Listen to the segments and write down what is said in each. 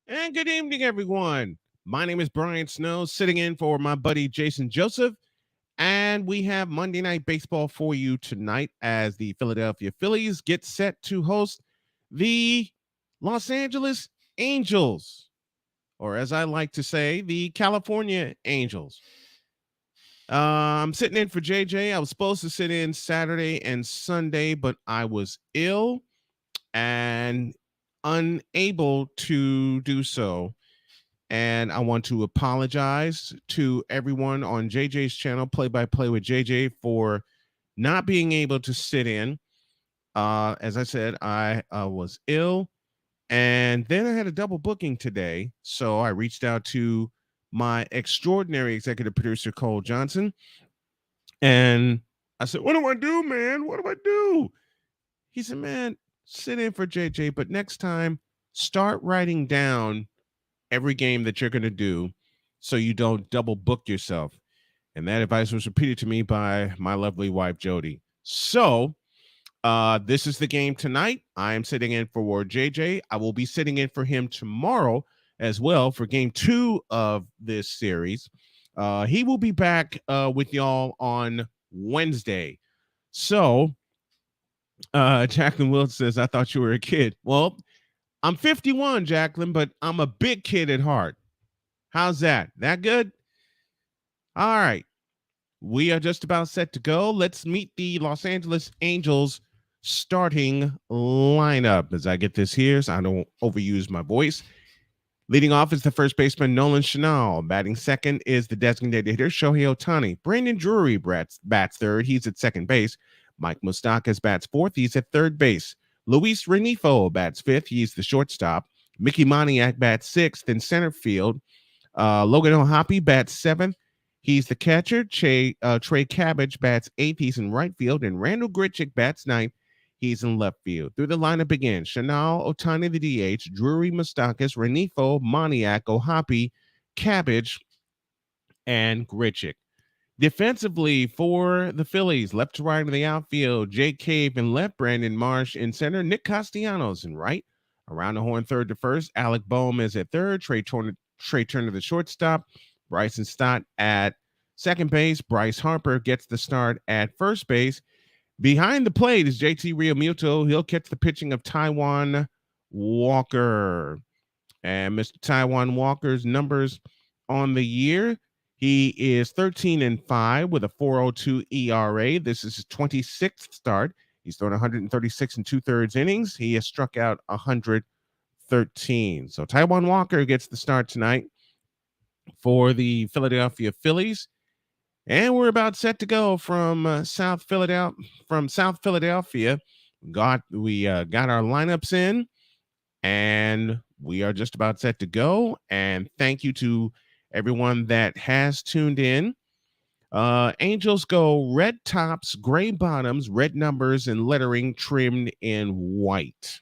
And good evening, everyone. My name is Brian Snow, sitting in for my buddy Jason Joseph. And we have Monday Night Baseball for you tonight as the Philadelphia Phillies get set to host the Los Angeles Angels, or as I like to say, the California Angels. I'm sitting in for JJ. I was supposed to sit in Saturday and Sunday, but I was ill and unable to do so. And I want to apologize to everyone on JJ's channel, Play by Play with JJ, for not being able to sit in. As I said, I was ill, and then I had a double booking today. So I reached out to my extraordinary executive producer, Cole Johnson, and I said, "What do I do, man? What do I do?" He said, "Man, sit in for JJ, but next time, start writing down every game that you're going to do so you don't double book yourself." And that advice was repeated to me by my lovely wife, Jody. So this is the game tonight. I am sitting in for JJ. I will be sitting in for him tomorrow as well for game 2 of this series. He will be back with y'all on Wednesday. So Jacqueline Wilson says, "I thought you were a kid." Well, I'm 51, Jacqueline, but I'm a big kid at heart. How's that? That good? All right. We are just about set to go. Let's meet the Los Angeles Angels starting lineup. As I get this here, so I don't overuse my voice. Leading off is the first baseman, Nolan Chanel. Batting second is the designated hitter, Shohei Ohtani. Brandon Drury bats third. He's at second base. Mike Moustakas bats fourth. He's at third base. Luis Renifo bats fifth. He's the shortstop. Mickey Moniak bats sixth in center field. Logan O'Hoppe bats seventh. He's the catcher. Trey Cabbage bats eighth. He's in right field. And Randall Grichuk bats ninth. He's in left field. Through the lineup again: Chanel, Ohtani, the DH, Drury, Moustakas, Renifo, Moniak, O'Hoppe, Cabbage, and Grichuk. Defensively for the Phillies, left to right in the outfield, Jake Cave in left, Brandon Marsh in center, Nick Castellanos in right. Around the horn, third to first, Alec Boehm is at third, Trey Turner the shortstop, Bryson Stott at second base, Bryce Harper gets the start at first base. Behind the plate is JT Realmuto. He'll catch the pitching of Taijuan Walker. And Mr. Taijuan Walker's numbers on the year: he is 13-5 with a 4.02 ERA. This is his 26th start. He's thrown 136 and 2/3 innings. He has struck out 113. So Taijuan Walker gets the start tonight for the Philadelphia Phillies. And we're about set to go from South Philadelphia. We got our lineups in, and we are just about set to go. And thank you to everyone that has tuned in. Angels go red tops, gray bottoms, red numbers, and lettering trimmed in white.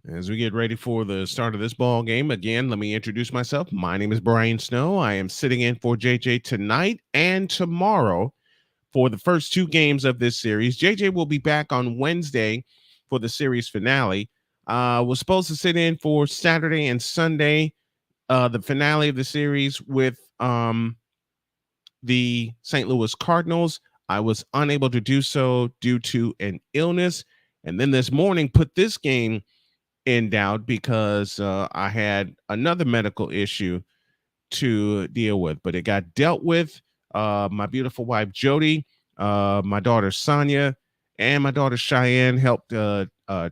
As we get ready for the start of this ball game, again, let me introduce myself. My name is Brian Snow. I am sitting in for JJ tonight and tomorrow for the first 2 games of this series. JJ will be back on Wednesday for the series finale. Was supposed to sit in for Saturday and Sunday, the finale of the series with the St. Louis Cardinals. I was unable to do so due to an illness. And then this morning put this game in doubt because I had another medical issue to deal with, but it got dealt with. My beautiful wife, Jody, my daughter, Sonia, and my daughter, Cheyenne, helped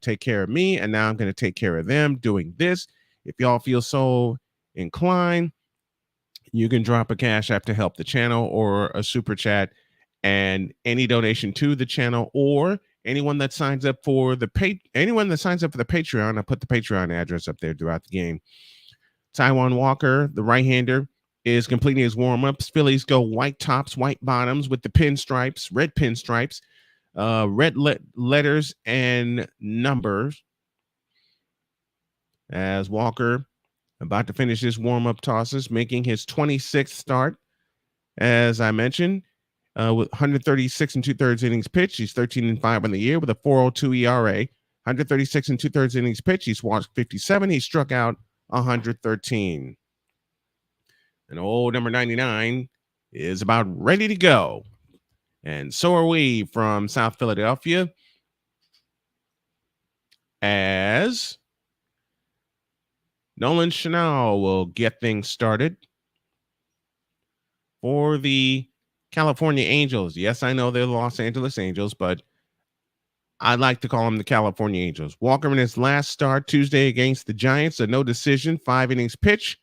take care of me, and now I'm going to take care of them doing this. If y'all feel so inclined, you can drop a Cash App to help the channel or a super chat, and any donation to the channel or anyone that signs up for the Patreon, I put the Patreon address up there throughout the game. Taijuan Walker, the right-hander, is completing his warm-ups. Phillies go white tops, white bottoms with the pinstripes, red pinstripes, red letters and numbers. As Walker about to finish his warm-up tosses, making his 26th start. As I mentioned, with 136 and 2/3 innings pitched, he's 13-5 on the year with a 4.02 ERA. 136 and 2/3 innings pitched. He walked 57. He struck out 113. And old number 99 is about ready to go. And so are we from South Philadelphia, as Nolan Chanel will get things started for the California Angels. Yes, I know they're the Los Angeles Angels, but I like to call them the California Angels. Walker in his last start Tuesday against the Giants, a no decision, 5 innings pitch,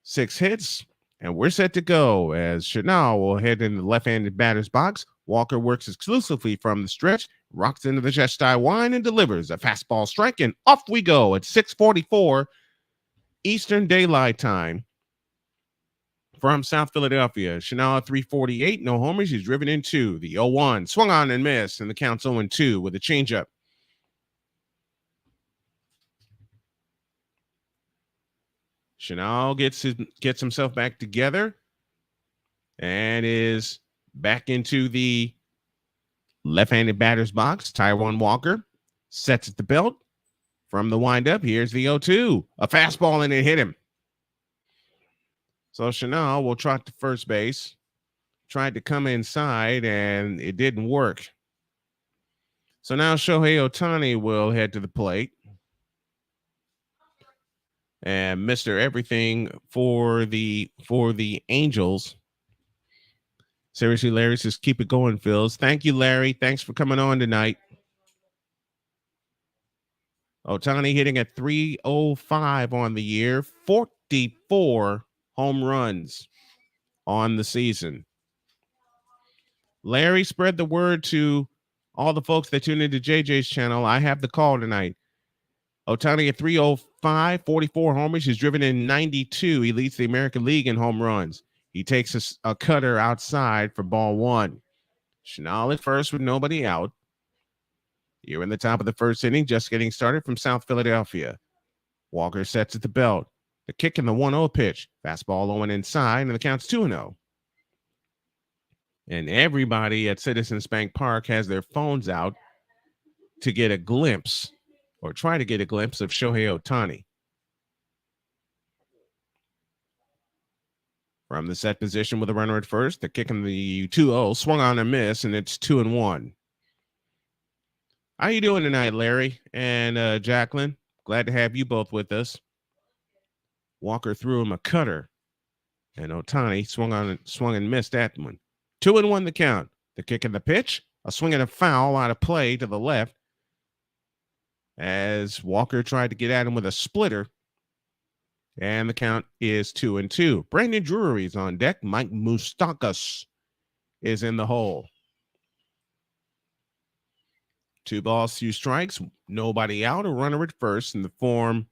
6 hits, and we're set to go as Chanel will head into the left-handed batter's box. Walker works exclusively from the stretch, rocks into the chest-high line, and delivers a fastball strike, and off we go at 6:44 Eastern Daylight Time from South Philadelphia. Chanel 348, no homers. He's driven in 2. The 0-1 swung on and missed, and the count's 0-2 with a changeup. Chanel gets himself back together and is back into the left-handed batter's box. Taijuan Walker sets at the belt from the windup. Here's the 0-2, a fastball, and it hit him. So Chanel will trot to first base. Tried to come inside, and it didn't work. So now Shohei Ohtani will head to the plate. And Mr. Everything for the Angels. Seriously, Larry says, keep it going, Phils. Thank you, Larry. Thanks for coming on tonight. Ohtani hitting at 305 on the year, 44 home runs on the season. Larry, spread the word to all the folks that tune into JJ's channel. I have the call tonight. Ohtani at 305, 44 homers. He's driven in 92. He leads the American League in home runs. He takes a cutter outside for ball 1. Chanel at first with nobody out. You're in the top of the first inning, just getting started from South Philadelphia. Walker sets at the belt. The kick in the 1-0 pitch. Fastball low and inside, and the count's 2-0. And everybody at Citizens Bank Park has their phones out to get a glimpse, or try to get a glimpse, of Shohei Ohtani. From the set position with a runner at first, the kick in the 2-0 swung on a miss, and it's 2-1. How you doing tonight, Larry and Jacqueline? Glad to have you both with us. Walker threw him a cutter, and Ohtani swung and missed that one. 2-1 the count. The kick in the pitch, a swing and a foul out of play to the left, as Walker tried to get at him with a splitter. And the count is 2-2. Brandon Drury's on deck. Mike Moustakas is in the hole. 2 balls, 2 strikes. Nobody out. A runner at first in the form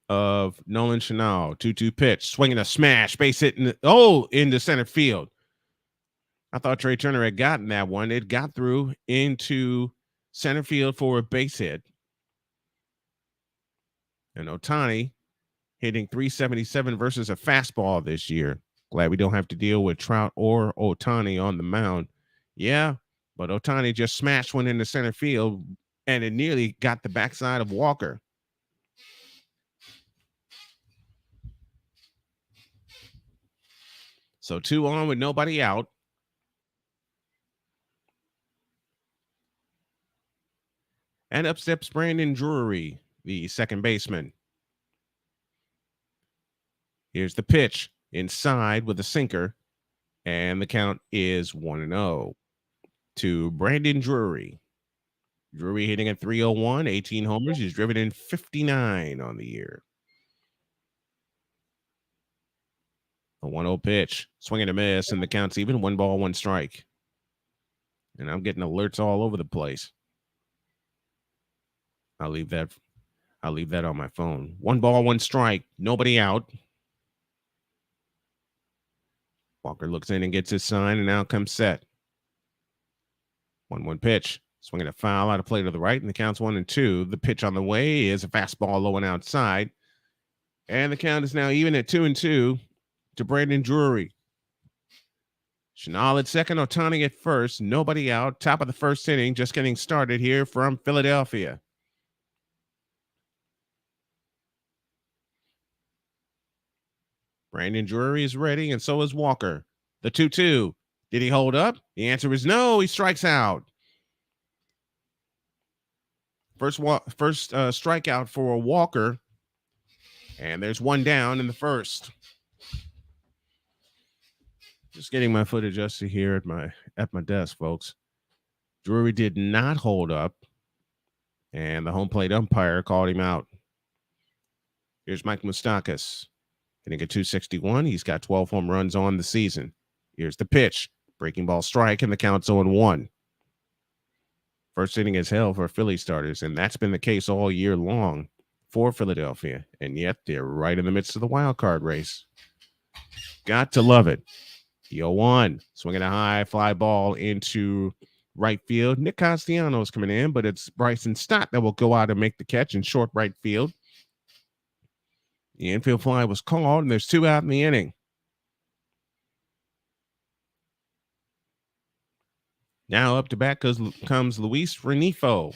of Nolan Chanel. 2-2 pitch. Swinging a smash. Base hit into center field. I thought Trey Turner had gotten that one. It got through into center field for a base hit. And Ohtani hitting 377 versus a fastball this year. Glad we don't have to deal with Trout or Ohtani on the mound. Yeah, but Ohtani just smashed one into center field, and it nearly got the backside of Walker. So 2 on with nobody out. And up steps Brandon Drury, the second baseman. Here's the pitch inside with a sinker, and the count is 1-0 to Brandon Drury. Drury hitting at 301, 18 homers. He's driven in 59 on the year. A 1-0 pitch, swing and a miss, and the count's even. 1 ball, 1 strike. And I'm getting alerts all over the place. I'll leave that on my phone. 1 ball, 1 strike. Nobody out. Walker looks in and gets his sign, and now comes set. 1-1 pitch. Swinging a foul out of play to the right, and the count's 1-2. The pitch on the way is a fastball low and outside. And the count is now even at 2-2 to Brandon Drury. Chanel at second, Ohtani at first. Nobody out. Top of the first inning. Just getting started here from Philadelphia. Brandon Drury is ready, and so is Walker. The 2-2. Did he hold up? The answer is no. He strikes out. First strikeout for Walker. And there's one down in the first. Just getting my foot adjusted here at my desk, folks. Drury did not hold up, and the home plate umpire called him out. Here's Mike Moustakas hitting a 261. He's got 12 home runs on the season. Here's the pitch. Breaking ball strike, and the count's 0-1. First inning is hell for Philly starters, and that's been the case all year long for Philadelphia, and yet they're right in the midst of the wild card race. Got to love it. The 0-1, swinging a high fly ball into right field. Nick Castellanos coming in, but it's Bryson Stott that will go out and make the catch in short right field. The infield fly was called, and there's 2 out in the inning. Now up to bat comes Luis Renifo.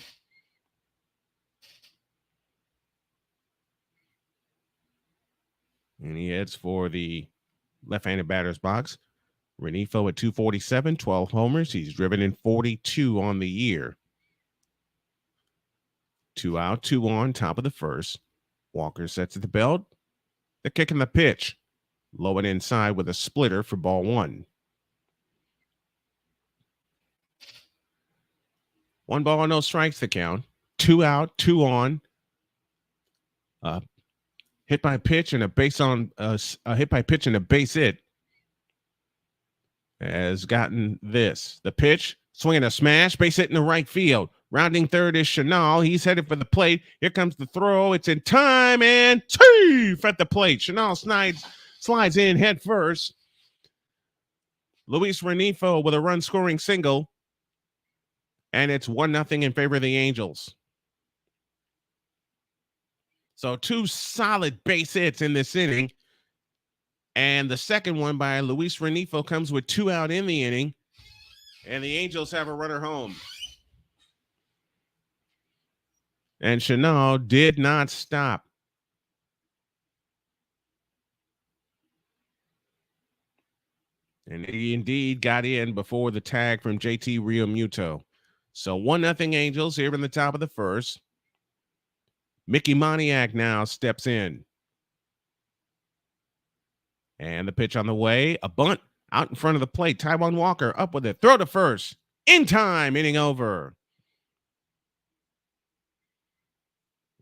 And he heads for the left-handed batter's box. Renifo at 247, 12 homers. He's driven in 42 on the year. 2 out, 2 on, top of the first. Walker sets at the belt. The kick and the pitch. Low and inside with a splitter for ball 1. 1 ball, no strikes the count. 2 out, 2 on. Hit by pitch and a base on a hit by pitch and a base hit. Has gotten this. The pitch, swinging a smash, base hit in the right field. Rounding third is Chanel. He's headed for the plate. Here comes the throw. It's in time, and teef at the plate. Chanel slides in head first. Luis Renifo with a run-scoring single, and it's 1-0 in favor of the Angels. So 2 solid base hits in this inning. And the second one by Luis Renifo comes with 2 out in the inning. And the Angels have a runner home. And Chanel did not stop. And he indeed got in before the tag from JT Realmuto. So 1-0 Angels here in the top of the first. Mickey Moniak now steps in. And the pitch on the way. A bunt out in front of the plate. Taijuan Walker up with it. Throw to first. In time. Inning over.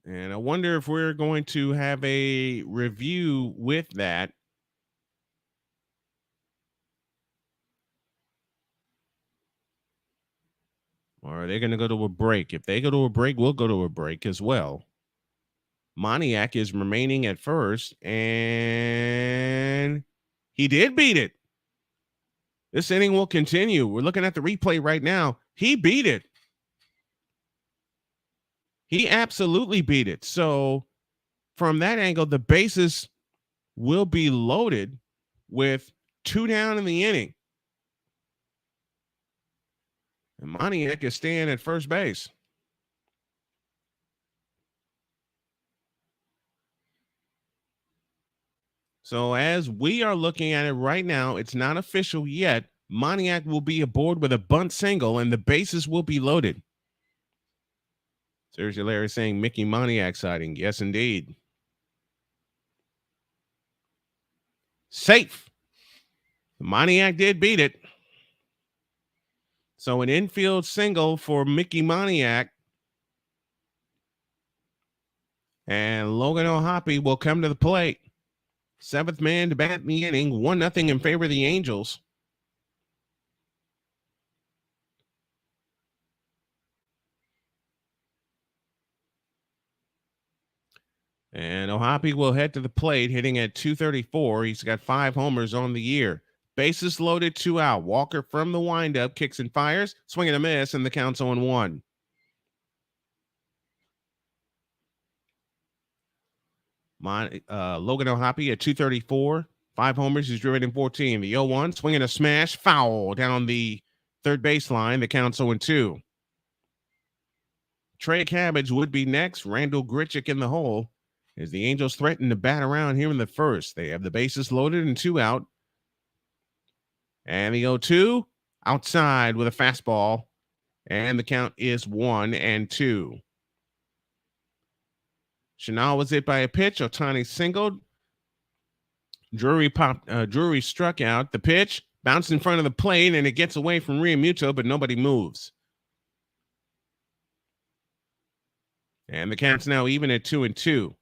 And I wonder if we're going to have a review with that. Or are they going to go to a break? If they go to a break, we'll go to a break as well. Moniak is remaining at first, and he did beat it. This inning will continue. We're looking at the replay right now. He beat it. He absolutely beat it. So from that angle, the bases will be loaded with 2 down in the inning. And Moniak is staying at first base. So as we are looking at it right now, it's not official yet. Moniak will be aboard with a bunt single, and the bases will be loaded. Sergio Larry saying Mickey Moniak sighting. Yes, indeed. Safe. Moniak did beat it. So an infield single for Mickey Moniak. And Logan O'Hoppe will come to the plate. 7th man to bat in the inning. 1-0 in favor of the Angels. And O'Hoppe will head to the plate, hitting at 234. He's got 5 homers on the year. Bases loaded, 2 out. Walker from the windup, kicks and fires, swing and a miss, and the count's 0-1. Logan O'Hoppe at 234, 5 homers. He's driven in 14. The 0-1, swinging a smash, foul down the third baseline. The count's 0-2. Trey Cabbage would be next. Randall Grichuk in the hole as the Angels threaten to bat around here in the first. They have the bases loaded and 2 out. And the 0-2 outside with a fastball. And the count is 1-2. Chanel was hit by a pitch. Ohtani singled. Drury struck out. The pitch bounced in front of the plate, and it gets away from Realmuto, but nobody moves. And the count's now even at 2-2.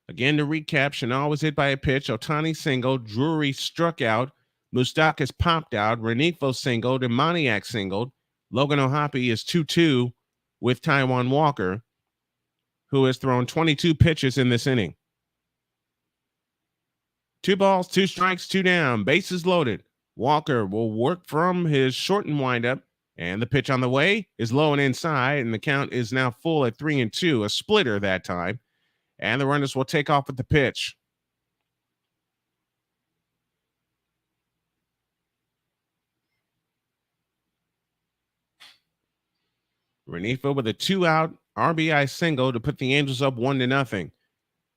Again, to recap, Chanel was hit by a pitch. Ohtani singled. Drury struck out. Moustakas popped out. Renifo singled. And Moniak singled. Logan O'Hoppe is 2-2 with Taijuan Walker, who has thrown 22 pitches in this inning. 2 balls, 2 strikes, 2 down. Bases loaded. Walker will work from his shortened windup, and the pitch on the way is low and inside, and the count is now full at 3-2, a splitter that time. And the runners will take off with the pitch. Renifo with a 2-out RBI single to put the Angels up 1-0.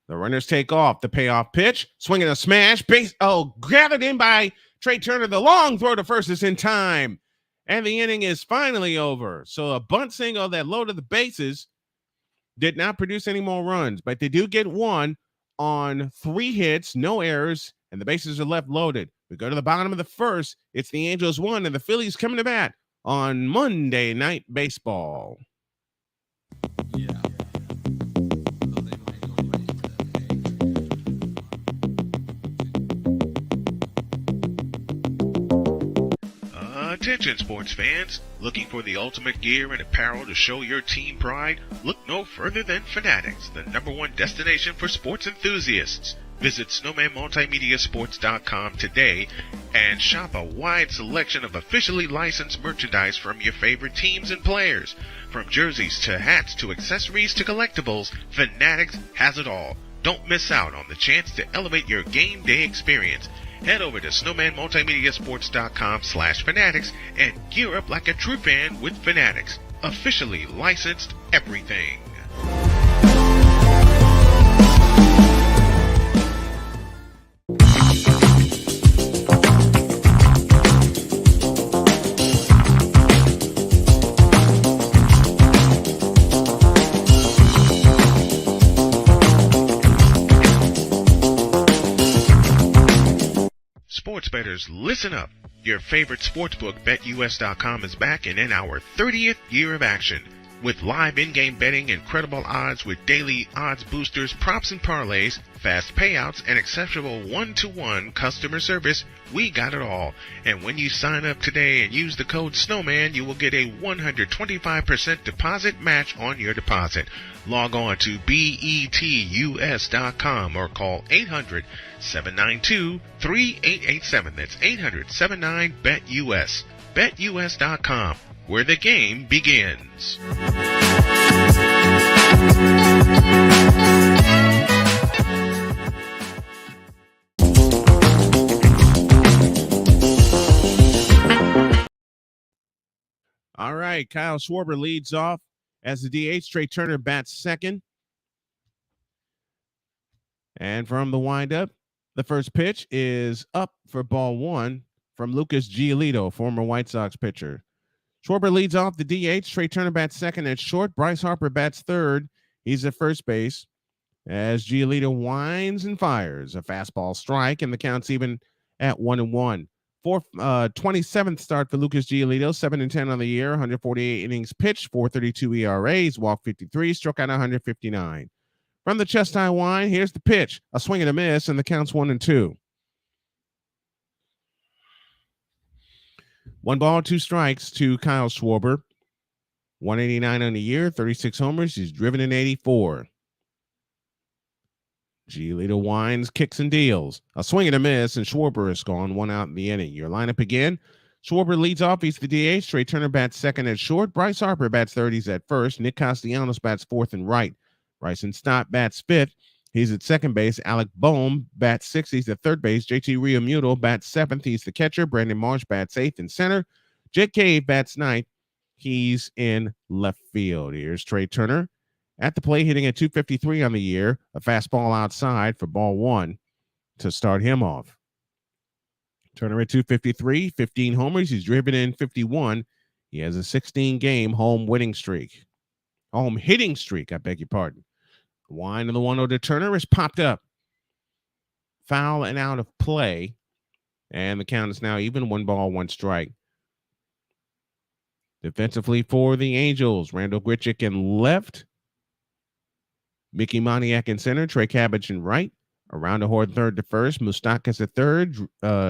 The runners take off. The payoff pitch, swinging a smash, gathered in by Trey Turner. The long throw to first is in time, and the inning is finally over. So a bunt single that loaded the bases did not produce any more runs, but they do get 1 on 3 hits, no errors, and the bases are left loaded. We go to the bottom of the first. It's the Angels 1 and the Phillies coming to bat on Monday Night Baseball. Yeah. Attention sports fans, looking for the ultimate gear and apparel to show your team pride? Look no further than Fanatics, the #1 destination for sports enthusiasts. Visit SnowmanMultimediaSports.com today and shop a wide selection of officially licensed merchandise from your favorite teams and players. From jerseys to hats to accessories to collectibles, Fanatics has it all. Don't miss out on the chance to elevate your game day experience. Head over to SnowmanMultimediaSports.com/Fanatics and gear up like a true fan with Fanatics. Officially licensed everything. Sports bettors, listen up. Your favorite sportsbook, BetUS.com, is back and in our 30th year of action. With live in-game betting, incredible odds with daily odds boosters, props and parlays, fast payouts, and exceptional one-to-one customer service, we got it all. And when you sign up today and use the code SNOWMAN, you will get a 125% deposit match on your deposit. Log on to betus.com or call 800-792-3887. That's 800-79-BET-US. BetUS.com, where the game begins. All right, Kyle Schwarber leads off as the DH. Trey Turner bats second. And from the windup, the first pitch is up for ball 1 from Lucas Giolito, former White Sox pitcher. Schwarber leads off the DH. Trey Turner bats second at short. Bryce Harper bats third. He's at first base as Giolito winds and fires a fastball strike, and the count's even at 1-1. 27th start for Lucas Giolito, 7-10 on the year, 148 innings pitched, 4.32 ERA. He's walked 53, struck out 159. From the chest high wind, here's the pitch, a swing and a miss, and the count's 1-2. 1 ball, 2 strikes to Kyle Schwarber. 189 on the year, 36 homers. He's driven in 84. Giolito winds, kicks, and deals. A swing and a miss, and Schwarber is gone. 1 out in the inning. Your lineup again. Schwarber leads off. He's the DH. Trey Turner bats second at short. Bryce Harper bats third. He's at first. Nick Castellanos bats fourth and right. Bryson Stott bats fifth. He's at second base. Alec Boehm bats sixth. He's at third base. JT Realmuto bats seventh. He's the catcher. Brandon Marsh bats eighth in center. Jake Cave bats ninth. He's in left field. Here's Trey Turner at the plate, hitting at 253 on the year. A fastball outside for ball one to start him off. Turner at 253, 15 homers. He's driven in 51. He has a 16-game home hitting streak, I beg your pardon. The wind of the 1-0 to Turner is popped up. Foul and out of play. And the count is now even, 1 ball, 1 strike. Defensively for the Angels, Randall Grichuk in left. Mickey Moniak in center. Trey Cabbage in right. Around the horn, third to first. Moustakas at third.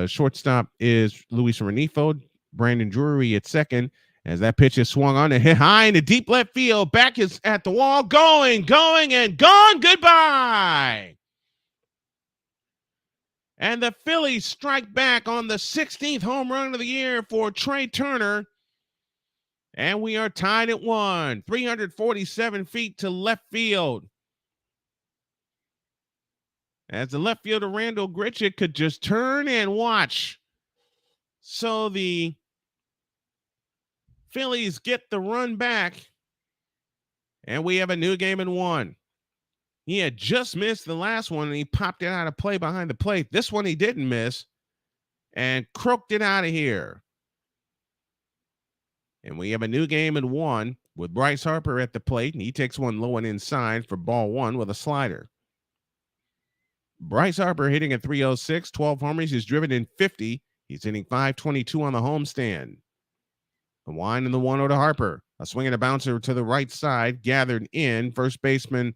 Shortstop is Luis Renifo. Brandon Drury at second. As that pitch is swung on and hit high in the deep left field. Back is at the wall. Going, and gone. Goodbye. And the Phillies strike back on the 16th home run of the year for Trey Turner. And we are tied at 1. 347 feet to left field. As the left fielder Randall Grichuk could just turn and watch. So the Phillies get the run back. And we have a new game in 1. He had just missed the last one, and he popped it out of play behind the plate. This one he didn't miss and croaked it out of here. And we have a new game in 1 with Bryce Harper at the plate, and he takes one low and inside for ball 1 with a slider. Bryce Harper hitting at 306, 12 homers. He's driven in 50. He's hitting 522 on the homestand. The wind and the 1-0 to Harper. A swing and a bouncer to the right side, gathered in. First baseman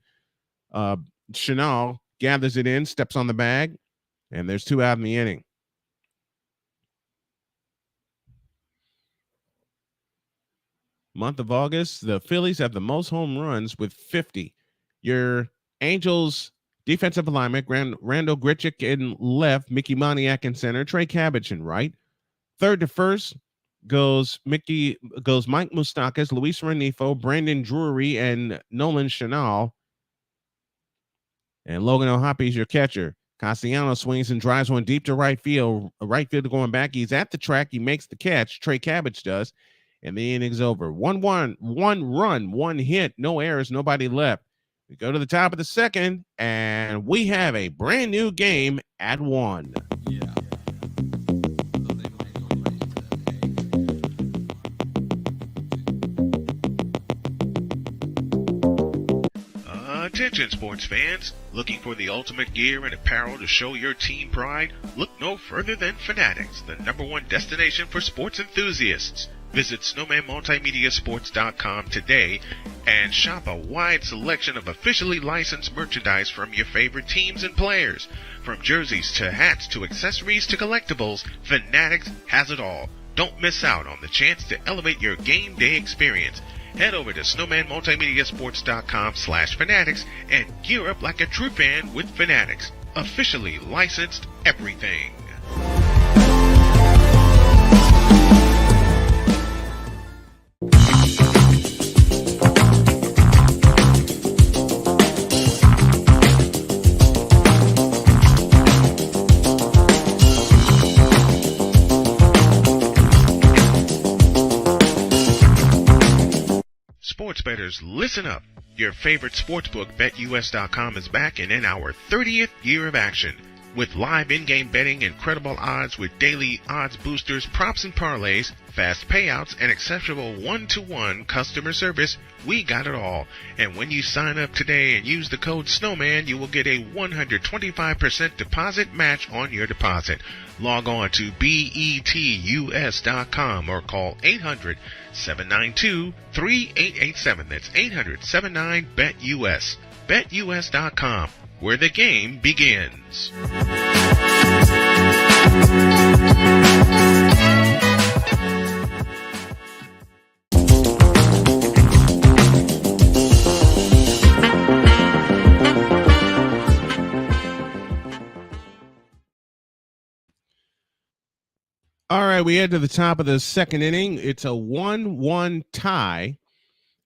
Chenal gathers it in, steps on the bag, and there's 2 out in the inning. Month of August, the Phillies have the most home runs with 50. Your Angels defensive alignment, Randall Grichuk in left, Mickey Moniak in center, Trey Cabbage in right. Third to first goes Mike Moustakas, Luis Renifo, Brandon Drury, and Nolan Chenal. And Logan O'Hoppe is your catcher. Castellanos swings and drives one deep to right field. Right fielder going back. He's at the track. He makes the catch. Trey Cabbage does. And the inning's over. 1-1, 1 run, 1 hit, no errors, nobody left. We go to the top of the second, and we have a brand new game at 1. Yeah. Attention sports fans, looking for the ultimate gear and apparel to show your team pride? Look no further than Fanatics, the #1 destination for sports enthusiasts. Visit SnowmanMultimediaSports.com today and shop a wide selection of officially licensed merchandise from your favorite teams and players. From jerseys to hats to accessories to collectibles, Fanatics has it all. Don't miss out on the chance to elevate your game day experience. Head over to SnowmanMultimediaSports.com/Fanatics and gear up like a true fan with Fanatics. Officially licensed everything. Sports bettors, listen up. Your favorite sportsbook, BetUS.com, is back and in our 30th year of action. With live in-game betting, incredible odds with daily odds boosters, props and parlays, fast payouts, and exceptional one-to-one customer service, we got it all. And when you sign up today and use the code SNOWMAN, you will get a 125% deposit match on your deposit. Log on to betus.com or call 800-792-3887. That's 800-79-BET-US. BetUS.com, where the game begins. All right, we head to the top of the second inning. It's a 1-1 tie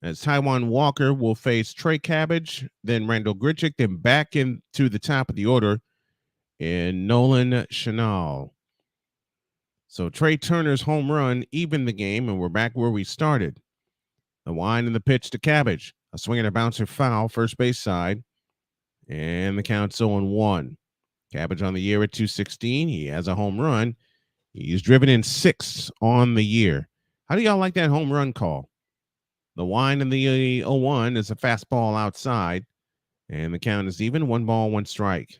as Taijuan Walker will face Trey Cabbage, then Randall Grichuk, then back into the top of the order in Nolan Chanel. So Trey Turner's home run evened the game, and we're back where we started. The wind and the pitch to Cabbage. A swing and a bouncer foul, first base side, and the count's 0-1. Cabbage on the year at 216. He has a home run. He's driven in 6 on the year. How do y'all like that home run call? The wind in the 0-1 is a fastball outside, and the count is even, 1 ball, 1 strike.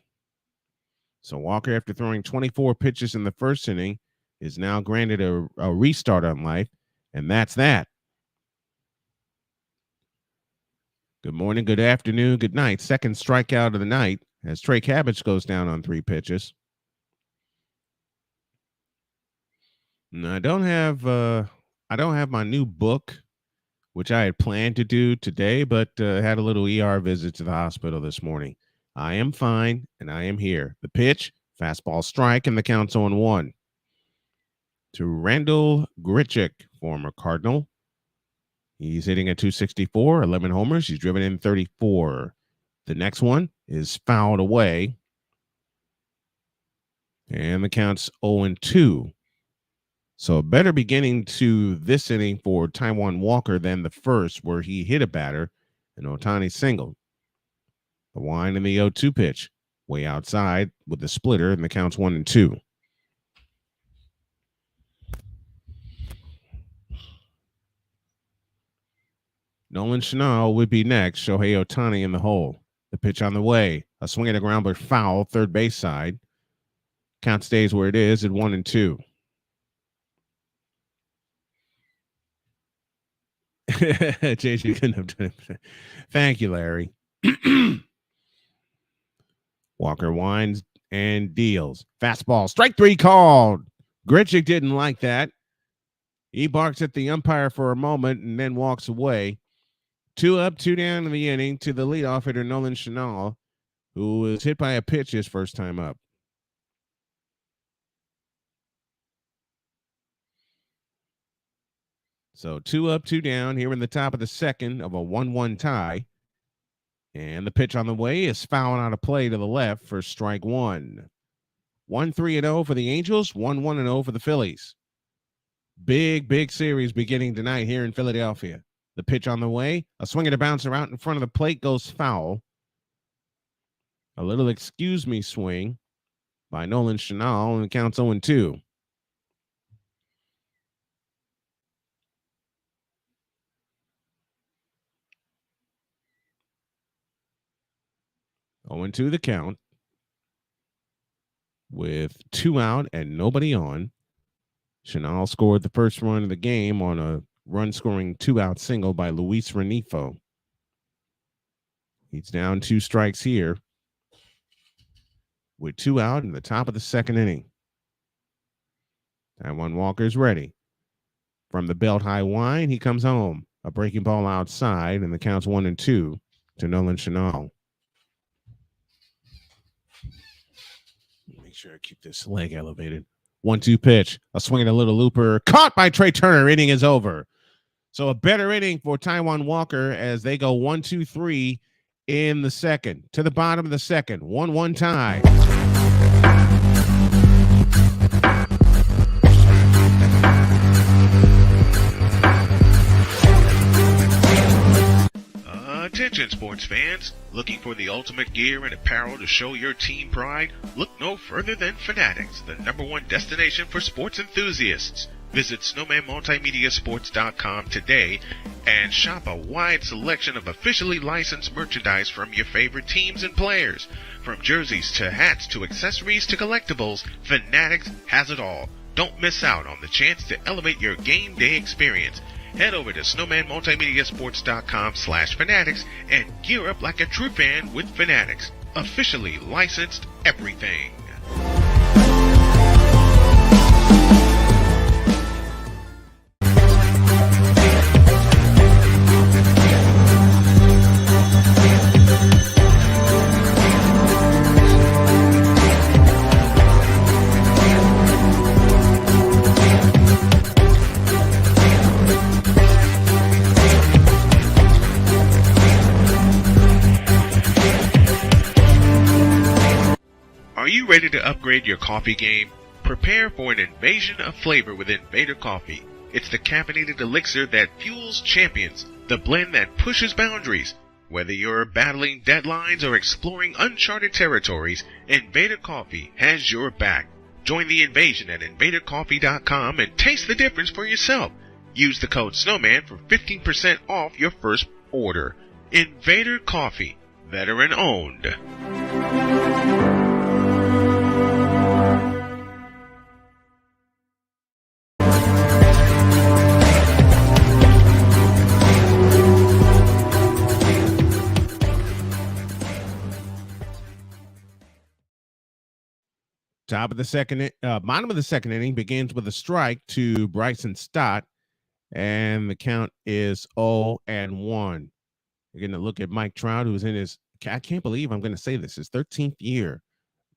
So Walker, after throwing 24 pitches in the first inning, is now granted a restart on life, and that's that. Good morning, good afternoon, good night. Second strikeout of the night as Trey Cabbage goes down on 3 pitches. Now, I don't have my new book, which I had planned to do today, but had a little ER visit to the hospital this morning. I am fine, and I am here. The pitch, fastball strike, and the count's 0-1. To Randall Grichuk, former Cardinal. He's hitting at 264, 11 homers. He's driven in 34. The next one is fouled away, and the count's 0-2. So a better beginning to this inning for Taijuan Walker than the first, where he hit a batter and Ohtani singled. The wind in the 0-2 pitch, way outside with the splitter, and the count's 1-2. Nolan Chanel would be next. Shohei Ohtani in the hole. The pitch on the way. A swing and a ground, but foul, third base side. Count stays where it is at 1-2. JJ couldn't have done it. Thank you, Larry. Walker winds and deals. Fastball, strike 3 called. Grichuk didn't like that. He barks at the umpire for a moment and then walks away. 2 up, 2 down in the inning to the leadoff hitter, Nolan Chanel, who was hit by a pitch his first time up. So 2 up, 2 down here in the top of the second of a 1-1 tie. And the pitch on the way is fouling out of play to the left for strike 1. 1-3-0 for the Angels, 1-1-0 for the Phillies. Big series beginning tonight here in Philadelphia. The pitch on the way, a swing and a bouncer out in front of the plate goes foul. A little excuse me swing by Nolan Chanel, and it counts 0-2. The count with 2 out and nobody on. Chanel scored the first run of the game on a run-scoring 2-out single by Luis Renifo. He's down 2 strikes here with 2 out in the top of the second inning. Taijuan Walker's ready. From the belt-high wind, he comes home. A breaking ball outside, and the count's 1-2 to Nolan Chanel. Make sure I keep this leg elevated. 1-2 pitch, a swing and a little looper, caught by Trey Turner. Inning is over. So a better inning for Taijuan Walker as they go 1-2-3 in the second. To the bottom of the second, 1-1 tie. Attention sports fans, looking for the ultimate gear and apparel to show your team pride? Look no further than Fanatics, the #1 destination for sports enthusiasts. Visit SnowmanMultimediaSports.com today and shop a wide selection of officially licensed merchandise from your favorite teams and players. From jerseys to hats to accessories to collectibles, Fanatics has it all. Don't miss out on the chance to elevate your game day experience. Head over to SnowmanMultimediaSports.com/Fanatics and gear up like a true fan with Fanatics. Officially licensed everything. ready to upgrade your coffee game? Prepare for an invasion of flavor with Invader Coffee. It's the caffeinated elixir that fuels champions, the blend that pushes boundaries. Whether you're battling deadlines or exploring uncharted territories, Invader Coffee has your back. Join the invasion at invadercoffee.com and taste the difference for yourself. Use the code Snowman for 15% off your first order. Invader Coffee, veteran owned. Bottom of the second inning begins with a strike to Bryson Stott, and the count is 0-1. You're going to look at Mike Trout, who's in his, I can't believe I'm going to say this, his 13th year.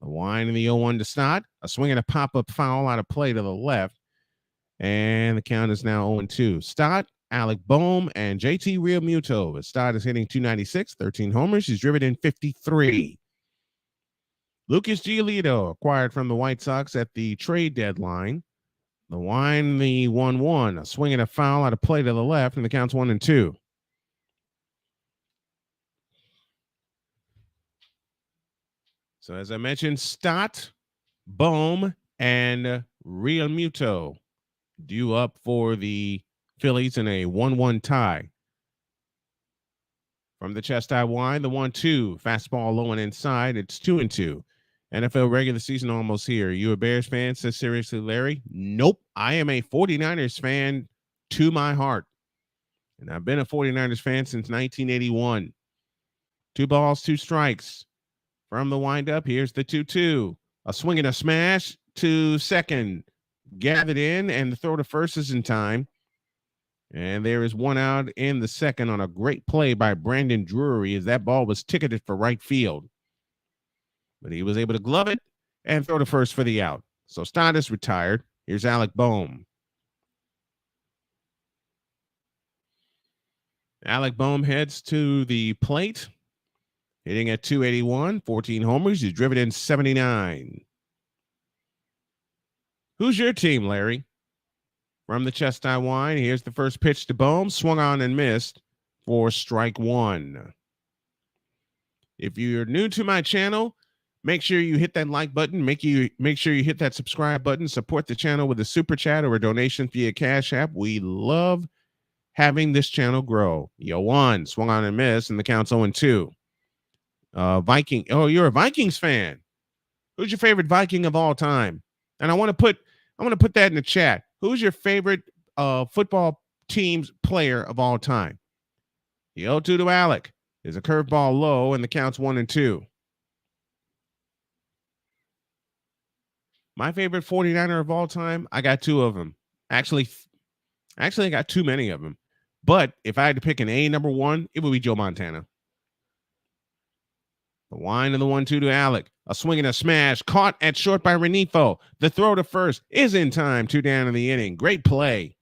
The wind in the 0-1 to Stott, a swing and a pop-up foul out of play to the left, and the count is now 0-2. Stott, Alec Boehm, and JT Realmuto. Stott is hitting .296, 13 homers. He's driven in 53. Lucas Giolito, acquired from the White Sox at the trade deadline. The wind, the 1-1, a swing and a foul out of play to the left, and the count's 1-2. So as I mentioned, Stott, Boehm, and Realmuto due up for the Phillies in a 1-1 tie. From the chest high wind, the 1-2, fastball low and inside. It's 2-2. NFL regular season almost here. You a Bears fan? Says seriously, Larry? Nope. I am a 49ers fan to my heart. And I've been a 49ers fan since 1981. 2 balls, 2 strikes. From the windup, here's the 2-2. A swing and a smash to second. Gathered in, and the throw to first is in time. And there is 1 out in the second on a great play by Brandon Drury as that ball was ticketed for right field. But he was able to glove it and throw to first for the out. So Stott is retired. Here's Alec Boehm. Alec Boehm heads to the plate, hitting at .281, 14 homers. He's driven in 79. Who's your team, Larry? From the chest high wind, here's the first pitch to Boehm, swung on and missed for strike 1. If you're new to my channel, make sure you hit that like button. Make sure you hit that subscribe button. Support the channel with a super chat or a donation via Cash App. We love having this channel grow. 1 swung on and missed, and the count's 0-2. Viking. Oh, you're a Vikings fan. Who's your favorite Viking of all time? And I want to put that in the chat. Who's your favorite football team's player of all time? The 0-2 to Alec. There's a curveball low, and the count's 1-2. My favorite 49er of all time, I got 2 of them. Actually, I got too many of them. But if I had to pick an A number 1, it would be Joe Montana. The wind of the 1-2 to Alec. A swing and a smash. Caught at short by Renifo. The throw to first is in time. 2 down in the inning. Great play.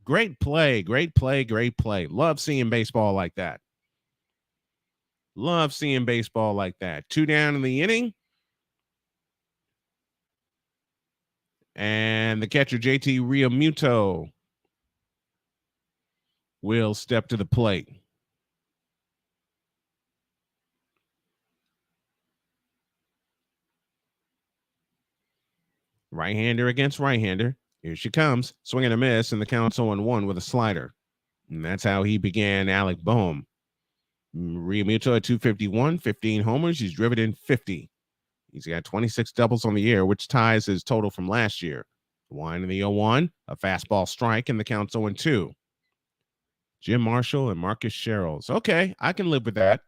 Great play. Great play. Great play. Love seeing baseball like that. Love seeing baseball like that. 2 down in the inning. And the catcher, JT Realmuto, will step to the plate. Right-hander against right-hander. Here she comes. Swing and a miss, and the count's 0-1 with a slider. And that's how he began Alec Boehm. Realmuto at .251, 15 homers. He's driven in 50. He's got 26 doubles on the year, which ties his total from last year. Wind in the 0-1, a fastball strike, and the count's 0-2. Jim Marshall and Marcus Sherrills. Okay, I can live with that.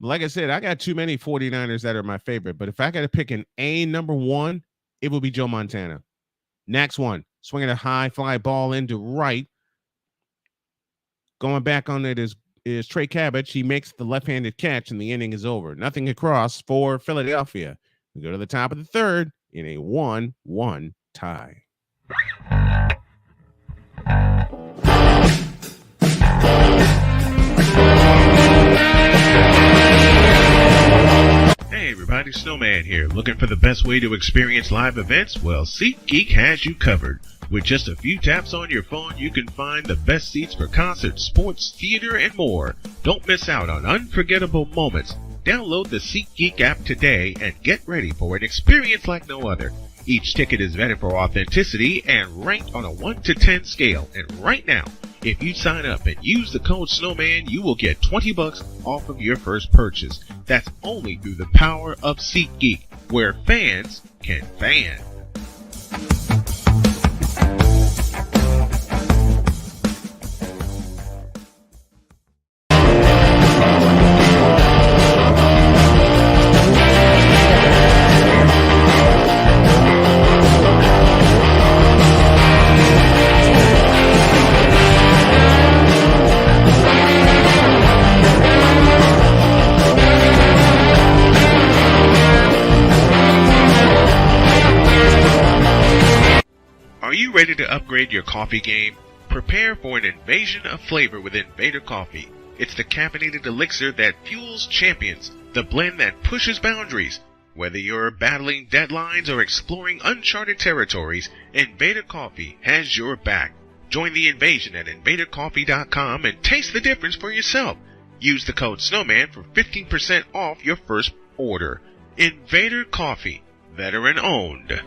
Like I said, I got too many 49ers that are my favorite, but if I got to pick an A number 1, it would be Joe Montana. Next one, swinging a high fly ball into right. Going back on it is Trey Cabbage. He makes the left-handed catch, and the inning is over. Nothing across for Philadelphia. We go to the top of the third in a 1-1 tie. Hey everybody, everybody, Snowman here. Looking for the best way to experience live events? Well, SeatGeek has you covered. With just a few taps on your phone, you can find the best seats for concerts, sports, theater, and more. Don't miss out on unforgettable moments. Download the SeatGeek app today and get ready for an experience like no other. Each ticket is vetted for authenticity and ranked on a 1 to 10 scale. And right now, if you sign up and use the code Snowman, you will get $20 off of your first purchase. That's only through the power of SeatGeek, where fans can fan. Are you ready to upgrade your coffee game? Prepare for an invasion of flavor with Invader Coffee. It's the caffeinated elixir that fuels champions, the blend that pushes boundaries. Whether you're battling deadlines or exploring uncharted territories, Invader Coffee has your back. Join the invasion at invadercoffee.com and taste the difference for yourself. Use the code Snowman for 15% off your first order. Invader Coffee, veteran owned.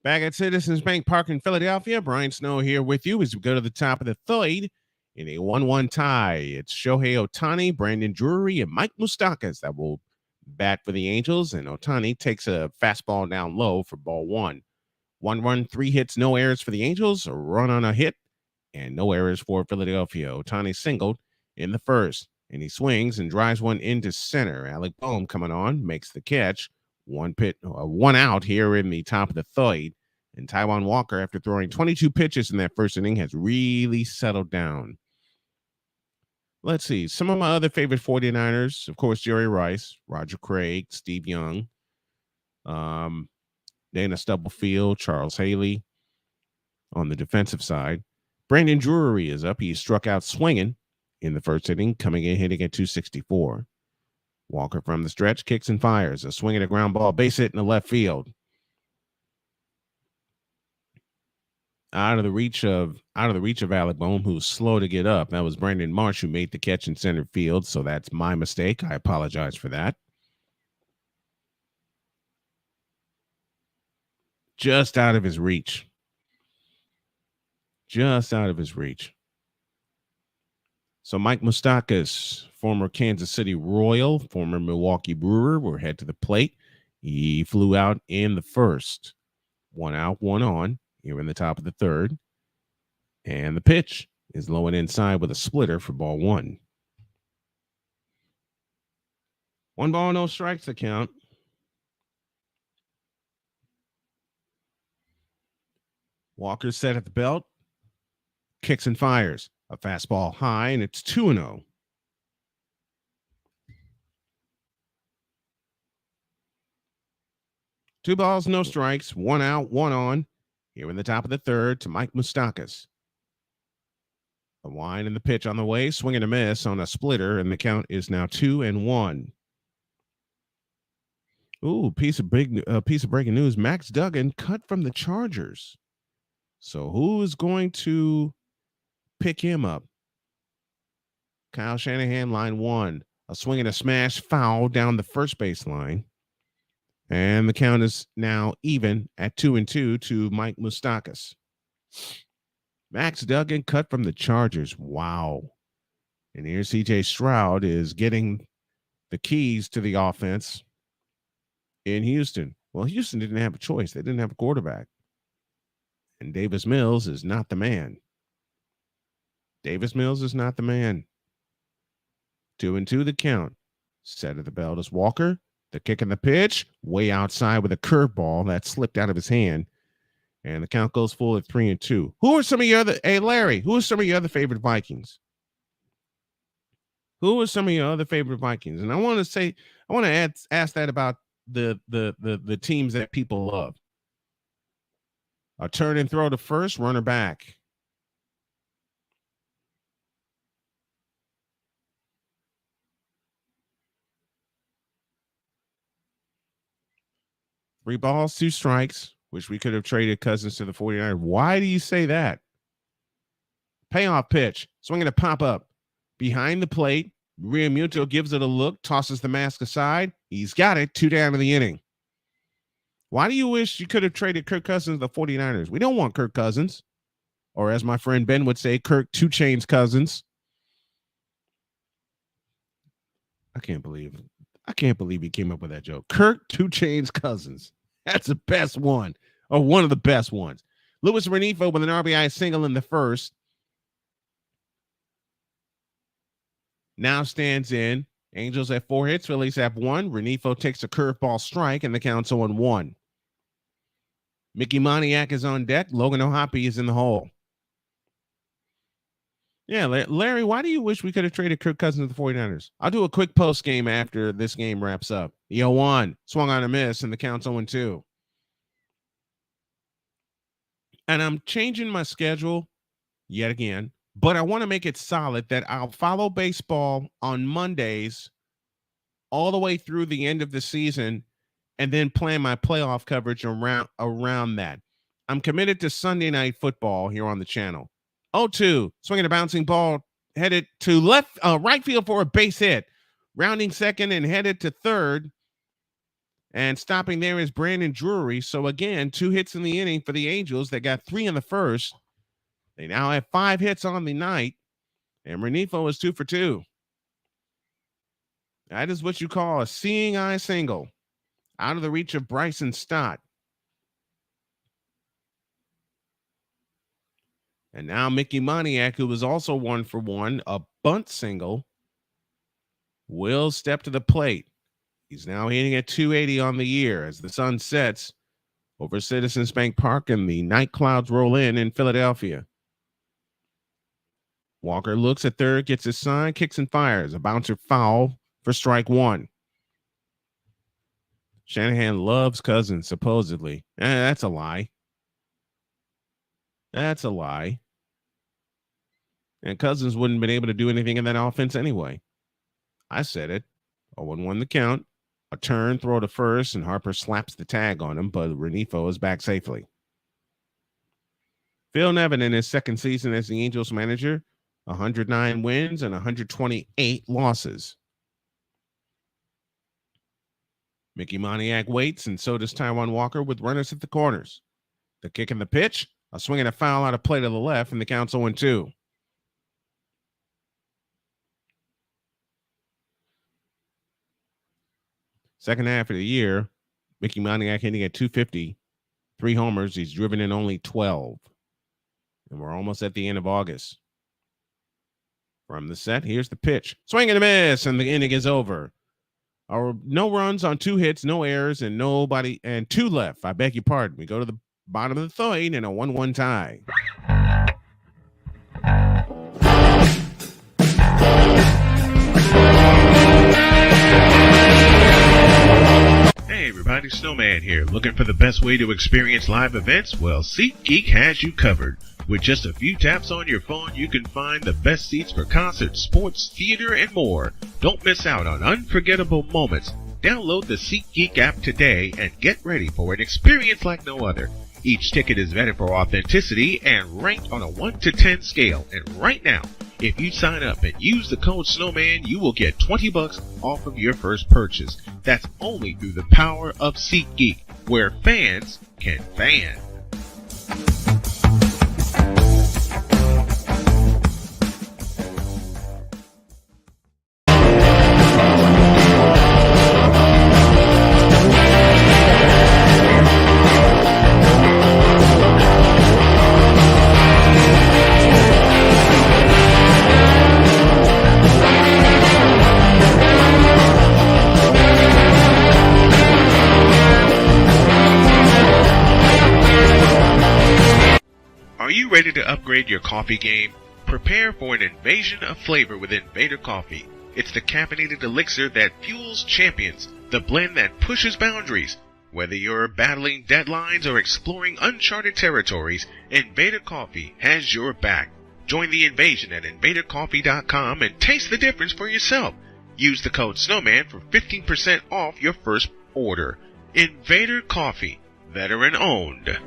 Back at Citizens Bank Park in Philadelphia, Brian Snow here with you as we go to the top of the third in a 1-1 tie. It's Shohei Ohtani, Brandon Drury, and Mike Moustakas that will bat for the Angels, and Ohtani takes a fastball down low for ball one. 1 run, 3 hits, no errors for the Angels, a run on a hit, and no errors for Philadelphia. Ohtani singled in the first, and he swings and drives one into center. Alec Boehm coming on, makes the catch. One out here in the top of the third. And Taijuan Walker, after throwing 22 pitches in that first inning, has really settled down. Let's see. Some of my other favorite 49ers, of course, Jerry Rice, Roger Craig, Steve Young, Dana Stubblefield, Charles Haley on the defensive side. Brandon Drury is up. He struck out swinging in the first inning, coming in hitting at 264. Walker from the stretch kicks and fires a swing at a ground ball, base hit in the left field. Out of the reach of Alec Boehm, who's slow to get up. That was Brandon Marsh who made the catch in center field, so that's my mistake. I apologize for that. Just out of his reach. Just out of his reach. So Mike Moustakas, former Kansas City Royal, former Milwaukee Brewer, will head to the plate. He flew out in the first. 1 out, 1 on. Here in the top of the third. And the pitch is low and inside with a splitter for ball one. 1 ball, no strikes to count. Walker set at the belt. Kicks and fires. A fastball high, and it's 2-0. Two balls, no strikes. 1 out, 1 on. Here in the top of the third to Mike Moustakas. The wind and the pitch on the way. Swing and a miss on a splitter, and the count is now 2-1. Ooh, piece of breaking news. Max Duggan cut from the Chargers. So who is going to pick him up? Kyle Shanahan, line 1. A swing and a smash foul down the first base line. And the count is now even at 2-2 to Mike Moustakas. Max Duggan cut from the Chargers. Wow. And here CJ Stroud is getting the keys to the offense in Houston. Well, Houston didn't have a choice. They didn't have a quarterback. And Davis Mills is not the man. Davis Mills is not the man. 2-2 the count. Set at the belt is Walker. The kick and the pitch, way outside with a curveball that slipped out of his hand. And the count goes full at 3-2. Who are some of your other, hey Larry, who are some of your other favorite Vikings? Who are some of your other favorite Vikings? And I want to ask that about the teams that people love. A turn and throw to first, runner back. Three balls, two strikes. Wish we could have traded Cousins to the 49ers. Why do you say that? Payoff pitch. Swinging a pop up. Behind the plate. Realmuto gives it a look. Tosses the mask aside. He's got it. 2 down in the inning. Why do you wish you could have traded Kirk Cousins to the 49ers? We don't want Kirk Cousins. Or as my friend Ben would say, Kirk 2 Chainz Cousins. I can't believe he came up with that joke. Kirk 2 Chainz Cousins. That's the best one, or one of the best ones. Luis Renifo with an RBI single in the first. Now stands in. Angels have 4 hits. Phillies have 1. Renifo takes a curveball strike, and the count's 0-1. Mickey Moniak is on deck. Logan O'Hoppe is in the hole. Yeah, Larry, why do you wish we could have traded Kirk Cousins to the 49ers? I'll do a quick post game after this game wraps up. The 0-1 swung on a miss, and the count's 0-2. And I'm changing my schedule yet again, but I want to make it solid that I'll follow baseball on Mondays all the way through the end of the season and then plan my playoff coverage around that. I'm committed to Sunday Night Football here on the channel. 0-2, swinging a bouncing ball, headed to right field for a base hit. Rounding second and headed to third. And stopping there is Brandon Drury. So again, 2 hits in the inning for the Angels. They got 3 in the first. They now have 5 hits on the night. And Renifo is 2 for 2. That is what you call a seeing eye single. Out of the reach of Bryson Stott. And now Mickey Moniak, who was also 1 for 1, a bunt single, will step to the plate. He's now hitting at 280 on the year as the sun sets over Citizens Bank Park and the night clouds roll in Philadelphia. Walker looks at third, gets his sign, kicks and fires. A bouncer foul for strike 1. Shanahan loves Cousins, supposedly. That's a lie. That's a lie. And Cousins wouldn't have been able to do anything in that offense anyway. I said it. 0-1 the count. A turn, throw to first, and Harper slaps the tag on him, but Renifo is back safely. Phil Nevin in his second season as the Angels manager, 109 wins and 128 losses. Mickey Moniak waits, and so does Taijuan Walker with runners at the corners. The kick and the pitch, a swing and a foul out of play to the left, and the count's 0-2. Second half of the year, Mickey Moniak hitting at 250, 3 homers. He's driven in only 12. And we're almost at the end of August. From the set, here's the pitch. Swing and a miss, and the inning is over. No runs on 2 hits, no errors, and 2 left. I beg your pardon. We go to the bottom of the third in a 1-1 tie. Hey everybody, Snowman here. Looking for the best way to experience live events? Well, SeatGeek has you covered. With just a few taps on your phone, you can find the best seats for concerts, sports, theater, and more. Don't miss out on unforgettable moments. Download the SeatGeek app today and get ready for an experience like no other. Each ticket is vetted for authenticity and ranked on a 1 to 10 scale. And right now, if you sign up and use the code Snowman, you will get $20 off of your first purchase. That's only through the power of SeatGeek, where fans can fan. Are you ready to upgrade your coffee game? Prepare for an invasion of flavor with Invader Coffee. It's the caffeinated elixir that fuels champions, the blend that pushes boundaries. Whether you're battling deadlines or exploring uncharted territories, Invader Coffee has your back. Join the invasion at invadercoffee.com and taste the difference for yourself. Use the code SNOWMAN for 15% off your first order. Invader Coffee, veteran owned.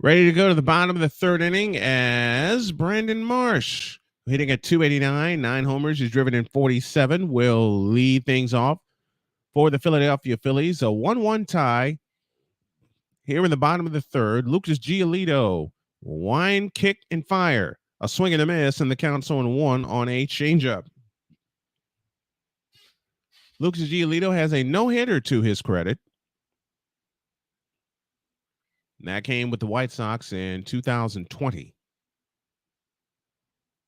Ready to go to the bottom of the third inning as Brandon Marsh, hitting at 289, 9 homers. He's driven in 47, will lead things off for the Philadelphia Phillies. A 1-1 tie here in the bottom of the third. Lucas Giolito, wind, kick, and fire. A swing and a miss, and the count's 0-1 on a changeup. Lucas Giolito has a no-hitter to his credit. And that came with the White Sox in 2020.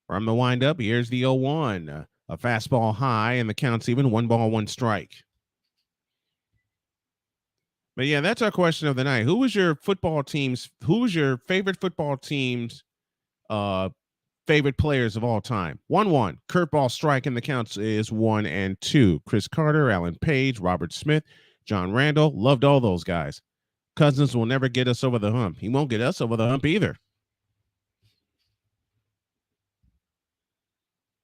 From the windup, here's the 0-1. A fastball high, and the count's even. 1 ball, 1 strike. But yeah, that's our question of the night. Who was your favorite football team's favorite players of all time? 1-1. Curveball strike, and the counts is 1-2. Chris Carter, Alan Page, Robert Smith, John Randall. Loved all those guys. Cousins will never get us over the hump. He won't get us over the hump either.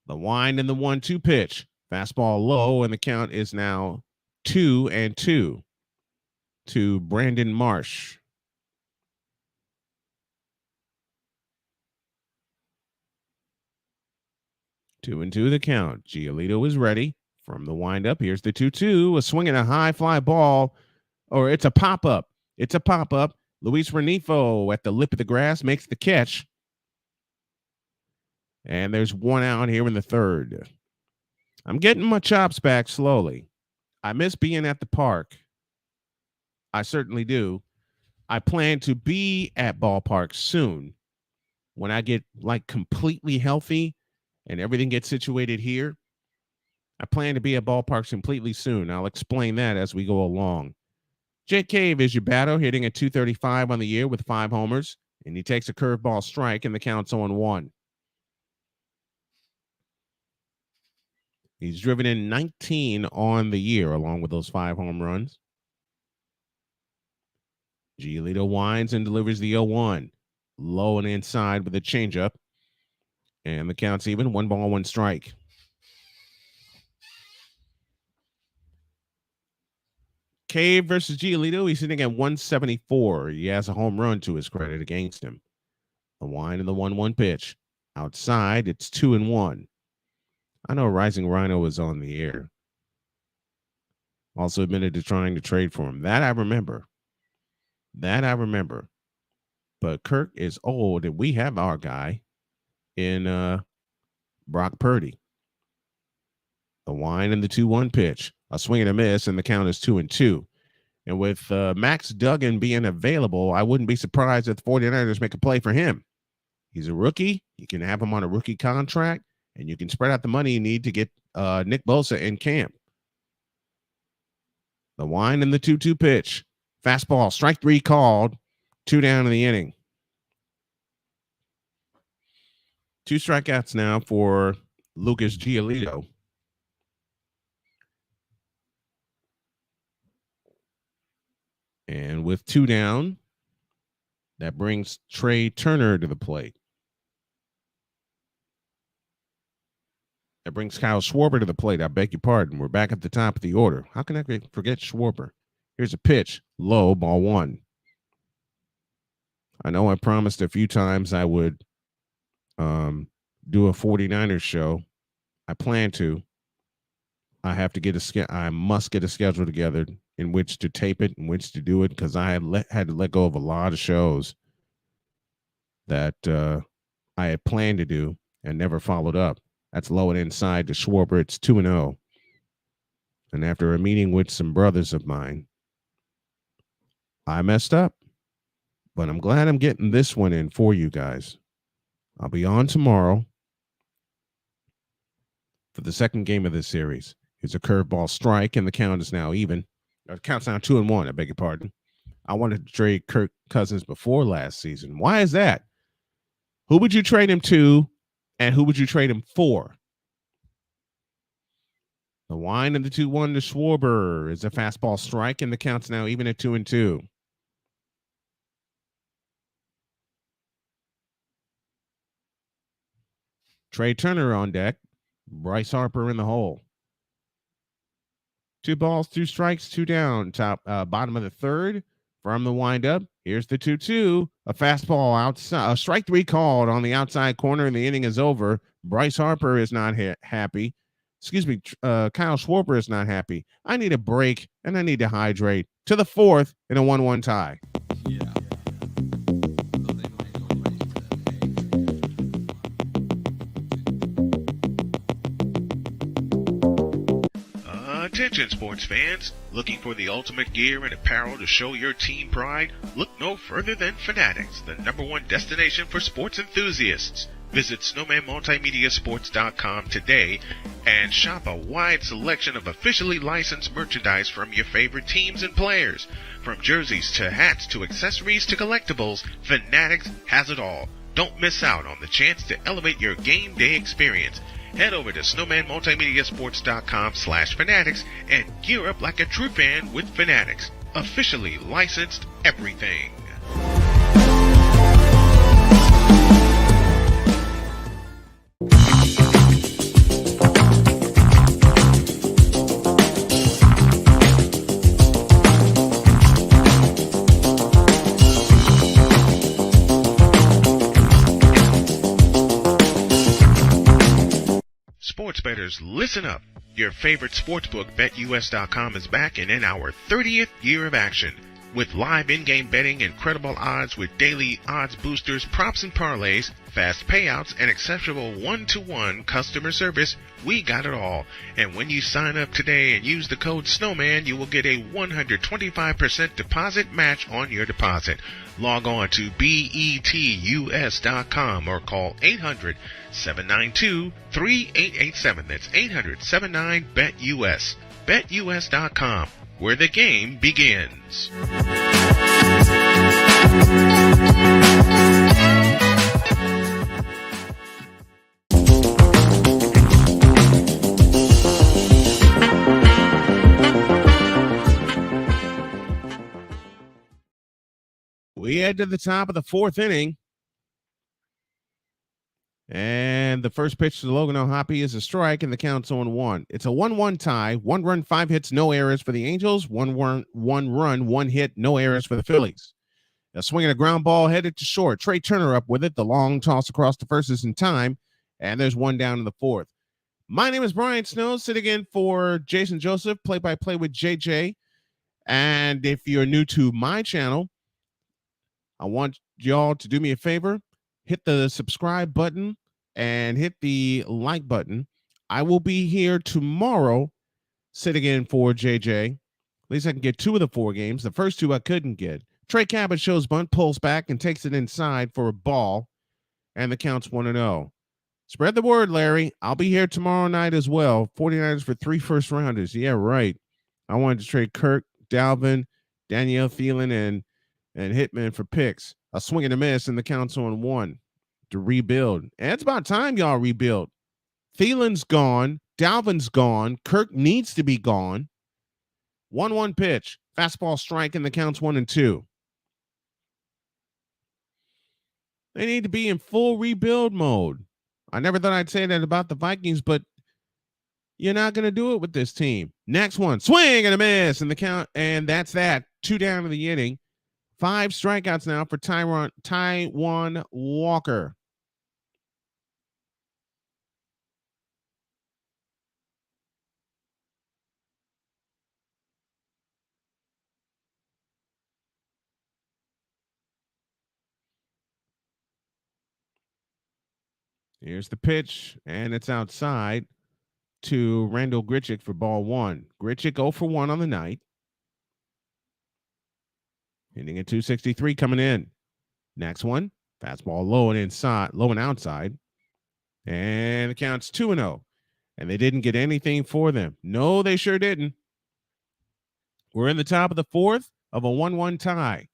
The wind and the 1-2 pitch. Fastball low, and the count is now 2-2 to Brandon Marsh. 2-2 the count. Giolito is ready. From the windup, here's the 2-2. A swing and a high fly ball, or it's a pop-up. It's a pop-up. Luis Renifo at the lip of the grass makes the catch. And there's 1 out here in the third. I'm getting my chops back slowly. I miss being at the park. I certainly do. I plan to be at ballparks soon when I get like completely healthy and everything gets situated here. I plan to be at ballparks completely soon. I'll explain that as we go along. Jake Cave is your batter, hitting at 235 on the year with 5 homers, and he takes a curveball strike, and the count's 0-1. He's driven in 19 on the year, along with those 5 home runs. Giolito winds and delivers the 0-1. Low and inside with a changeup. And the count's even. 1 ball, 1 strike. Cave versus Giolito. He's sitting at 174. He has a home run to his credit against him. The wind and the 1-1 pitch. Outside, it's 2-1. I know Rising Rhino was on the air. Also admitted to trying to trade for him. That I remember. But Kirk is old, and we have our guy in Brock Purdy. The wind and the 2-1 pitch. A swing and a miss, and the count is 2-2. And with Max Duggan being available, I wouldn't be surprised if the 49ers make a play for him. He's a rookie. You can have him on a rookie contract, and you can spread out the money you need to get Nick Bosa in camp. The wind and the 2-2 pitch. Fastball, strike 3 called. 2 down in the inning. 2 strikeouts now for Lucas Giolito. And with 2 down, that brings Trey Turner to the plate. That brings Kyle Schwarber to the plate. I beg your pardon. We're back at the top of the order. How can I forget Schwarber? Here's a pitch. Low, ball 1. I know I promised a few times I would do a 49ers show. I plan to. I must get a schedule together in which to tape it, in which to do it, because I had to let go of a lot of shows that I had planned to do and never followed up. That's low and inside to Schwarber. It's 2-0. And after a meeting with some brothers of mine, I messed up. But I'm glad I'm getting this one in for you guys. I'll be on tomorrow for the second game of this series. Here's a curveball strike, and the count is now even. It counts now 2-1. I beg your pardon. I wanted to trade Kirk Cousins before last season. Why is that? Who would you trade him to, and who would you trade him for? The wind of the 2-1 to Schwarber is a fastball strike, and the count's now even at 2-2. Trey Turner on deck. Bryce Harper in the hole. 2 balls, 2 strikes, 2 down. Bottom of the third. From the windup, here's the 2-2. A fastball outside. A strike 3 called on the outside corner, and the inning is over. Bryce Harper is not happy. Excuse me, Kyle Schwarber is not happy. I need a break, and I need to hydrate. To the 4th in a 1-1 tie. Yeah. Attention sports fans, looking for the ultimate gear and apparel to show your team pride? Look no further than Fanatics, the #1 destination for sports enthusiasts. Visit SnowmanMultimediaSports.com today and shop a wide selection of officially licensed merchandise from your favorite teams and players. From jerseys to hats to accessories to collectibles, Fanatics has it all. Don't miss out on the chance to elevate your game day experience. Head over to SnowmanMultimediaSports.com/Fanatics and gear up like a true fan with Fanatics. Officially licensed everything. Sports bettors, listen up. Your favorite sportsbook, BetUS.com, is back and in our 30th year of action. With live in-game betting, incredible odds with daily odds boosters, props and parlays, fast payouts, and exceptional one-to-one customer service, we got it all. And when you sign up today and use the code SNOWMAN, you will get a 125% deposit match on your deposit. Log on to betus.com or call 800-792-3887. That's 800-79-BET-US. BetUS.com, where the game begins. We head to the top of the 4th inning. And the first pitch to Logan O'Hoppe is a strike, and the count's 0-1. It's a 1-1 tie. 1 run, 5 hits, no errors for the Angels. 1 run, 1 hit, no errors for the Phillies. A swing and a ground ball headed to short. Trey Turner up with it. The long toss across the first is in time, and there's 1 down in the 4th. My name is Brian Snow, sitting in for Jason Joseph, play-by-play with JJ. And if you're new to my channel, I want y'all to do me a favor. Hit the subscribe button and hit the like button. I will be here tomorrow sitting in for JJ. At least I can get 2 of the 4 games. The first 2 I couldn't get. Trey Cabot shows bunt, pulls back, and takes it inside for a ball. And the count's 1-0. Spread the word, Larry. I'll be here tomorrow night as well. 49ers for 3 first-rounders. Yeah, right. I wanted to trade Kirk, Dalvin, Danielle Thielen, and Hitman for picks. A swing and a miss, and the count's 1 to rebuild. And it's about time y'all rebuild. Thielen's gone. Dalvin's gone. Kirk needs to be gone. 1-1 pitch. Fastball strike, and the count's 1-2. They need to be in full rebuild mode. I never thought I'd say that about the Vikings, but you're not going to do it with this team. Next one. Swing and a miss, and the count, and that's that. 2 down in the inning. 5 strikeouts now for Taijuan Walker. Here's the pitch, and it's outside to Randall Grichuk for ball 1. Grichuk 0 for 1 on the night. Hitting at 263 coming in. Next one, fastball low and inside, low and outside. And the count's 2-0. And they didn't get anything for them. No, they sure didn't. We're in the top of the 4th. of a 1-1 tie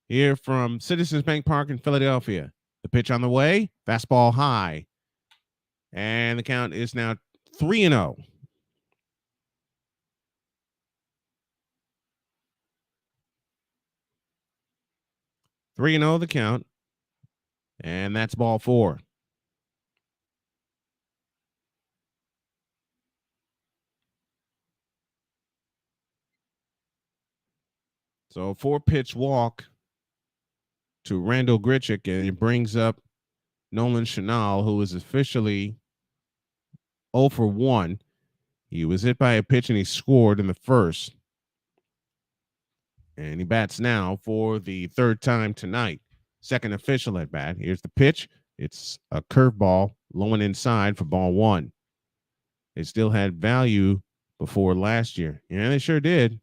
here from Citizens Bank Park in Philadelphia. The pitch on the way, fastball high. And the count is now 3-0. Three and 0 the count. And that's ball 4. So 4-pitch walk to Randall Grichuk, and it brings up Nolan Chanel, who is officially 0 for 1. He was hit by a pitch and he scored in the first. And he bats now for the third time tonight. Second official at bat. Here's the pitch. It's a curveball low and inside for ball 1. They still had value before last year. Yeah, they sure did.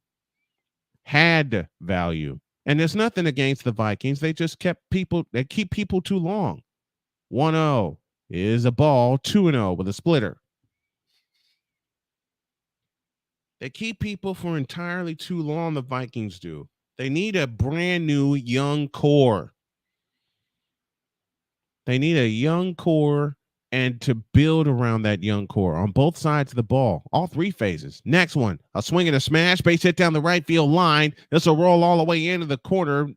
Had value. And there's nothing against the Vikings. They just keep people too long. 1-0 is a ball, 2-0 with a splitter. They keep people for entirely too long, the Vikings do. They need a brand new young core. They need a young core and to build around that young core on both sides of the ball, all 3 phases. Next one, a swing and a smash, base hit down the right field line. This will roll all the way into the corner.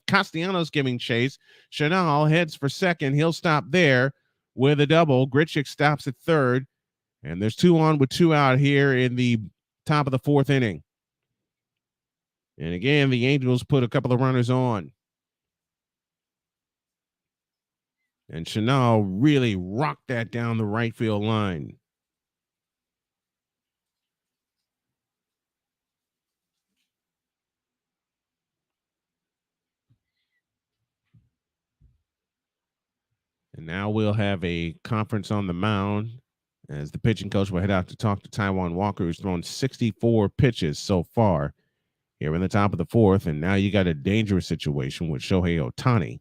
Castellanos giving chase. Chanel heads for second. He'll stop there with a double. Grichuk stops at third. And there's 2 on with 2 out here in the top of the 4th inning. And again, the Angels put a couple of runners on. And Chanel really rocked that down the right field line. And now we'll have a conference on the mound as the pitching coach will head out to talk to Taijuan Walker, who's thrown 64 pitches so far here in the top of the 4th. And now you got a dangerous situation with Shohei Ohtani,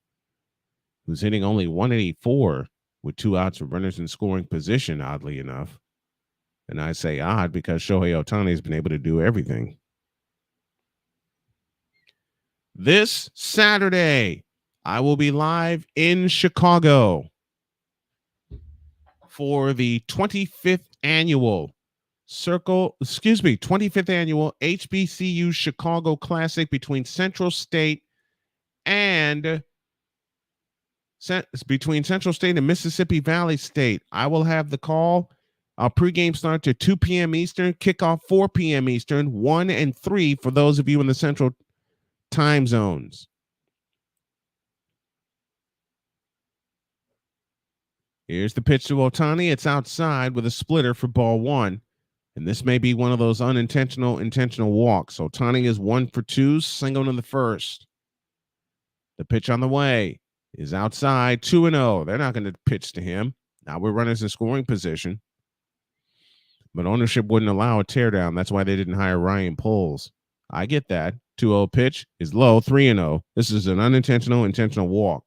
who's hitting only 184 with 2 outs of runners in scoring position, oddly enough. And I say odd because Shohei Ohtani has been able to do everything. This Saturday, I will be live in Chicago for the 25th annual 25th annual HBCU Chicago Classic between Central State and Mississippi Valley State. I will have the call. Our pregame starts at 2 p.m. Eastern, kickoff 4 p.m. Eastern, 1 and 3 for those of you in the Central time zones. Here's the pitch to Ohtani. It's outside with a splitter for ball 1. And this may be one of those intentional walks. Ohtani is 1 for 2, singled in the first. The pitch on the way is outside, 2-0. They're not going to pitch to him. Now we're runners in scoring position. But ownership wouldn't allow a teardown. That's why they didn't hire Ryan Poles. I get that. 2-0 pitch is low, 3-0. This is an intentional walk.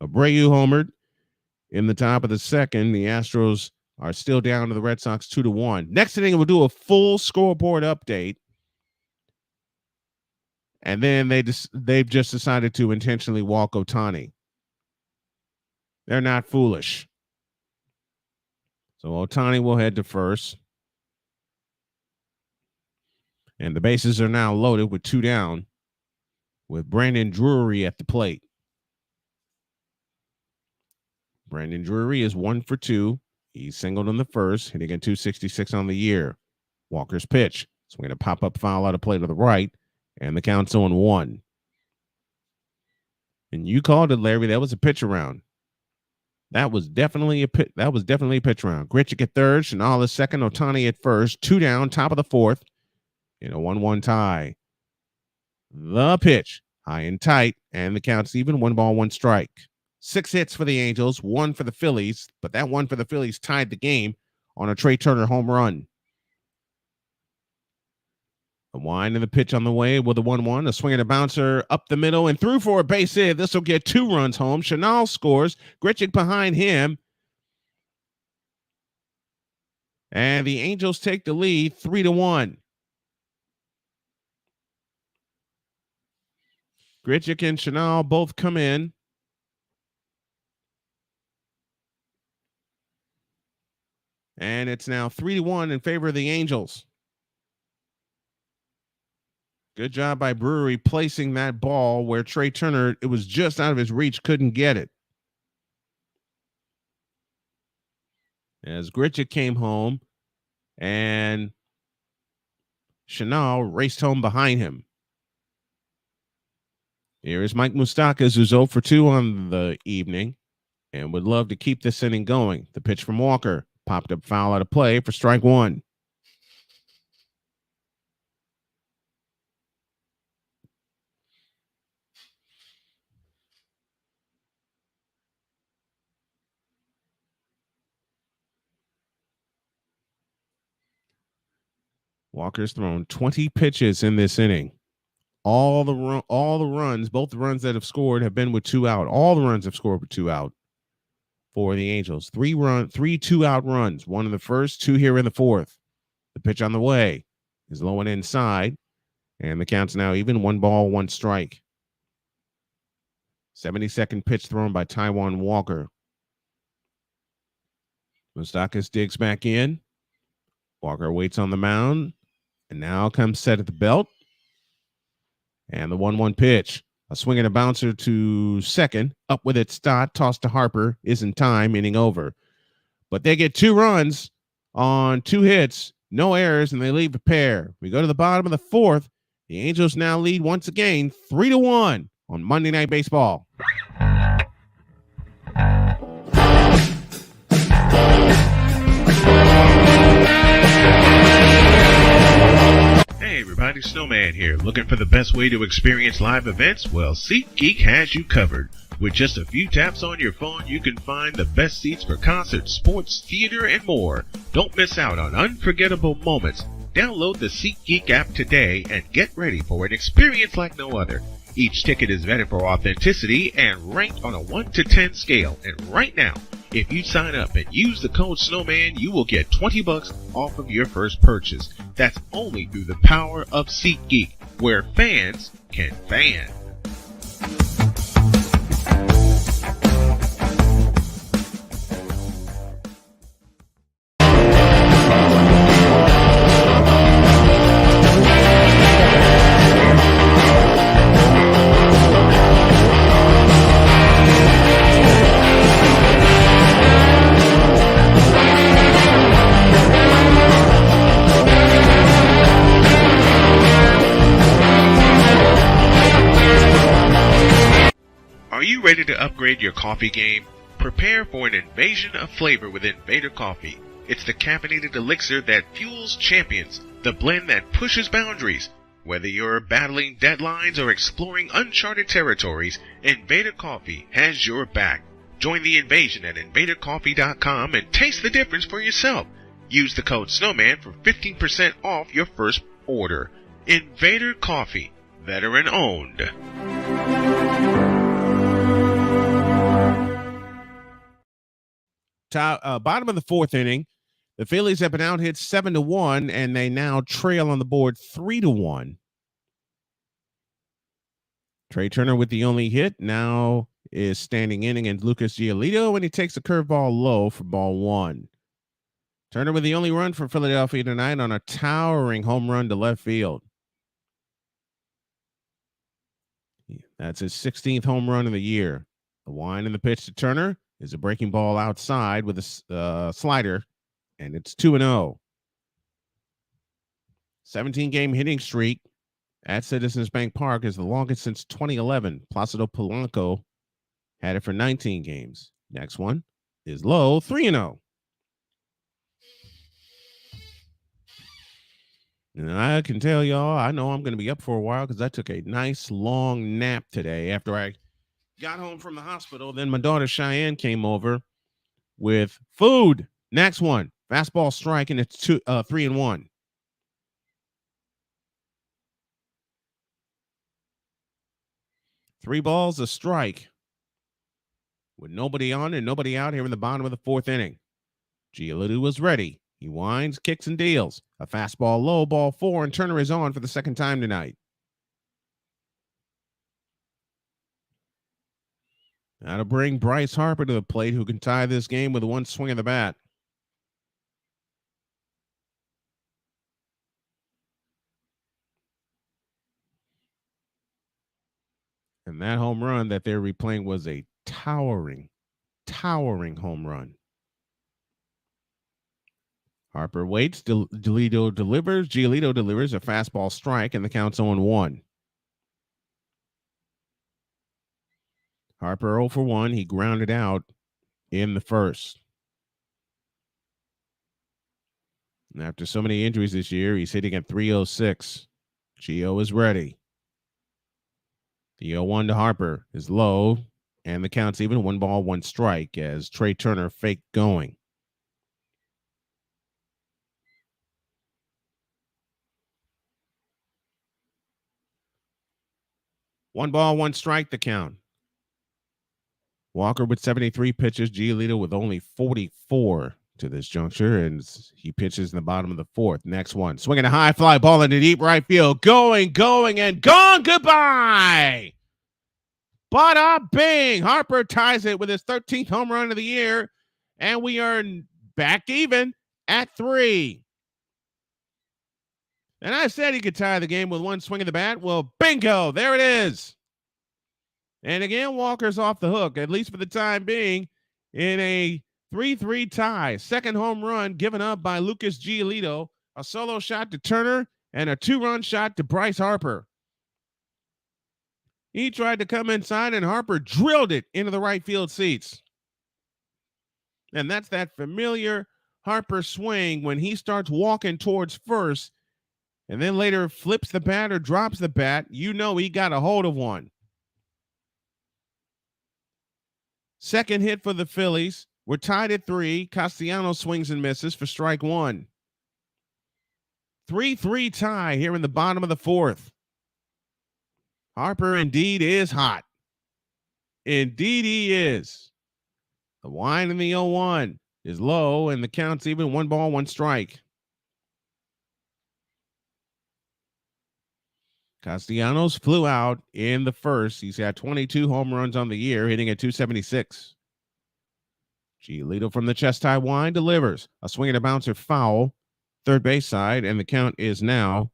Abreu homered in the top of the 2nd. The Astros are still down to the Red Sox 2-1. Next inning, we'll do a full scoreboard update. And then they've just decided to intentionally walk Ohtani. They're not foolish. So Ohtani will head to first. And the bases are now loaded with 2 down, with Brandon Drury at the plate. Brandon Drury is 1 for 2. He's singled in the first, hitting a 266 on the year. Walker's pitch. Swinging a pop-up foul out of play to the right, and the count's 0-1. And you called it, Larry. That was a pitch around. That was definitely a pitch around. Grichuk at third, Chanel at second, Ohtani at first. 2 down, top of the 4th, in a 1-1 tie. The pitch, high and tight, and the count's even. 1 ball, 1 strike. 6 hits for the Angels, 1 for the Phillies, but that 1 for the Phillies tied the game on a Trey Turner home run. A wind and the pitch on the way with a 1-1, a swing and a bouncer up the middle and through for a base hit. This will get 2 runs home. Chanel scores. Grichuk behind him. And the Angels take the lead 3-1. Grichuk and Chanel both come in. And it's now 3-1 in favor of the Angels. Good job by Brewery placing that ball where Trey Turner, it was just out of his reach, couldn't get it. As Grichuk came home and Chanel raced home behind him. Here is Mike Moustakas, who's 0 for 2 on the evening and would love to keep this inning going. The pitch from Walker popped up foul out of play for strike one. Walker's thrown 20 pitches in this inning. All the runs, both the runs that have scored have been with 2 out. All the runs have scored with 2 out for the Angels. 3 2-out runs. 1 in the first, 2 here in the fourth. The pitch on the way is low and inside, and the count's now even. 1 ball, 1 strike. 72nd pitch thrown by Taijuan Walker. Moustakas digs back in. Walker waits on the mound, and now comes set at the belt. And the 1-1 pitch. A swing and a bouncer to second. Up with it, Stott. Toss to Harper. Isn't time. Inning over. But they get 2 runs on 2 hits. No errors, and they leave a pair. We go to the bottom of the fourth. The Angels now lead once again 3-1 on Monday Night Baseball. Hey everybody, Snowman here. Looking for the best way to experience live events? Well, SeatGeek has you covered. With just a few taps on your phone, you can find the best seats for concerts, sports, theater, and more. Don't miss out on unforgettable moments. Download the SeatGeek app today and get ready for an experience like no other. Each ticket is vetted for authenticity and ranked on a 1 to 10 scale. And right now, if you sign up and use the code Snowman, you will get $20 off of your first purchase. That's only through the power of SeatGeek, where fans can fan. Are you ready to upgrade your coffee game? Prepare for an invasion of flavor with Invader Coffee. It's the caffeinated elixir that fuels champions, the blend that pushes boundaries. Whether you're battling deadlines or exploring uncharted territories, Invader Coffee has your back. Join the invasion at invadercoffee.com and taste the difference for yourself. Use the code Snowman for 15% off your first order. Invader Coffee, veteran owned. Bottom of the fourth inning, the Phillies have been out hit 7-1, and they now trail on the board 3-1. Trey Turner with the only hit now is standing in against Lucas Giolito, and he takes a curveball low for ball 1. Turner with the only run for Philadelphia tonight on a towering home run to left field. That's his 16th home run of the year. The wind and the pitch to Turner is a breaking ball outside with a slider, and it's 2-0. 17-game hitting streak at Citizens Bank Park is the longest since 2011. Placido Polanco had it for 19 games. Next one is low, 3-0. And I can tell y'all, I know I'm going to be up for a while because I took a nice long nap today after I got home from the hospital. Then my daughter Cheyenne came over with food. Next one, fastball strike, and it's 3-1. Three balls, a strike, with nobody on and nobody out here in the bottom of the fourth inning. Giolito was ready. He winds, kicks, and deals. A fastball low, ball 4, and Turner is on for the second time tonight. Now to bring Bryce Harper to the plate, who can tie this game with one swing of the bat. And that home run that they're replaying was a towering home run. Harper waits. Giolito delivers. Giolito delivers a fastball strike, and the count's 0-1. Harper 0 for 1. He grounded out in the first. And after so many injuries this year, he's hitting at 306. Gio is ready. The 0-1 to Harper is low, and the count's even. 1 ball, 1 strike as Trey Turner faked going. One ball, 1 strike, the count. Walker with 73 pitches. Giolito with only 44 to this juncture, and he pitches in the bottom of the 4th. Next one, swinging a high fly ball into deep right field. Going, and gone. Goodbye. Bada bing. Harper ties it with his 13th home run of the year, and we are back even at 3. And I said he could tie the game with 1 swing of the bat. Well, bingo. There it is. And again, Walker's off the hook, at least for the time being, in a 3-3 tie. Second home run given up by Lucas Giolito, a solo shot to Turner, and a 2-run shot to Bryce Harper. He tried to come inside, and Harper drilled it into the right field seats. And that's that familiar Harper swing when he starts walking towards first, and then later flips the bat or drops the bat. You know he got a hold of one. Second hit for the Phillies. We're tied at 3. Castellanos swings and misses for strike 1. 3-3 tie here in the bottom of the 4th. Harper indeed is hot. Indeed he is. The wind in the 0-1 is low, and the count's even. 1 ball, 1 strike. Castellanos flew out in the first. He's had 22 home runs on the year, hitting at 276. Giolito from the chest high wind delivers. A swing and a bouncer foul, third base side, and the count is now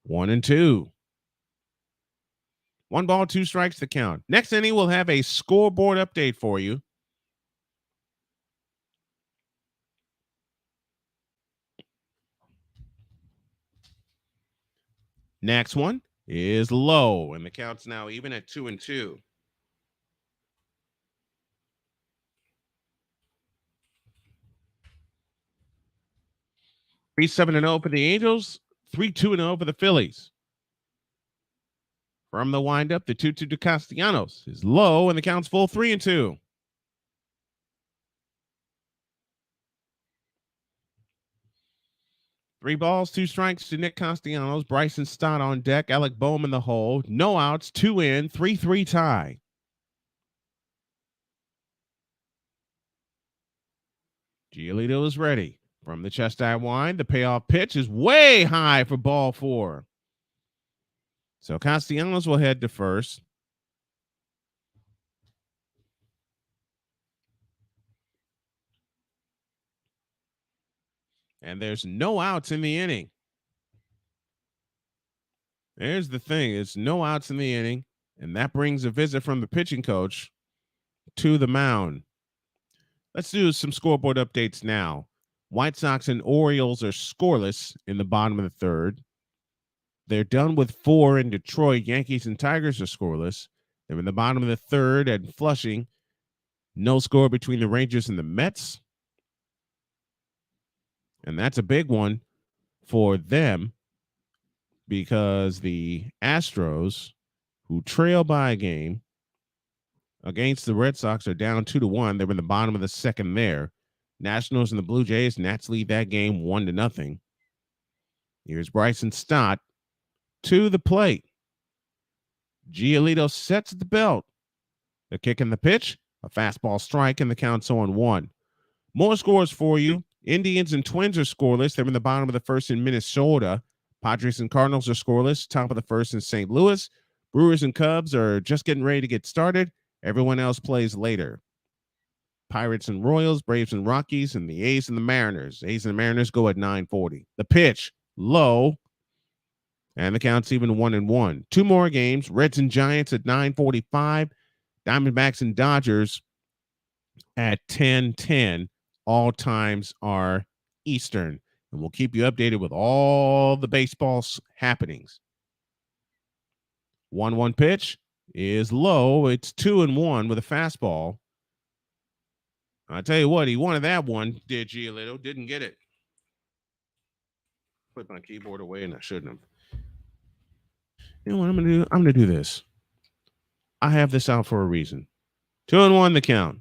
1-2. 1 ball, 2 strikes the count. Next inning, we'll have a scoreboard update for you. Next one is low, and the count's now even at 2-2. 3-7-0 for the Angels, 3-2-0 for the Phillies. From the windup, the 2-2 to Castellanos is low, and the count's full. 3-2. Three balls, 2 strikes to Nick Castellanos. Bryson Stott on deck. Alec Boehm in the hole. No outs, 2 in, 3-3 tie. Giolito is ready. From the chest high wind, the payoff pitch is way high for ball 4. So Castellanos will head to first. And there's no outs in the inning. There's the thing. It's no outs in the inning. And that brings a visit from the pitching coach to the mound. Let's do some scoreboard updates now. White Sox and Orioles are scoreless in the bottom of the 3rd. They're done with 4 in Detroit. Yankees and Tigers are scoreless. They're in the bottom of the 3rd at Flushing. No score between the Rangers and the Mets. And that's a big one for them because the Astros, who trail by a game against the Red Sox, are down 2-1. They're in the bottom of the 2nd there. Nationals and the Blue Jays, Nats lead that game 1-0. Here's Bryson Stott to the plate. Giolito sets the belt. The kick and the pitch, a fastball strike, and the count's 0-1. More scores for you. Indians and Twins are scoreless. They're in the bottom of the 1st in Minnesota. Padres and Cardinals are scoreless. Top of the 1st in St. Louis. Brewers and Cubs are just getting ready to get started. Everyone else plays later. Pirates and Royals, Braves and Rockies, and the A's and the Mariners. A's and the Mariners go at 9:40. The pitch, low, and the count's even 1-1. Two more games, Reds and Giants at 9:45. Diamondbacks and Dodgers at 10:10. All times are Eastern. And we'll keep you updated with all the baseball happenings. 1-1 pitch is low. It's 2-1 with a fastball. I tell you what, he wanted that one, did Giolito. Didn't get it. Put my keyboard away, and I shouldn't have. You know what I'm gonna do? I'm gonna do this. I have this out for a reason. 2-1 the count.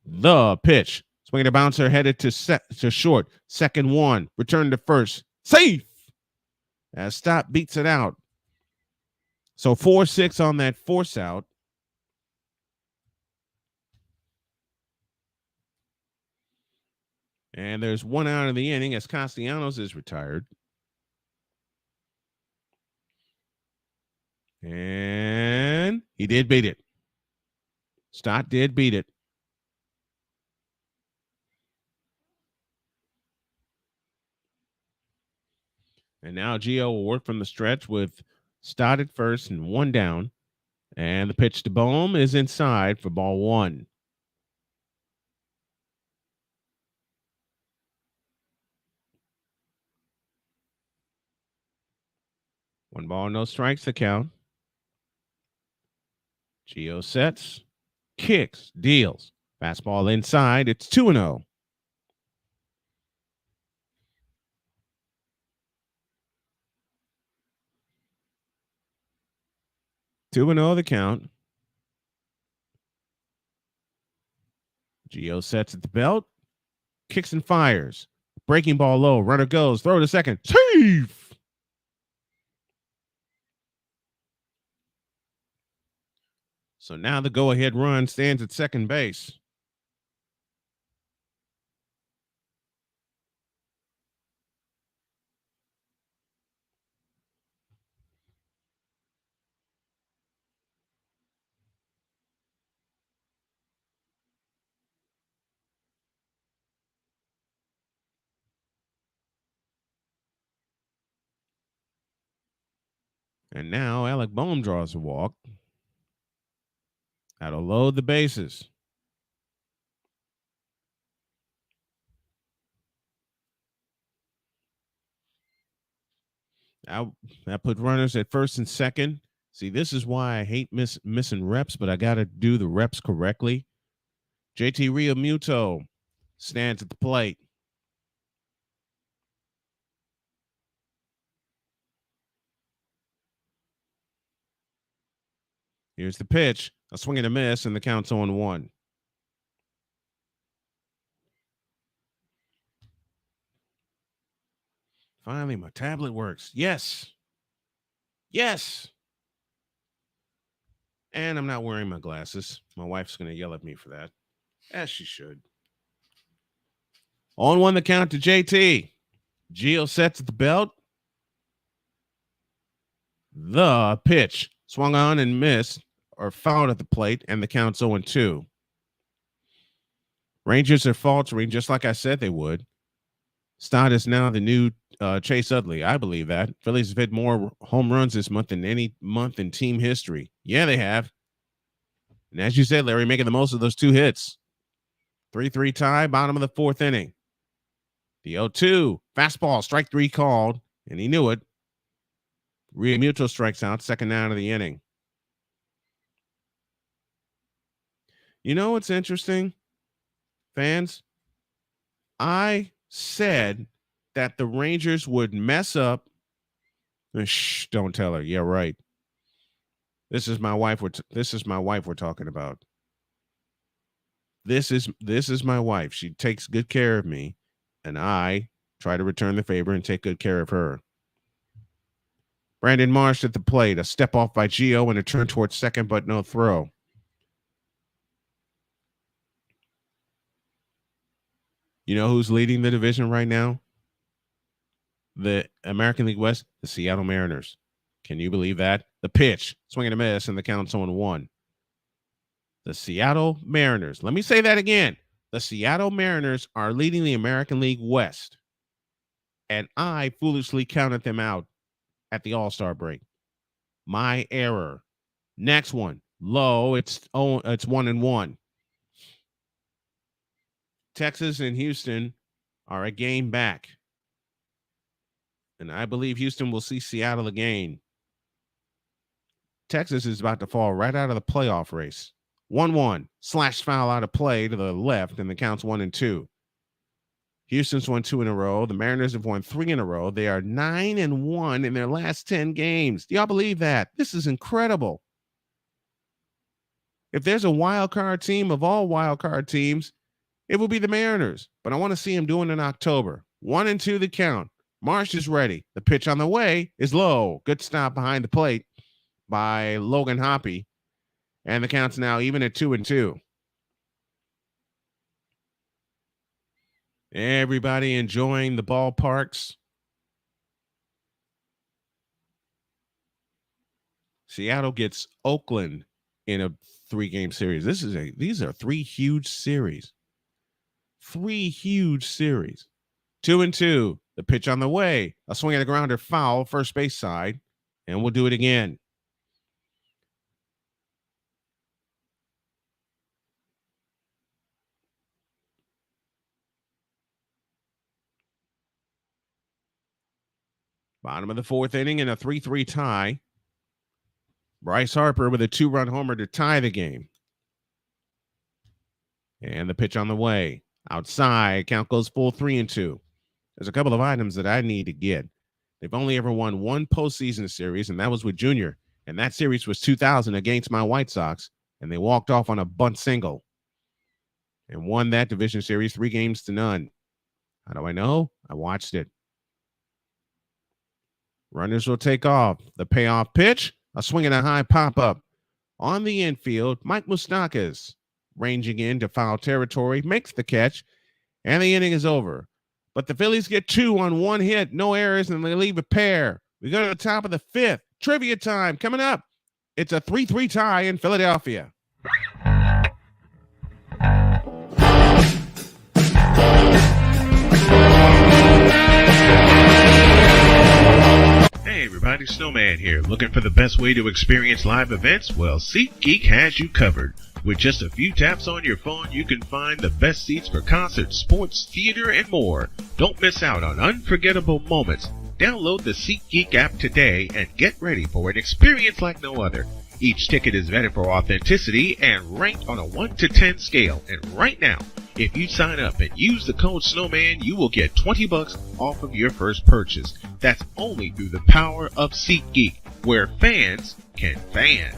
The pitch. Swinging a bouncer headed to short. Second one. Return to first. Safe. As Stott beats it out. So 4-6 on that force out. And there's one out of the inning as Castellanos is retired. And he did beat it. Stott did beat it. And now Gio will work from the stretch with Stott at first and one down. And the pitch to Bohm is inside for ball one. One ball, no strikes the count. Gio sets, kicks, deals. Fastball inside. It's 2-0. The count. Gio sets at the belt, kicks and fires. Breaking ball low. Runner goes. Throw to second. Safe. So now the go-ahead run stands at second base. And now Alec Bohm draws a walk. That'll load the bases. That put runners at first and second. See, this is why I hate missing reps, but I got to do the reps correctly. JT Realmuto stands at the plate. Here's the pitch. A swing and a miss, and the count's 0-1. Finally, my tablet works. Yes. Yes. And I'm not wearing my glasses. My wife's going to yell at me for that, as she should. 0-1 the count to JT. Gio sets at the belt. The pitch. Swung on and missed, or fouled at the plate, and the count's 0-2. Rangers are faltering, just like I said they would. Stott is now the new Chase Utley. I believe that. Phillies have hit more home runs this month than any month in team history. Yeah, they have. And as you said, Larry, making the most of those two hits. 3-3 tie, bottom of the fourth inning. The 0-2, fastball, strike three called, and he knew it. Realmuto strikes out, second out of the inning. You know what's interesting, fans? I said that the Rangers would mess up. Shh, don't tell her. Yeah, right. This is my wife. This is my wife we're talking about. This is my wife. She takes good care of me, and I try to return the favor and take good care of her. Brandon Marsh at the plate. A step off by Gio and a turn towards second, but no throw. You know who's leading the division right now? The American League West, the Seattle Mariners. Can you believe that? The pitch, swing and a miss, and the count's 0-1. The Seattle Mariners. Let me say that again. The Seattle Mariners are leading the American League West. And I foolishly counted them out at the All-Star break. My error. Next one. Low. It's 1-1. Texas and Houston are a game back. And I believe Houston will see Seattle again. Texas is about to fall right out of the playoff race. 1-1. Slash foul out of play to the left, and the count's 1-2. Houston's won 2 in a row. The Mariners have won 3 in a row. They are 9-1 in their last 10 games. Do y'all believe that? This is incredible. If there's a wild card team of all wild card teams, it will be the Mariners. But I want to see them doing it in October. 1-2 the count. Marsh is ready. The pitch on the way is low. Good stop behind the plate by Logan Hoppe. And the count's now even at 2-2. Everybody enjoying the ballparks. Seattle gets Oakland in a 3-game series. These are 3 huge series. 3 huge series. 2-2. The pitch on the way. A swing at a grounder foul, first base side. And we'll do it again. Bottom of the 4th inning in a 3-3 tie. Bryce Harper with a 2-run homer to tie the game. And the pitch on the way. Outside, count goes full 3-2. There's a couple of items that I need to get. They've only ever won 1 postseason series, and that was with Junior. And that series was 2000 against my White Sox, and they walked off on a bunt single and won that division series 3-0. How do I know? I watched it. Runners will take off. The payoff pitch, a swing and a high pop-up. On the infield, Mike Moustakas, ranging into foul territory, makes the catch, and the inning is over. But the Phillies get 2 on 1 hit, no errors, and they leave a pair. We go to the top of the 5th. Trivia time coming up. It's a 3-3 tie in Philadelphia. Hey everybody, Snowman here. Looking for the best way to experience live events? Well, SeatGeek has you covered. With just a few taps on your phone, you can find the best seats for concerts, sports, theater, and more. Don't miss out on unforgettable moments. Download the SeatGeek app today and get ready for an experience like no other. Each ticket is vetted for authenticity and ranked on a 1 to 10 scale. And right now, if you sign up and use the code Snowman, you will get $20 off of your first purchase. That's only through the power of SeatGeek, where fans can fan.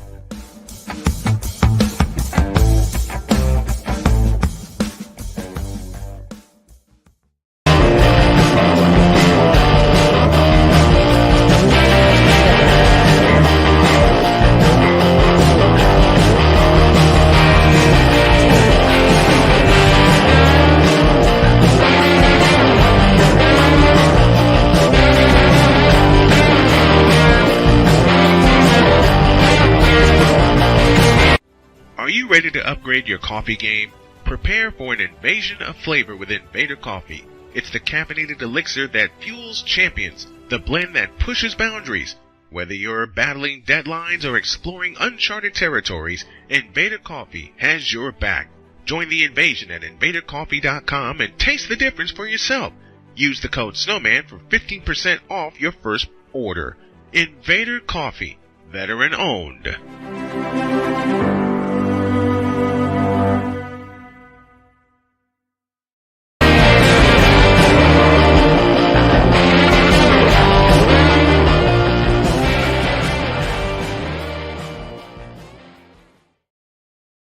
Ready to upgrade your coffee game? Prepare for an invasion of flavor with Invader Coffee. It's the caffeinated elixir that fuels champions, the blend that pushes boundaries. Whether you're battling deadlines or exploring uncharted territories, Invader Coffee has your back. Join the invasion at invadercoffee.com and taste the difference for yourself. Use the code Snowman for 15% off your first order. Invader Coffee, veteran owned.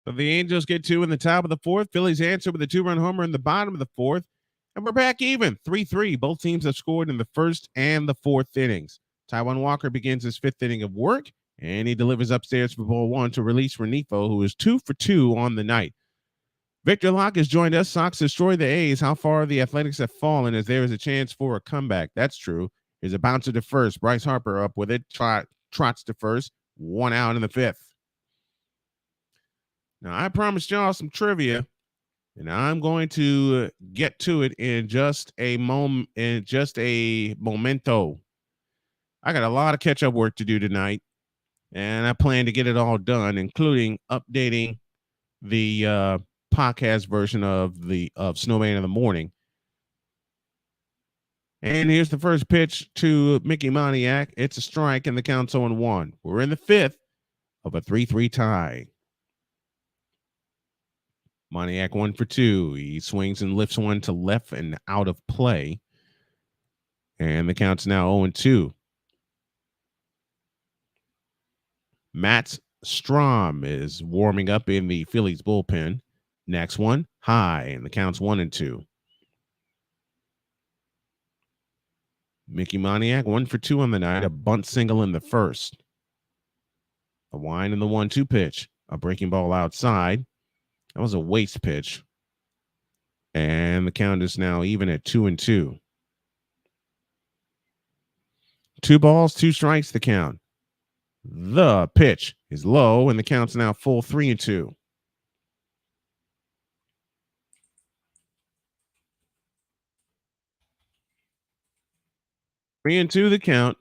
The Angels get 2 in the top of the 4th. Phillies answer with a 2-run homer in the bottom of the 4th. And we're back even, 3-3. Both teams have scored in the 1st and the 4th innings. Taijuan Walker begins his 5th inning of work, and he delivers upstairs for ball 1 to release Renifo, who is 2 for 2 on the night. Victor Locke has joined us. Sox destroy the A's. How far the Athletics have fallen as there is a chance for a comeback. That's true. Here's a bouncer to first. Bryce Harper up with it. Trots to first. 1 out in the 5th. Now, I promised y'all some trivia, and I'm going to get to it in just a moment. I got a lot of catch-up work to do tonight, and I plan to get it all done, including updating the podcast version of Snowman in the Morning. And here's the first pitch to Mickey Moniak. It's a strike, and the count's 0-1. We're in the fifth of a 3-3 tie. Moniak 1 for 2. He swings and lifts one to left and out of play. And the count's now 0-2. Matt Strom is warming up in the Phillies bullpen. Next one, high, and the count's 1-2. Mickey Moniak 1 for 2 on the night, a bunt single in the first. A wind in the 1-2 pitch, a breaking ball outside. That was a waste pitch. And the count is now even at 2-2. 2 balls, 2 strikes, the count. The pitch is low, and the count's now full 3-2. 3-2 the count.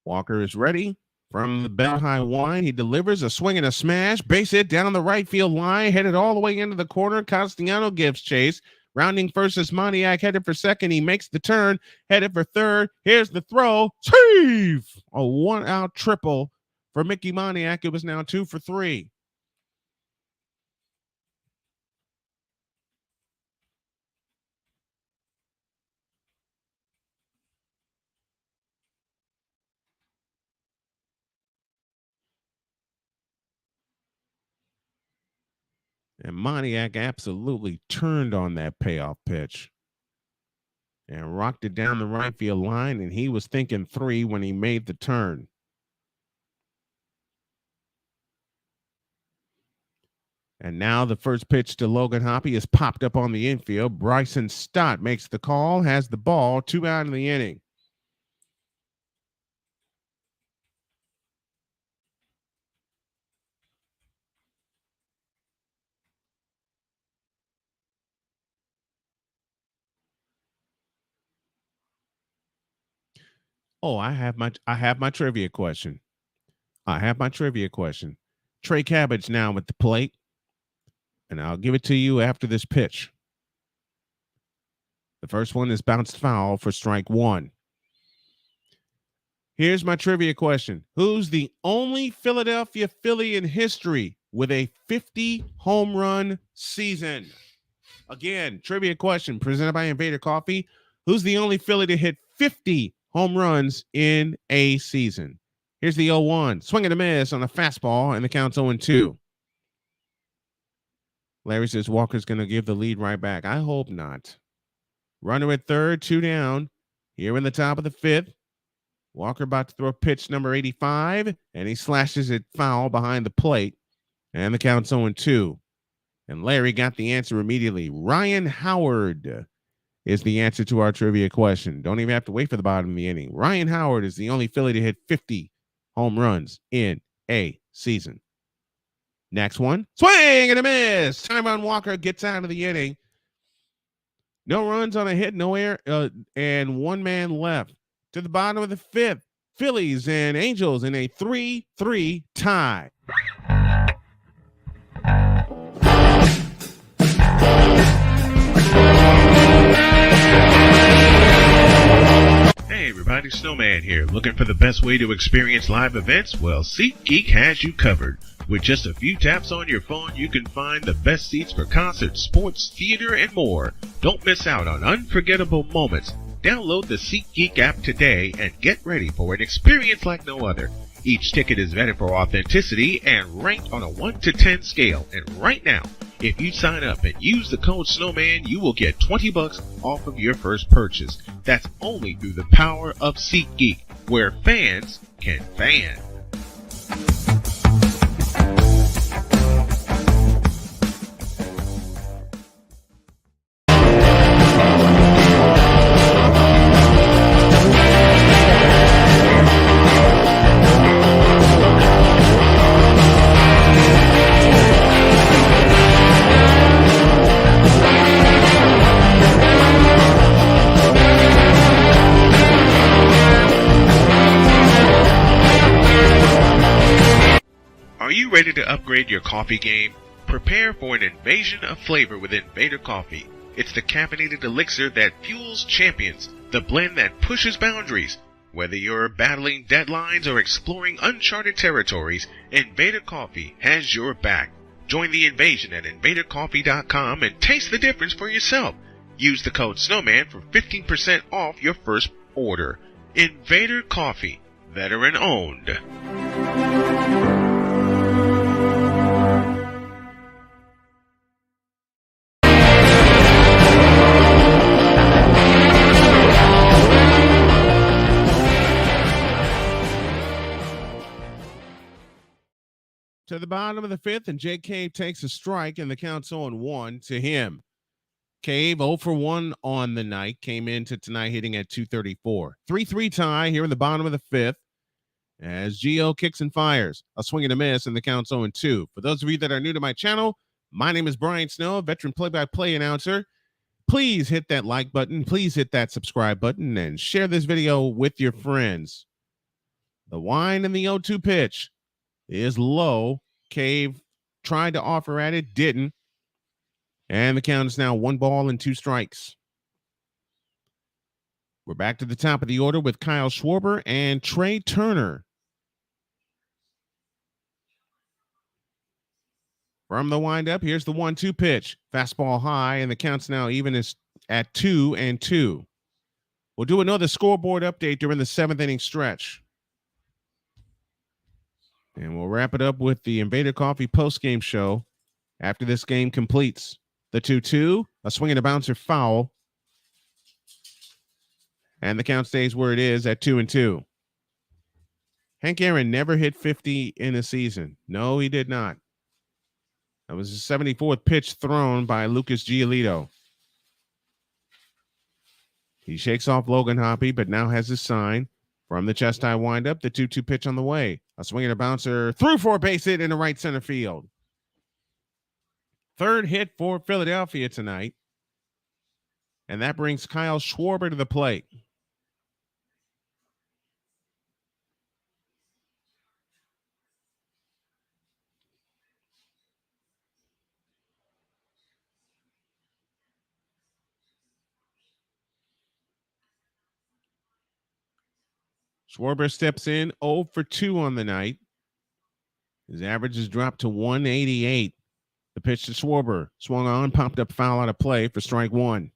Walker is ready from the belt high wind. He delivers a swing and a smash. Base hit down the right field line, headed all the way into the corner. Castellano gives chase. Rounding first is Moniak, headed for second. He makes the turn, headed for third. Here's the throw. Save! A 1-out triple for Mickey Moniak. It was now 2 for 3. And Moniak absolutely turned on that payoff pitch and rocked it down the right field line, and he was thinking 3 when he made the turn. And now the first pitch to Logan Hoppe is popped up on the infield. Bryson Stott makes the call, has the ball, 2 out in the inning. Oh, I have my trivia question. Trey Cabbage now at the plate, and I'll give it to you after this pitch. The first one is bounced foul for strike 1. Here's my trivia question. Who's the only Philadelphia Philly in history with a 50 home run season? Again, trivia question presented by Invader Coffee. Who's the only Philly to hit 50 home runs in a season? Here's the 0-1. Swing and a miss on a fastball, and the count's 0-2. Larry says Walker's going to give the lead right back. I hope not. Runner at third, 2 down. Here in the top of the 5th. Walker about to throw pitch number 85, and he slashes it foul behind the plate, and the count's 0-2. And Larry got the answer immediately. Ryan Howard is the answer to our trivia question. Don't even have to wait for the bottom of the inning. Ryan Howard is the only Philly to hit 50 home runs in a season. Next one, swing and a miss. Tyrone Walker gets out of the inning. No runs on a hit, no air, and 1 man left. To the bottom of the 5th, Phillies and Angels in a 3-3 tie. Hey everybody, Snowman here. Looking for the best way to experience live events? Well, SeatGeek has you covered. With just a few taps on your phone, you can find the best seats for concerts, sports, theater, and more. Don't miss out on unforgettable moments. Download the SeatGeek app today and get ready for an experience like no other. Each ticket is vetted for authenticity and ranked on a 1 to 10 scale. And right now, if you sign up and use the code Snowman, you will get $20 off of your first purchase. That's only through the power of SeatGeek, where fans can fan. you ready to upgrade your coffee game? Prepare for an invasion of flavor with Invader Coffee. It's the caffeinated elixir that fuels champions, the blend that pushes boundaries. Whether you're battling deadlines or exploring uncharted territories, Invader Coffee has your back. Join the invasion at invadercoffee.com and taste the difference for yourself. Use the code Snowman for 15% off your first order. Invader Coffee, veteran owned. To the bottom of the fifth, and Jake Cave takes a strike, and the count's 0-1 to him. Cave 0 for 1 on the night, came into tonight hitting at 234. 3-3 tie here in the bottom of the fifth as Gio kicks and fires. A swing and a miss, and the count's 0-2. For those of you that are new to my channel, my name is Brian Snow, a veteran play-by-play announcer. Please hit that like button. Please hit that subscribe button and share this video with your friends. The wind and the 0-2 pitch is low. Cave tried to offer at it, didn't. And the count is now 1 ball and 2 strikes. We're back to the top of the order with Kyle Schwarber and Trey Turner. From the windup, here's the 1-2 pitch. Fastball high, and the count's now even is at 2-2. We'll do another scoreboard update during the 7th inning stretch. And we'll wrap it up with the Invader Coffee postgame show after this game completes. The 2-2, a swing and a bouncer foul. And the count stays where it is at 2-2. Hank Aaron never hit 50 in a season. No, he did not. That was his 74th pitch thrown by Lucas Giolito. He shakes off Logan Hoppy, but now has his sign. From the chest high windup, the 2-2 pitch on the way. A swing and a bouncer through for a base hit in the right center field. Third hit for Philadelphia tonight. And that brings Kyle Schwarber to the plate. Schwarber steps in 0 for 2 on the night. His average has dropped to 188. The pitch to Schwarber. Swung on, popped up foul out of play for strike 1.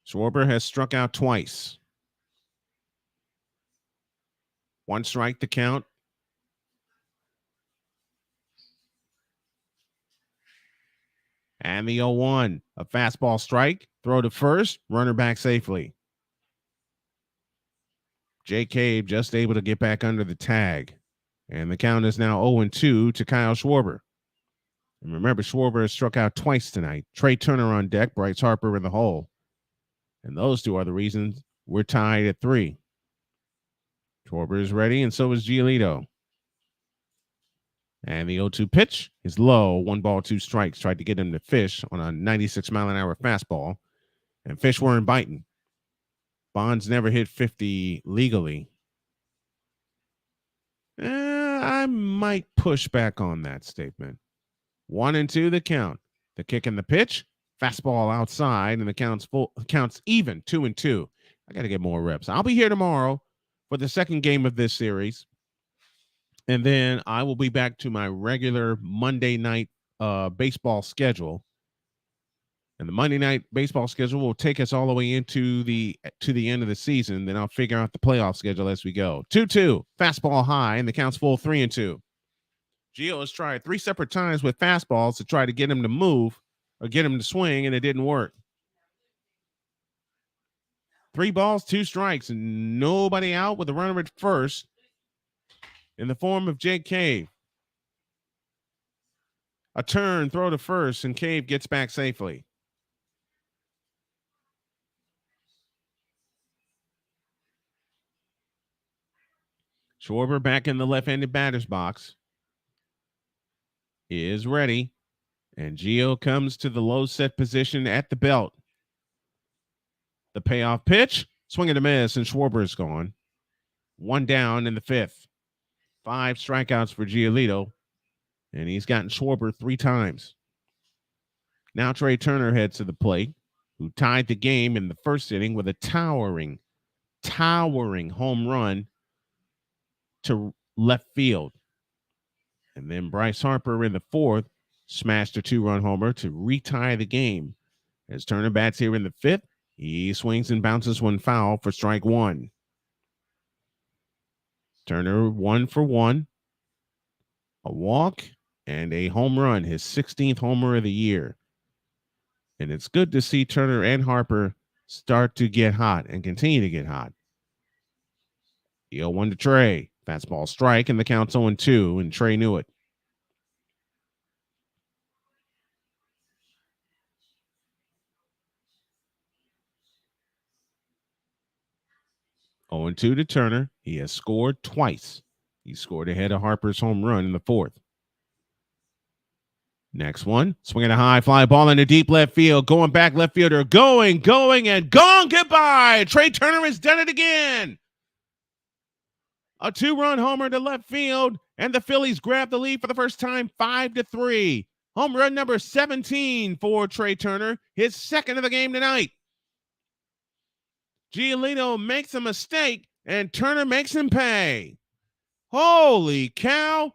Schwarber has struck out twice. 1 strike to count. And the 0-1. A fastball strike. Throw to first. Runner back safely. Jake Cave just able to get back under the tag. And the count is now 0-2 to Kyle Schwarber. And remember, Schwarber has struck out twice tonight. Trey Turner on deck. Bryce Harper in the hole. And those two are the reasons we're tied at 3. Schwarber is ready, and so is Giolito. And the 0-2 pitch is low. 1 ball, 2 strikes. Tried to get him to fish on a 96-mile-an-hour fastball. And fish weren't biting. Bonds never hit 50 legally. I might push back on that statement. 1-2 the count. The kick and the pitch. Fastball outside, and the counts even 2-2. I got to get more reps. I'll be here tomorrow for the second game of this series. And then I will be back to my regular Monday night baseball schedule. And the Monday night baseball schedule will take us all the way into the end of the season. Then I'll figure out the playoff schedule as we go. 2-2, fastball high, and the count's full 3-2. Gio has tried 3 separate times with fastballs to try to get him to move or get him to swing, and it didn't work. 3 balls, 2 strikes, and nobody out with a runner at first in the form of Jake Cave. A turn, throw to first, and Cave gets back safely. Schwarber back in the left-handed batter's box. He is ready. And Gio comes to the low set position at the belt. The payoff pitch, swing and a miss, and Schwarber's gone. 1 down in the 5th. 5 strikeouts for Giolito, and he's gotten Schwarber 3 times. Now Trey Turner heads to the plate, who tied the game in the first inning with a towering home run to left field. And then Bryce Harper in the 4th smashed a 2-run homer to retie the game. As Turner bats here in the 5th, he swings and bounces one foul for strike 1. Turner 1 for 1, a walk, and a home run, his 16th homer of the year. And it's good to see Turner and Harper start to get hot and continue to get hot. The 0-1 to Trey. Fastball strike, and the count's 0-2, and Trey knew it. Oh, 2 to Turner. He has scored twice. He scored ahead of Harper's home run in the 4th. Next one, swinging a high fly ball into deep left field. Going back, left fielder going, and gone. Goodbye. Trey Turner has done it again. A 2-run homer to left field, and the Phillies grab the lead for the first time, 5-3. Home run number 17 for Trey Turner, his 2nd of the game tonight. Giolito makes a mistake, and Turner makes him pay. Holy cow.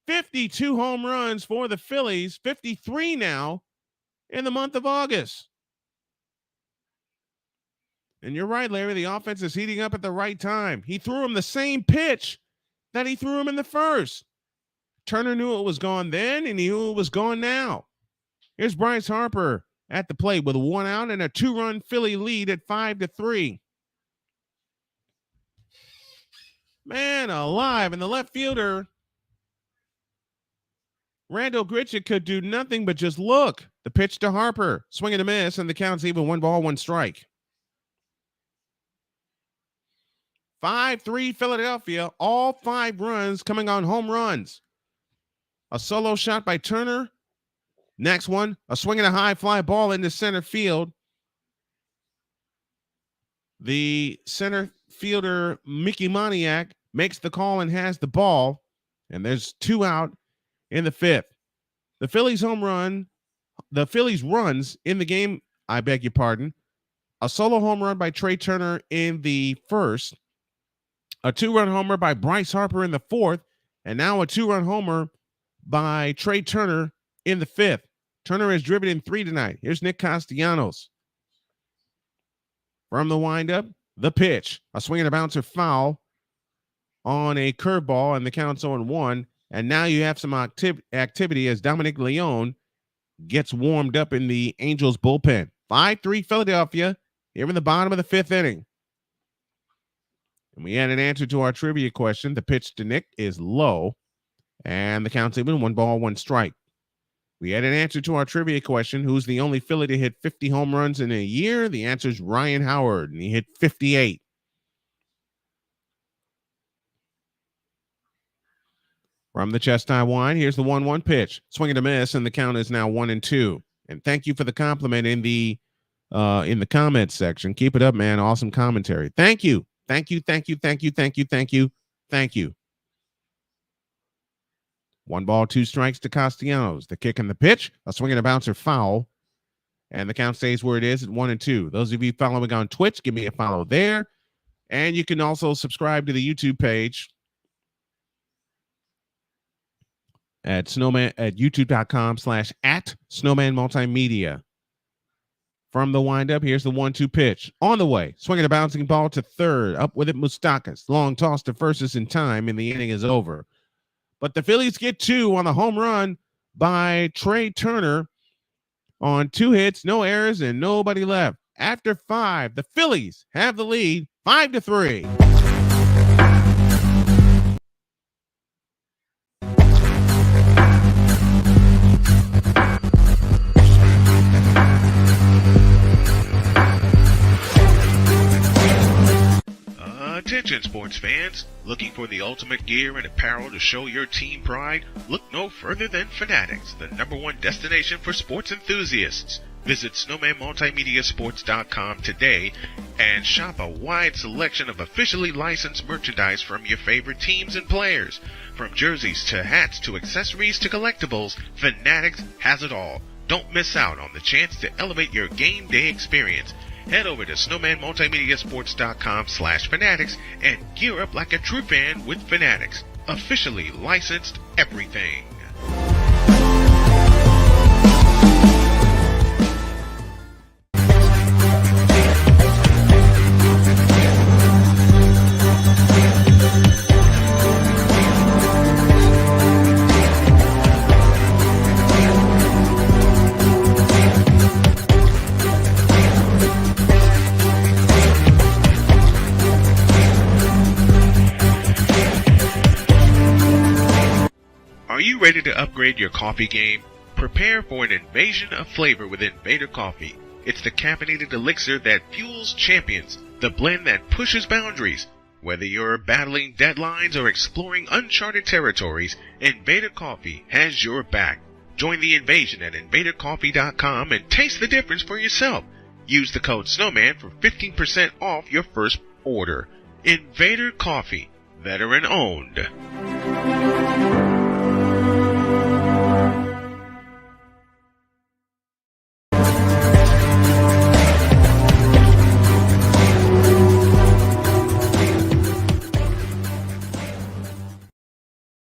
52 home runs for the Phillies, 53 now in the month of August. And you're right, Larry, the offense is heating up at the right time. He threw him the same pitch that he threw him in the 1st. Turner knew it was gone then, and he knew it was gone now. Here's Bryce Harper at the plate with 1 out and a 2-run Philly lead at 5-3. Man alive, and the left fielder, Randall Grichuk, could do nothing but just look. The pitch to Harper, swing and a miss, and the count's even 1 ball, 1 strike. 5-3 Philadelphia, all 5 runs coming on home runs. A solo shot by Turner. Next one, a swing and a high fly ball into center field. The center fielder, Mickey Moniak, makes the call and has the ball, and there's 2 out in the 5th. The Phillies runs in the game, I beg your pardon. A solo home run by Trey Turner in the 1st, a 2-run homer by Bryce Harper in the 4th, and now a 2-run homer by Trey Turner in the 5th. Turner has driven in 3 tonight. Here's Nick Castellanos. From the windup, the pitch, a swing and a bouncer foul on a curveball, and the count's 0-1. And now you have some activity as Dominic Leone gets warmed up in the Angels bullpen. 5-3 Philadelphia here in the bottom of the 5th inning. And we had an answer to our trivia question. The pitch to Nick is low, and the count's even 1 ball, 1 strike. We had an answer to our trivia question. Who's the only Philly to hit 50 home runs in a year? The answer is Ryan Howard, and he hit 58. From the chest high wine, here's the 1-1 pitch. Swing and a miss, and the count is now 1-2. And thank you for the compliment in the comments section. Keep it up, man. Awesome commentary. Thank you. Thank you. 1 ball, 2 strikes to Castellanos. The kick and the pitch, a swing and a bouncer foul. And the count stays where it is at 1-2. Those of you following on Twitch, give me a follow there. And you can also subscribe to the YouTube page at youtube.com/@Snowman Multimedia. From the windup, here's the 1-2 pitch. On the way, swinging a bouncing ball to third. Up with it, Moustakas. Long toss to first is in time, and the inning is over. But the Phillies get 2 on the home run by Trey Turner on 2 hits, no errors, and nobody left. After 5, the Phillies have the lead, 5-3. Attention sports fans, looking for the ultimate gear and apparel to show your team pride? Look no further than Fanatics, the #1 destination for sports enthusiasts. Visit SnowmanMultimediaSports.com today and shop a wide selection of officially licensed merchandise from your favorite teams and players. From jerseys to hats to accessories to collectibles, Fanatics has it all. Don't miss out on the chance to elevate your game day experience. Head over to SnowmanMultimediaSports.com/Fanatics and gear up like a true fan with Fanatics. Officially licensed everything. Are you ready to upgrade your coffee game? Prepare for an invasion of flavor with Invader Coffee. It's the caffeinated elixir that fuels champions, the blend that pushes boundaries. Whether you're battling deadlines or exploring uncharted territories, Invader Coffee has your back. Join the invasion at InvaderCoffee.com and taste the difference for yourself. Use the code SNOWMAN for 15% off your first order. Invader Coffee, veteran owned.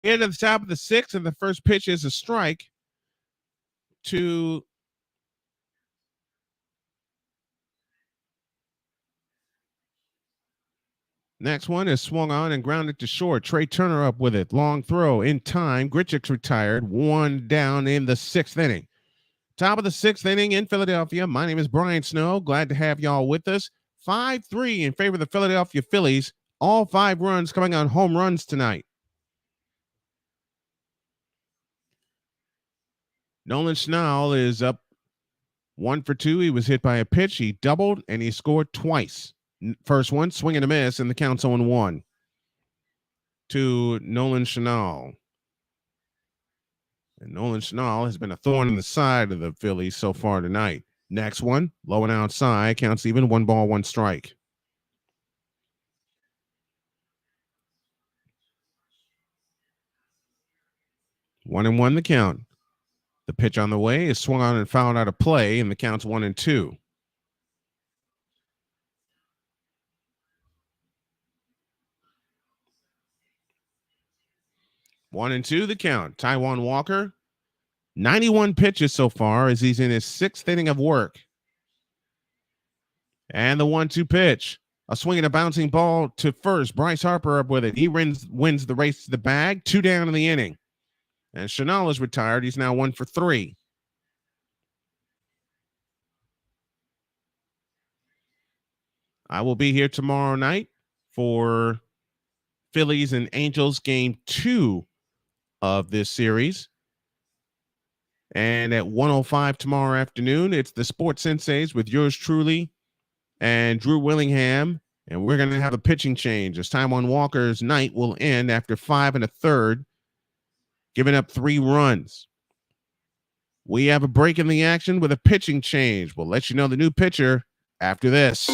Into the top of the sixth, and the first pitch is a strike to next one is swung on and grounded to short. Trey Turner up with it. Long throw in time. Grichuk's retired. One down in the sixth inning. Top of the sixth inning in Philadelphia. My name is Brian Snow. Glad to have y'all with us. 5-3 in favor of the Philadelphia Phillies. All 5 runs coming on home runs tonight. Nolan Schnall is up 1 for 2. He was hit by a pitch. He doubled and he scored twice. First one, swing and a miss, and the count's 0-1 to Nolan Schnall. And Nolan Schnall has been a thorn in the side of the Phillies so far tonight. Next one, low and outside, counts even, 1 ball, 1 strike. One and one the count. The pitch on the way is swung on and fouled out of play, and the count's 1-2. One and two, the count. Taijuan Walker, 91 pitches so far as he's in his 6th inning of work. And the 1-2 pitch. A swing and a bouncing ball to first. Bryce Harper up with it. He wins the race to the bag. 2 down in the inning. And Chanel is retired. He's now 1 for 3. I will be here tomorrow night for Phillies and Angels game 2 of this series. And at 1:05 tomorrow afternoon, it's the Sports Senseis with yours truly and Drew Willingham. And we're going to have a pitching change as Taijuan Walker's night will end after 5 1/3, giving up 3 runs. We have a break in the action with a pitching change. We'll let you know the new pitcher after this.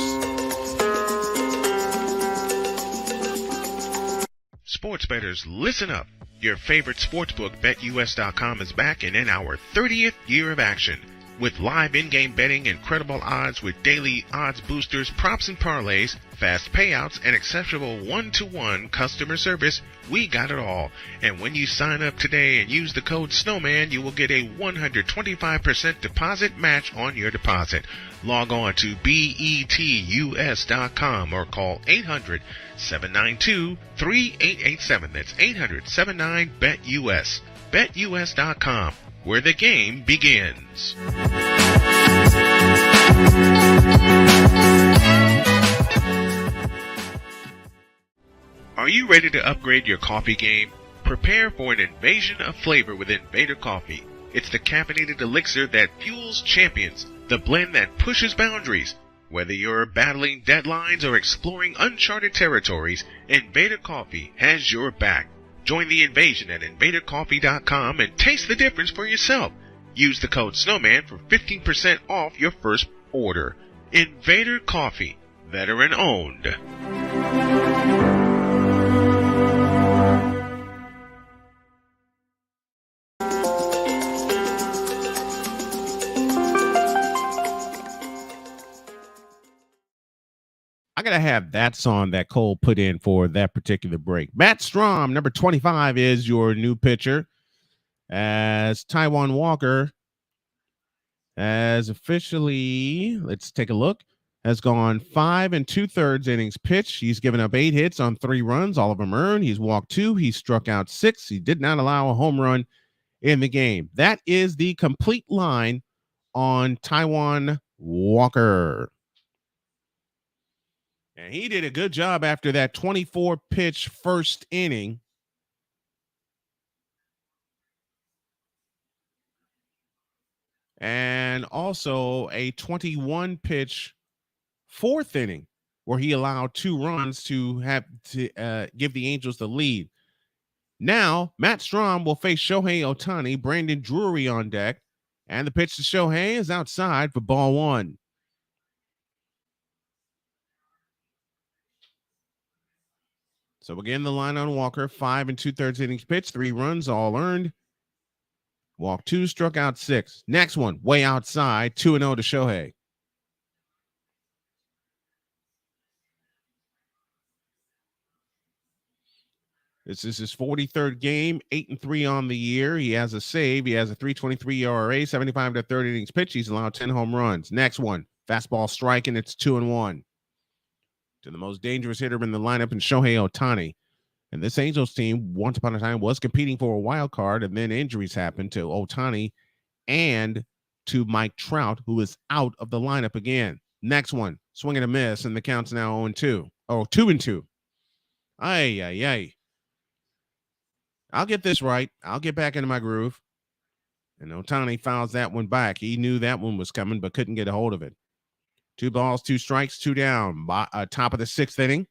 Sports bettors, listen up. Your favorite sportsbook, BetUS.com, is back and in our 30th year of action. With live in-game betting, incredible odds with daily odds boosters, props and parlays, fast payouts, and exceptional one-to-one customer service, we got it all. And when you sign up today and use the code SNOWMAN, you will get a 125% deposit match on your deposit. Log on to betus.com or call 800-792-3887. That's 800-79-BET-US. BetUS.com, where the game begins. Are you ready to upgrade your coffee game? Prepare for an invasion of flavor with Invader Coffee. It's the caffeinated elixir that fuels champions, the blend that pushes boundaries. Whether you're battling deadlines or exploring uncharted territories, Invader Coffee has your back. Join the invasion at InvaderCoffee.com and taste the difference for yourself. Use the code Snowman for 15% off your first order. Invader Coffee, veteran owned. I gotta have that song that Cole put in for that particular break. Matt Strom, number 25, is your new pitcher, as Taijuan Walker has officially, let's take a look, has gone 5 2/3 innings pitched. He's given up 8 hits on 3 runs, all of them earned. He's walked 2. He struck out 6. He did not allow a home run in the game. That is the complete line on Taijuan Walker. And he did a good job after that 24 pitch first inning. And also a 21 pitch fourth inning where he allowed 2 runs to give the Angels the lead. Now, Matt Strom will face Shohei Ohtani, Brandon Drury on deck, and the pitch to Shohei is outside for ball 1. So again, the line on Walker, 5 2/3 innings pitched, 3 runs, all earned. Walked 2, struck out 6. Next one, way outside, 2-0 to Shohei. This is his 43rd game, 8-3 on the year. He has a save. He has a 3.23 ERA, 75 1/3 innings pitched. He's allowed 10 home runs. Next one, fastball striking. It's 2-1 to the most dangerous hitter in the lineup in Shohei Ohtani. And this Angels team, once upon a time, was competing for a wild card, and then injuries happened to Ohtani and to Mike Trout, who is out of the lineup again. Next one, swing and a miss, and the count's now 0-2. Oh, 2-2. Ay. I'll get this right. I'll get back into my groove. And Ohtani fouls that one back. He knew that one was coming, but couldn't get a hold of it. 2 balls, 2 strikes, 2 down. Top of the 6th inning.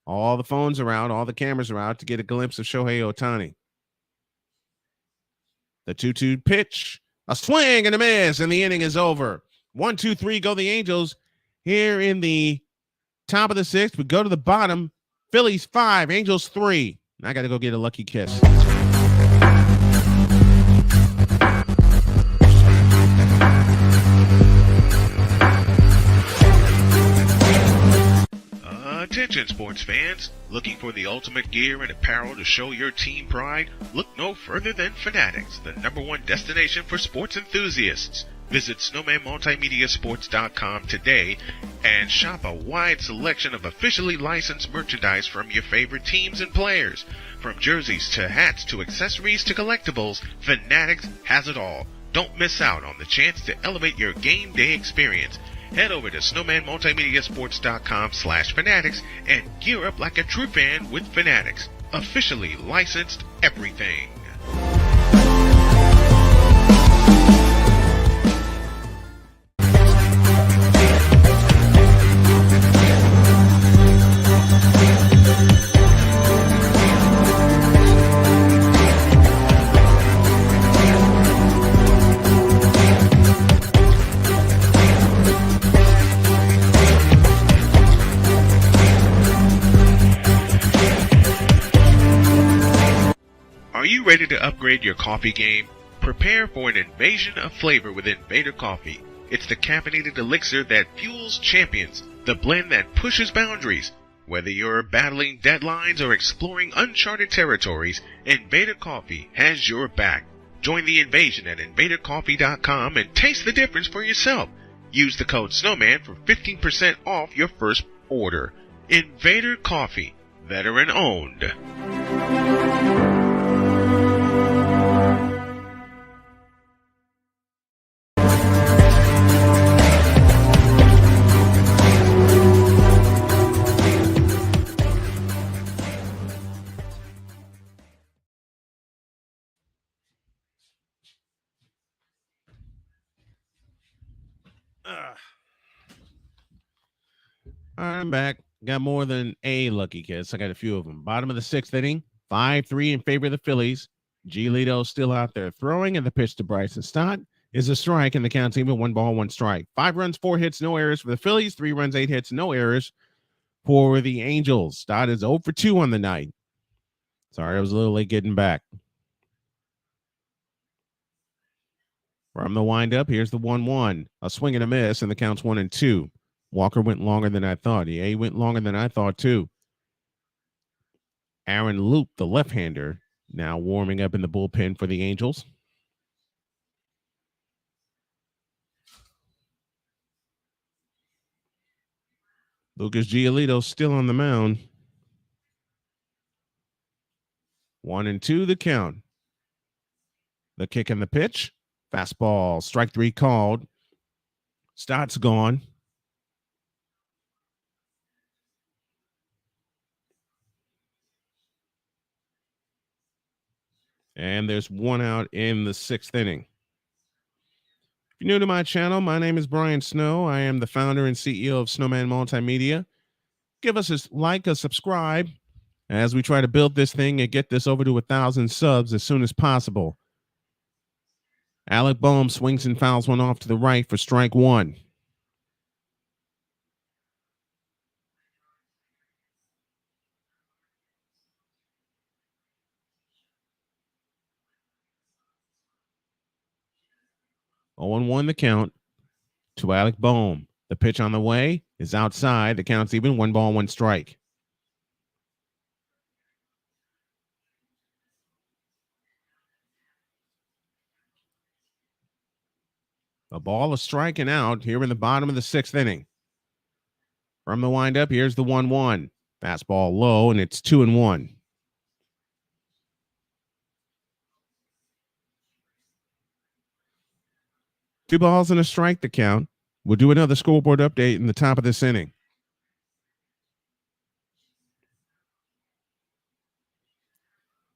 All the phones are out. All the cameras are out to get a glimpse of Shohei Ohtani. The 2-2 pitch. A swing and a miss, and the inning is over. 1-2-3 go the Angels. Here in the top of the 6th, we go to the bottom. Phillies 5, Angels 3. I got to go get a lucky kiss. Attention sports fans, looking for the ultimate gear and apparel to show your team pride? Look no further than Fanatics, the #1 destination for sports enthusiasts. Visit SnowmanMultimediaSports.com today and shop a wide selection of officially licensed merchandise from your favorite teams and players. From jerseys to hats to accessories to collectibles, Fanatics has it all. Don't miss out on the chance to elevate your game day experience. Head over to SnowmanMultimediaSports.com/Fanatics and gear up like a true fan with Fanatics. Officially licensed everything. Are you ready to upgrade your coffee game? Prepare for an invasion of flavor with Invader Coffee. It's the caffeinated elixir that fuels champions, the blend that pushes boundaries. Whether you're battling deadlines or exploring uncharted territories, Invader Coffee has your back. Join the invasion at invadercoffee.com and taste the difference for yourself. Use the code Snowman for 15% off your first order. Invader Coffee, veteran owned. All right, I'm back. Got more than a lucky kiss. I got a few of them. Bottom of the 6th inning, 5-3 in favor of the Phillies. Giolito still out there throwing, and the pitch to Bryson Stott is a strike, and the count's even. 1 ball, 1 strike. 5 runs, 4 hits, no errors for the Phillies. 3 runs, 8 hits, no errors for the Angels. Stott is 0 for 2 on the night. Sorry, I was a little late getting back. From the windup, here's the 1-1. A swing and a miss, and the count's 1-2. Walker went longer than I thought. Yeah, he went longer than I thought, too. Aaron Loop, the left-hander, now warming up in the bullpen for the Angels. Lucas Giolito still on the mound. 1-2 the count. The kick and the pitch. Fastball, strike 3 called. Stott's gone. And there's 1 out in the 6th inning. If you're new to my channel, my name is Brian Snow. I am the founder and CEO of Snowman Multimedia. Give us a like, a subscribe, as we try to build this thing and get this over to 1,000 subs as soon as possible. Alec Boehm swings and fouls one off to the right for strike 1. Oh, 0-1 the count to Alec Boehm. The pitch on the way is outside. The count's even. 1 ball, 1 strike. A ball, a strike, and out here in the bottom of the 6th inning. From the windup, here's the 1-1. Fastball low, and it's 2-1. Two balls and a strike to count. We'll do another scoreboard update in the top of this inning.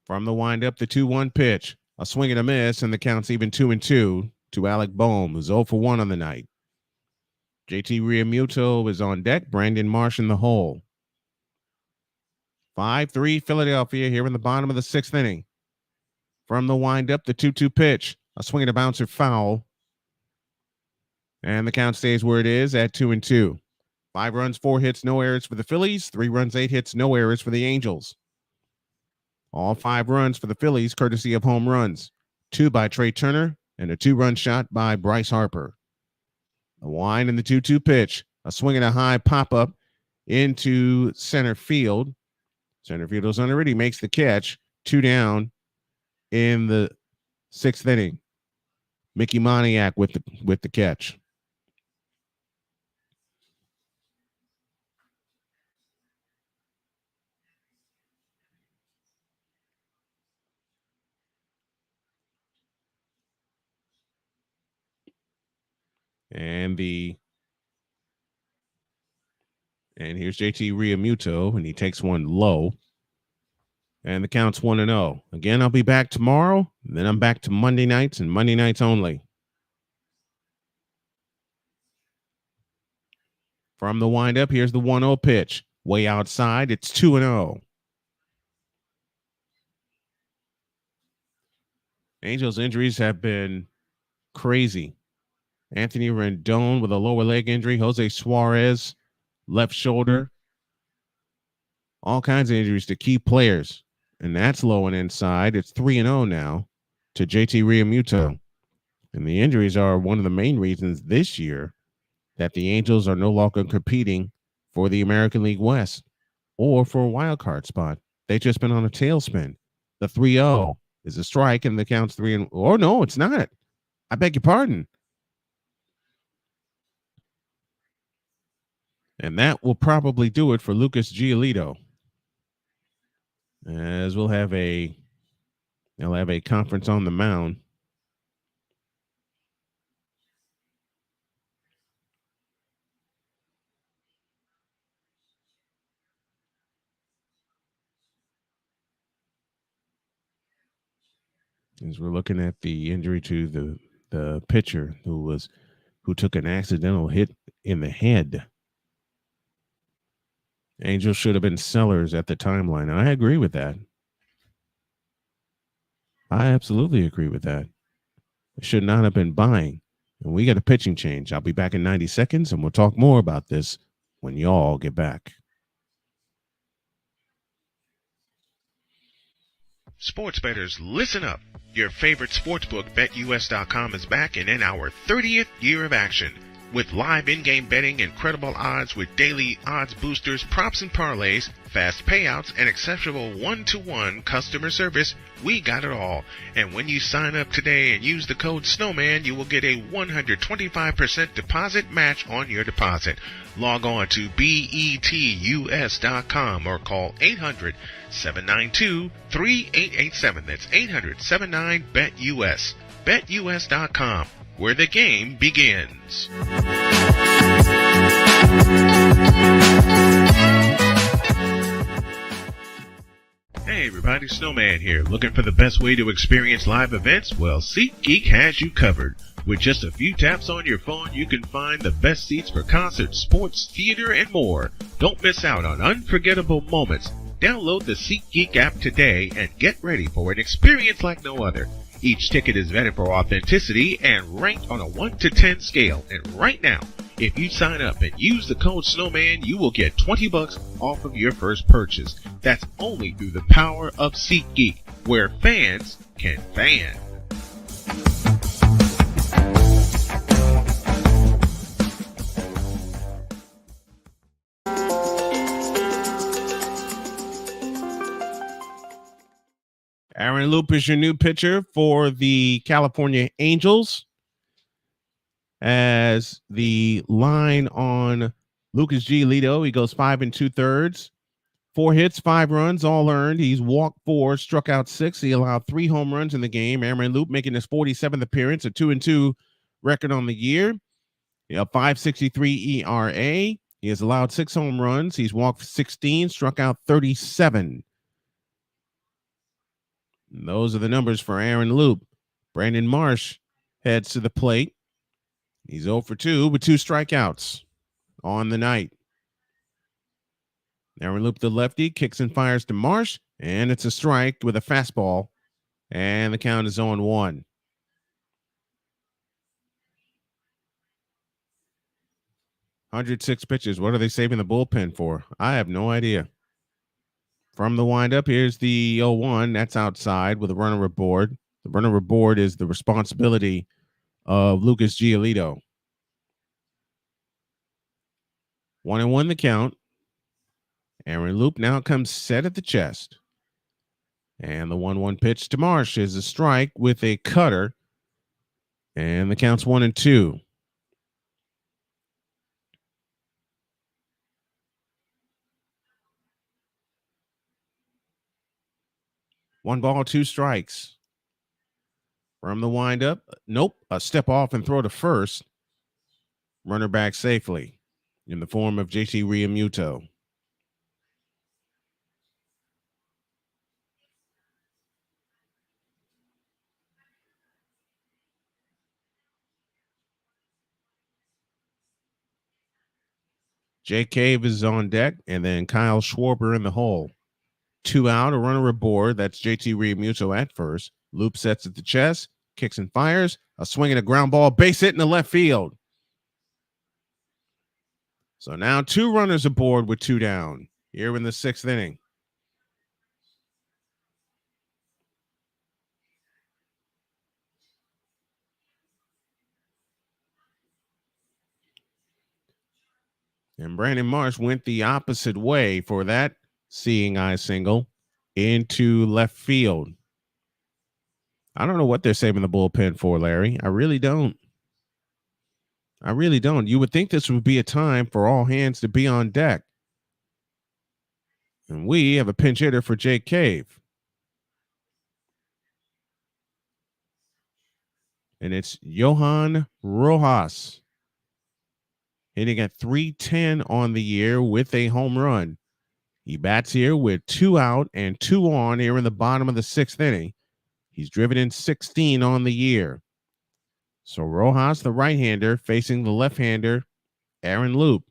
From the windup, the 2-1 pitch. A swing and a miss, and the count's even 2-2 to Alec Boehm, who's 0 for 1 on the night. JT Realmuto is on deck. Brandon Marsh in the hole. 5-3 Philadelphia here in the bottom of the 6th inning. From the windup, the 2-2 pitch. A swing and a bouncer foul. And the count stays where it is at 2-2. 5 runs, 4 hits, no errors for the Phillies. 3 runs, 8 hits, no errors for the Angels. All 5 runs for the Phillies, courtesy of home runs. 2 by Trey Turner and a 2-run shot by Bryce Harper. A wind in the 2-2 pitch. A swing and a high pop-up into center field. Center fielder's under it. He makes the catch. 2 down in the 6th inning. Mickey Moniak with the catch. And here's JT Realmuto, and he takes one low. And the count's 1-0. Again, I'll be back tomorrow. Then I'm back to Monday nights and Monday nights only. From the windup, here's the 1-0 pitch. Way outside, it's 2-0. Angels injuries have been crazy. Anthony Rendon with a lower leg injury. Jose Suarez, left shoulder. All kinds of injuries to key players. And that's low and inside. It's 3-0 now to JT Realmuto. And the injuries are one of the main reasons this year that the Angels are no longer competing for the American League West or for a wild card spot. They've just been on a tailspin. The 3-0 is a strike, and the count's 3-. Oh, no, it's not. I beg your pardon. And that will probably do it for Lucas Giolito. As they'll have a conference on the mound. As we're looking at the injury to the pitcher who took an accidental hit in the head. Angels should have been sellers at the timeline. And I agree with that. I absolutely agree with that. It should not have been buying. And we got a pitching change. I'll be back in 90 seconds, and we'll talk more about this when y'all get back. Sports bettors, listen up. Your favorite sportsbook, BetUS.com, is back and in our 30th year of action. With live in-game betting, incredible odds with daily odds boosters, props and parlays, fast payouts, and exceptional one-to-one customer service, we got it all. And when you sign up today and use the code SNOWMAN, you will get a 125% deposit match on your deposit. Log on to betus.com or call 800-792-3887. That's 800-79-BET-US. BetUS.com, where the game begins. Hey everybody, Snowman here. Looking for the best way to experience live events? Well, SeatGeek has you covered. With just a few taps on your phone, you can find the best seats for concerts, sports, theater, and more. Don't miss out on unforgettable moments. Download the SeatGeek app today and get ready for an experience like no other. Each ticket is vetted for authenticity and ranked on a 1 to 10 scale. And right now, if you sign up and use the code SNOWMAN, you will get $20 off of your first purchase. That's only through the power of SeatGeek, where fans can fan. Aaron Loup is your new pitcher for the California Angels. As the line on Lucas Giolito, he goes 5 2/3, 4 hits, 5 runs, all earned. He's walked 4, struck out 6. He allowed 3 home runs in the game. Aaron Loup making his 47th appearance, a 2-2 record on the year. A 5.63 ERA. He has allowed 6 home runs. He's walked 16, struck out 37. And those are the numbers for Aaron Loup. Brandon Marsh heads to the plate. He's 0 for 2 with 2 strikeouts on the night. Aaron Loup, the lefty, kicks and fires to Marsh, and it's a strike with a fastball, and the count is 0-1. 106 pitches. What are they saving the bullpen for? I have no idea. From the windup, here's the 0-1. That's outside with a runner aboard. The runner aboard is the responsibility of Lucas Giolito. 1-1 the count. Aaron Loup now comes set at the chest. And the 1-1 pitch to Marsh is a strike with a cutter. And the count's 1-2. One ball, 2 strikes. From the windup, nope, a step off and throw to first. Runner back safely in the form of JT Realmuto. Jake Cave is on deck, and then Kyle Schwarber in the hole. 2 out, a runner aboard. That's JT Realmuto at first. Loup sets at the chest, kicks and fires. A swing and a ground ball, base hit in the left field. So now 2 runners aboard with 2 down here in the 6th inning. And Brandon Marsh went the opposite way for that seeing eye single into left field. I don't know what they're saving the bullpen for, Larry. I really don't. You would think this would be a time for all hands to be on deck. And we have a pinch hitter for Jake Cave. And it's Johan Rojas, hitting at .310 on the year with a home run. He bats here with 2 out and 2 on here in the bottom of the 6th inning. He's driven in 16 on the year. So Rojas, the right-hander, facing the left-hander, Aaron Loup,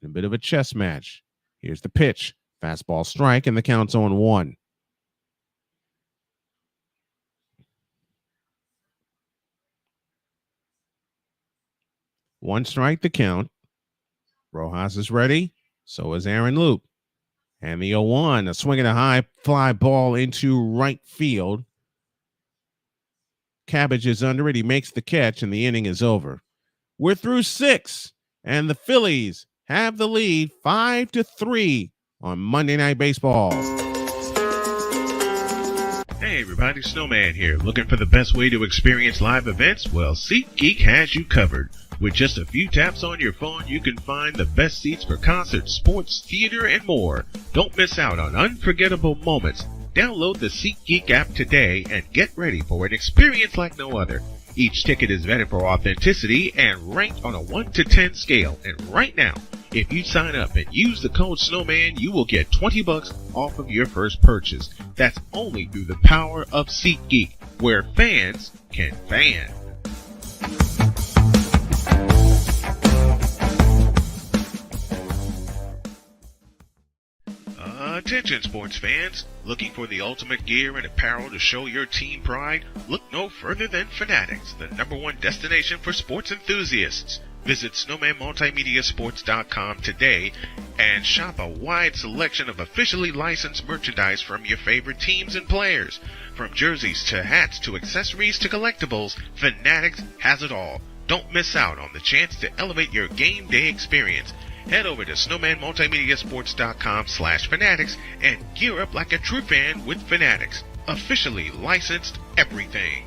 in a bit of a chess match. Here's the pitch. Fastball strike, and the count's 0-1. 1 strike the count. Rojas is ready. So is Aaron Loop. And the 0-1, a swing and a high fly ball into right field. Cabbage is under it. He makes the catch, and the inning is over. We're through 6, and the Phillies have the lead 5-3 on Monday Night Baseball. Hey everybody, Snowman here. Looking for the best way to experience live events? Well, SeatGeek has you covered. With just a few taps on your phone, you can find the best seats for concerts, sports, theater, and more. Don't miss out on unforgettable moments. Download the SeatGeek app today and get ready for an experience like no other. Each ticket is vetted for authenticity and ranked on a 1 to 10 scale. And right now, if you sign up and use the code Snowman, you will get $20 off of your first purchase. That's only through the power of SeatGeek, where fans can fan. Attention sports fans, looking for the ultimate gear and apparel to show your team pride? Look no further than Fanatics, the #1 destination for sports enthusiasts. Visit SnowmanMultimediaSports.com today and shop a wide selection of officially licensed merchandise from your favorite teams and players. From jerseys to hats to accessories to collectibles, Fanatics has it all. Don't miss out on the chance to elevate your game day experience. Head over to SnowmanMultimediaSports.com/Fanatics and gear up like a true fan with Fanatics. Officially licensed everything.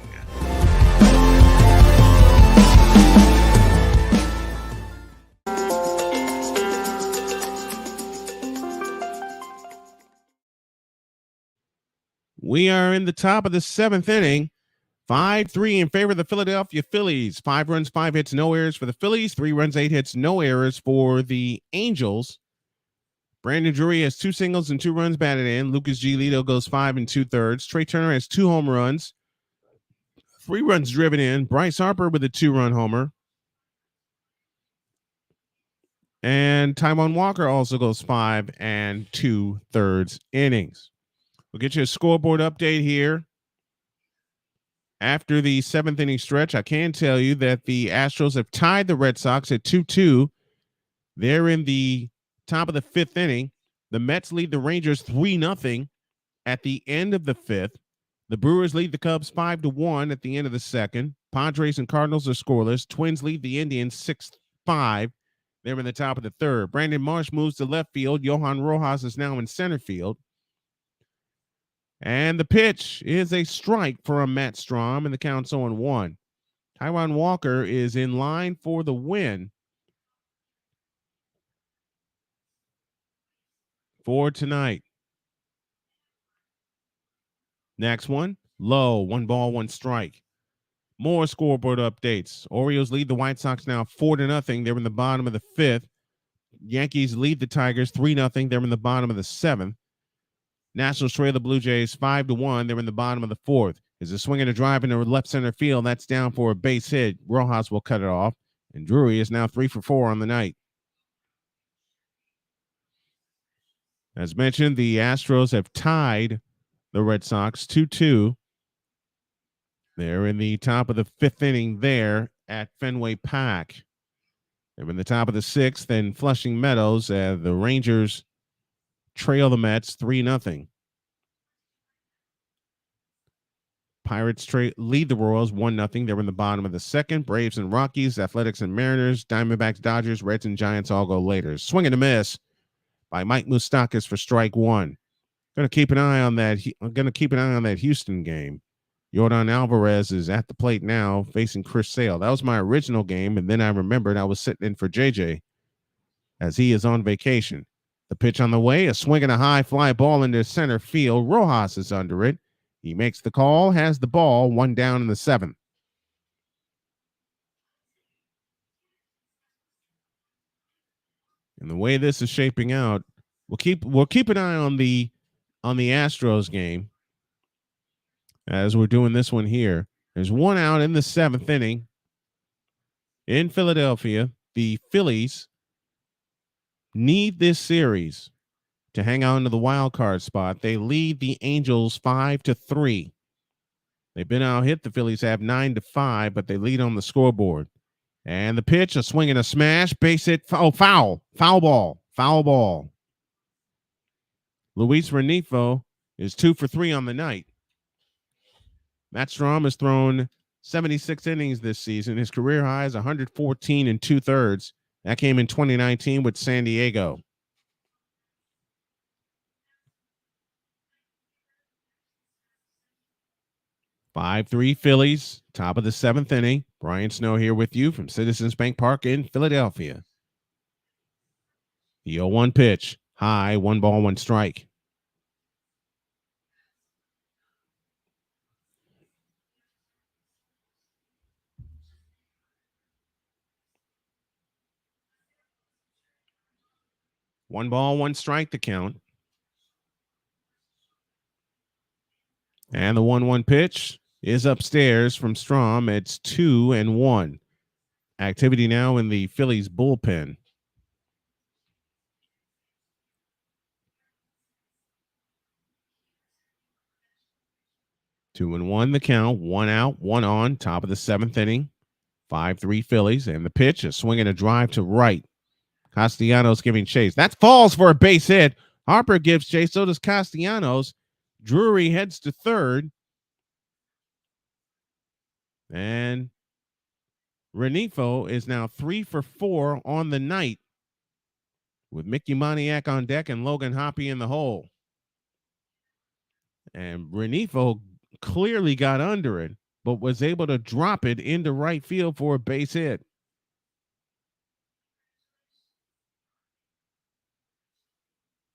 We are in the top of the 7th inning. 5-3 in favor of the Philadelphia Phillies. 5 runs, 5 hits, no errors for the Phillies. 3 runs, 8 hits, no errors for the Angels. Brandon Drury has 2 singles and 2 runs batted in. Lucas Giolito goes 5 2/3. Trey Turner has 2 home runs, 3 runs driven in. Bryce Harper with a 2-run homer. And Taijuan Walker also goes 5 2/3 innings. We'll get you a scoreboard update here. After the 7th inning stretch, I can tell you that the Astros have tied the Red Sox at 2-2. They're in the top of the 5th inning. The Mets lead the Rangers 3-0 at the end of the 5th. The Brewers lead the Cubs 5-1 at the end of the 2nd. Padres and Cardinals are scoreless. Twins lead the Indians 6-5. They're in the top of the 3rd. Brandon Marsh moves to left field. Johan Rojas is now in center field. And the pitch is a strike from Matt Strahm, and the count's 0-1. Taijuan Walker is in line for the win for tonight. Next one, low, 1 ball, 1 strike. More scoreboard updates. Orioles lead the White Sox now 4-0. They're in the bottom of the 5th. Yankees lead the Tigers 3-0. They're in the bottom of the 7th. Nationals trail the Blue Jays 5-1. They're in the bottom of the 4th. Is a swing and a drive into left center field. That's down for a base hit. Rojas will cut it off. And Drury is now 3 for 4 on the night. As mentioned, the Astros have tied the Red Sox 2-2. They're in the top of the 5th inning there at Fenway Park. They're in the top of the 6th and Flushing Meadows. The Rangers trail the Mets 3-0. Pirates lead the Royals 1-0. They're in the bottom of the 2nd. Braves and Rockies, Athletics and Mariners, Diamondbacks, Dodgers, Reds and Giants all go later. Swing and a miss by Mike Moustakas for strike 1. I'm going to keep an eye on that Houston game. Yordan Alvarez is at the plate now facing Chris Sale. That was my original game, and then I remembered I was sitting in for JJ as he is on vacation. The pitch on the way, a swing and a high fly ball into center field. Rojas is under it. He makes the call, has the ball, 1 down in the 7th. And the way this is shaping out, we'll keep an eye on the Astros game as we're doing this one here. There's 1 out in the 7th inning in Philadelphia. The Phillies need this series to hang on to the wild card spot. They lead the Angels 5-3. They've been out hit. The Phillies have 9-5, but they lead on the scoreboard. And the pitch, a swing and a smash, base hit, foul ball. Luis Renifo is 2 for 3 on the night. Matt Strahm has thrown 76 innings this season. His career high is 114 and 2/3. That came in 2019 with San Diego. Five-3 Phillies, top of the 7th inning. Brian Snow here with you from Citizens Bank Park in Philadelphia. The 0-1 pitch, high, 1 ball, 1 strike. One ball, 1 strike to count. And the 1-1 pitch is upstairs from Strahm. It's 2-1. Activity now in the Phillies bullpen. Two and one the count, 1 out, 1 on, top of the 7th inning. 5-3 Phillies, and the pitch, a swing and a drive to right. Castellanos giving chase. That falls for a base hit. Harper gives chase, so does Castellanos. Drury heads to third. And Renifo is now 3 for 4 on the night, with Mickey Moniak on deck and Logan Hoppe in the hole. And Renifo clearly got under it, but was able to drop it into right field for a base hit.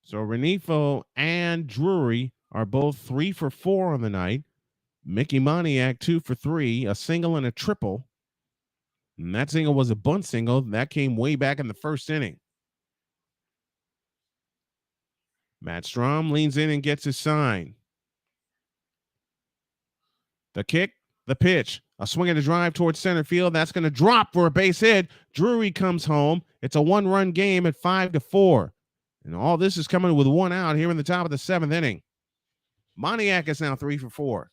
So Renifo and Drury are both 3 for 4 on the night. Mickey Moniak 2 for 3, a single and a triple. And that single was a bunt single. That came way back in the 1st inning. Matt Strahm leans in and gets his sign. The kick, the pitch, a swing and a drive towards center field. That's going to drop for a base hit. Drury comes home. It's a 1-run game at 5-4. And all this is coming with 1 out here in the top of the 7th inning. Moniak is now 3 for 4.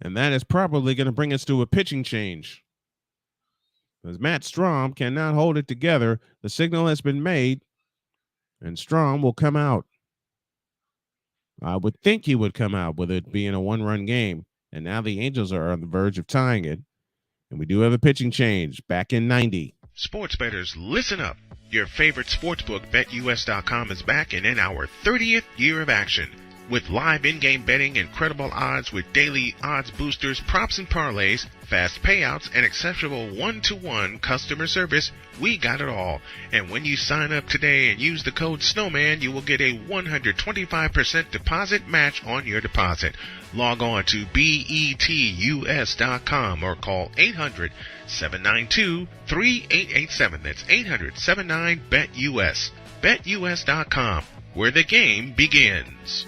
And that is probably going to bring us to a pitching change, as Matt Strahm cannot hold it together. The signal has been made, and Strahm will come out. I would think he would come out with it being a 1-run game. And now the Angels are on the verge of tying it. And we do have a pitching change back in 90. Sports bettors, listen up. Your favorite sportsbook, BetUS.com, is back and in our 30th year of action. With live in-game betting, incredible odds with daily odds boosters, props and parlays, fast payouts, and exceptional one-to-one customer service, we got it all. And when you sign up today and use the code Snowman, you will get a 125% deposit match on your deposit. Log on to betus.com or call 800-792-3887. That's 800-79-BET-US. BetUS.com, where the game begins.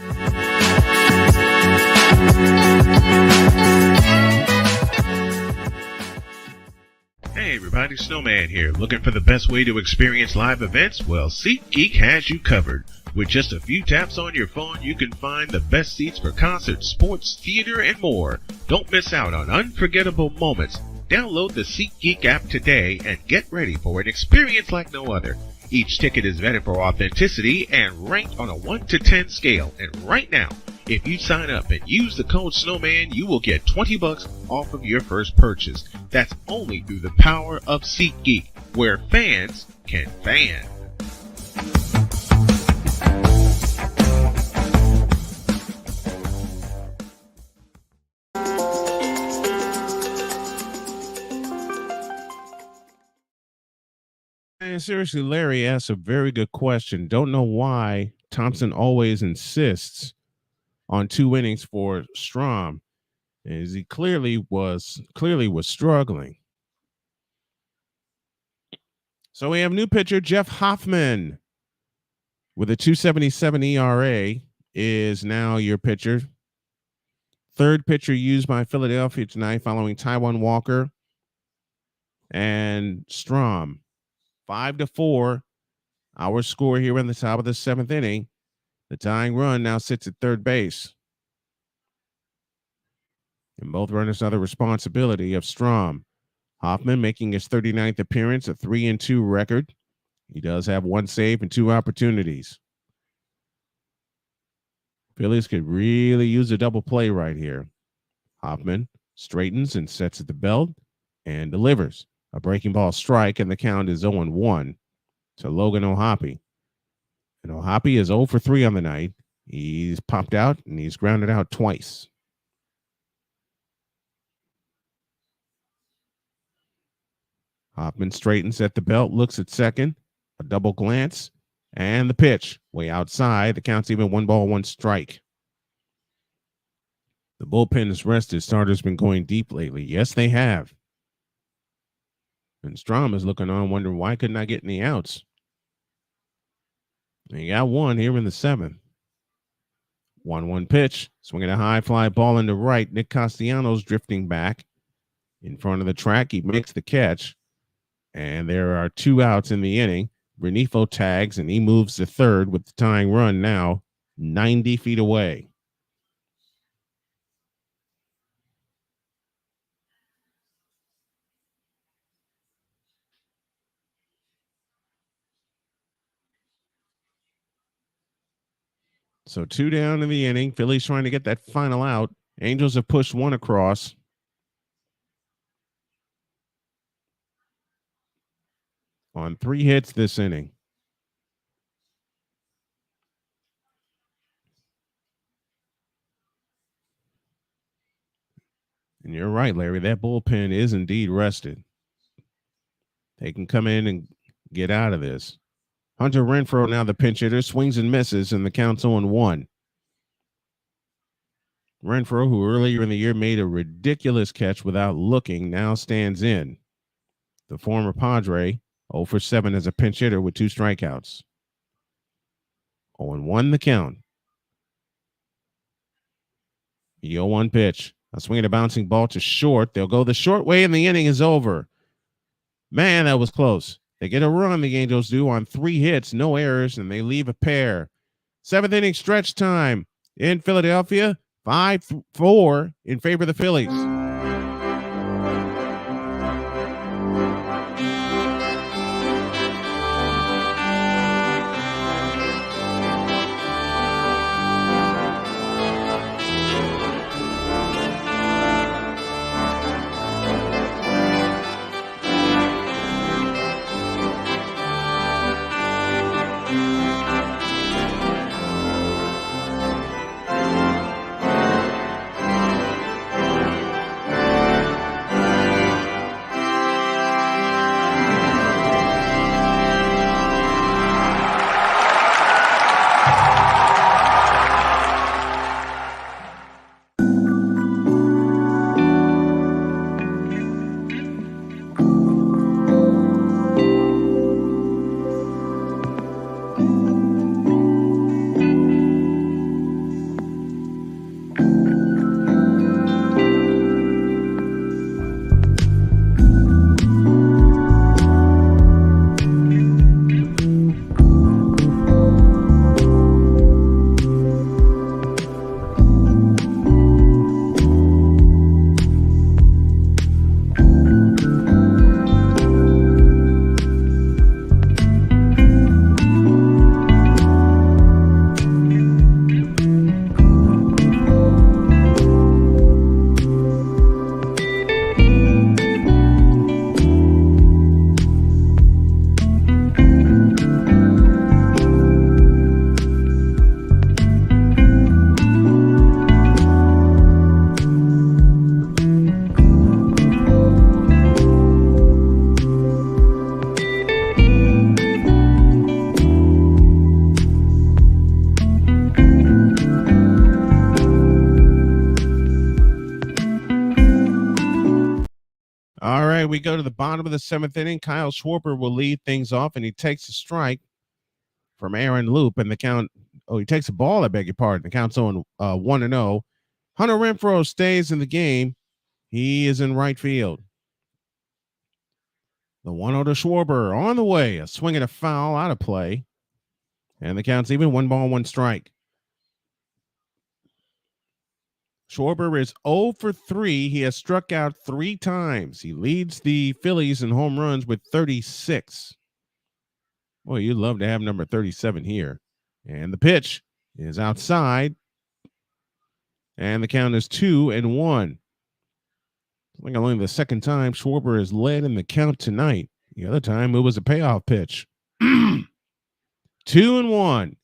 Hey everybody, Snowman here. Looking for the best way to experience live events? Well, SeatGeek has you covered. With just a few taps on your phone, you can find the best seats for concerts, sports, theater, and more. Don't miss out on unforgettable moments. Download the SeatGeek app today and get ready for an experience like no other. Each ticket is vetted for authenticity and ranked on a 1 to 10 scale. And right now, if you sign up and use the code Snowman, you will get $20 off of your first purchase. That's only through the power of SeatGeek, where fans can fan. And seriously, Larry asks a very good question. Don't know why Thompson always insists on 2 innings for Strahm, as he clearly was struggling. So we have new pitcher Jeff Hoffman with a 2.77 ERA is now your pitcher. Third pitcher used by Philadelphia tonight, following Taijuan Walker and Strahm. 5-4, our score here in the top of the 7th inning. The tying run now sits at third base. And both runners are the responsibility of Strom. Hoffman making his 39th appearance, a 3-2 record. He does have 1 save and 2 opportunities. Phillies could really use a double play right here. Hoffman straightens and sets at the belt and delivers. A breaking ball strike, and the count is 0-1 to Logan O'Hoppe. And O'Hoppe is 0 for 3 on the night. He's popped out and he's grounded out twice. Hoffman straightens at the belt, looks at second, a double glance, and the pitch way outside. The count's even 1 ball, 1 strike. The bullpen is rested. Starters been going deep lately. Yes, they have. And Strom is looking on, wondering why couldn't I get any outs? And he got 1 here in the 7th. 1-1 pitch, swinging a high fly ball into right. Nick Castellanos drifting back in front of the track. He makes the catch. And there are 2 outs in the inning. Renifo tags, and he moves to third with the tying run now 90 feet away. So 2 down in the inning. Phillies trying to get that final out. Angels have pushed 1 across. On 3 hits this inning. And you're right, Larry. That bullpen is indeed rested. They can come in and get out of this. Hunter Renfroe, now the pinch hitter, swings and misses, and the count's 0-1. Renfroe, who earlier in the year made a ridiculous catch without looking, now stands in. The former Padre, 0 for 7 as a pinch hitter with 2 strikeouts. 0-1 the count. The 0-1 pitch. A swing and a bouncing ball to short. They'll go the short way, and the inning is over. Man, that was close. They get a run, the Angels do, on 3 hits, no errors, and they leave a pair. 7th inning stretch time in Philadelphia. 5-4 in favor of the Phillies. All right, we go to the bottom of the 7th inning. Kyle Schwarber will lead things off, and he takes a strike from Aaron Loop, and the count. Oh, he takes a ball. I beg your pardon. The count's on 1-0. Hunter Renfroe stays in the game. He is in right field. The 1-0 to Schwarber on the way. A swing and a foul out of play, and the count's even. 1 ball, 1 strike. Schwarber is 0 for 3. He has struck out 3 times. He leads the Phillies in home runs with 36. Boy, you'd love to have number 37 here. And the pitch is outside. And the count is 2-1. I think only the second time Schwarber has led in the count tonight. The other time it was a payoff pitch. 2-1.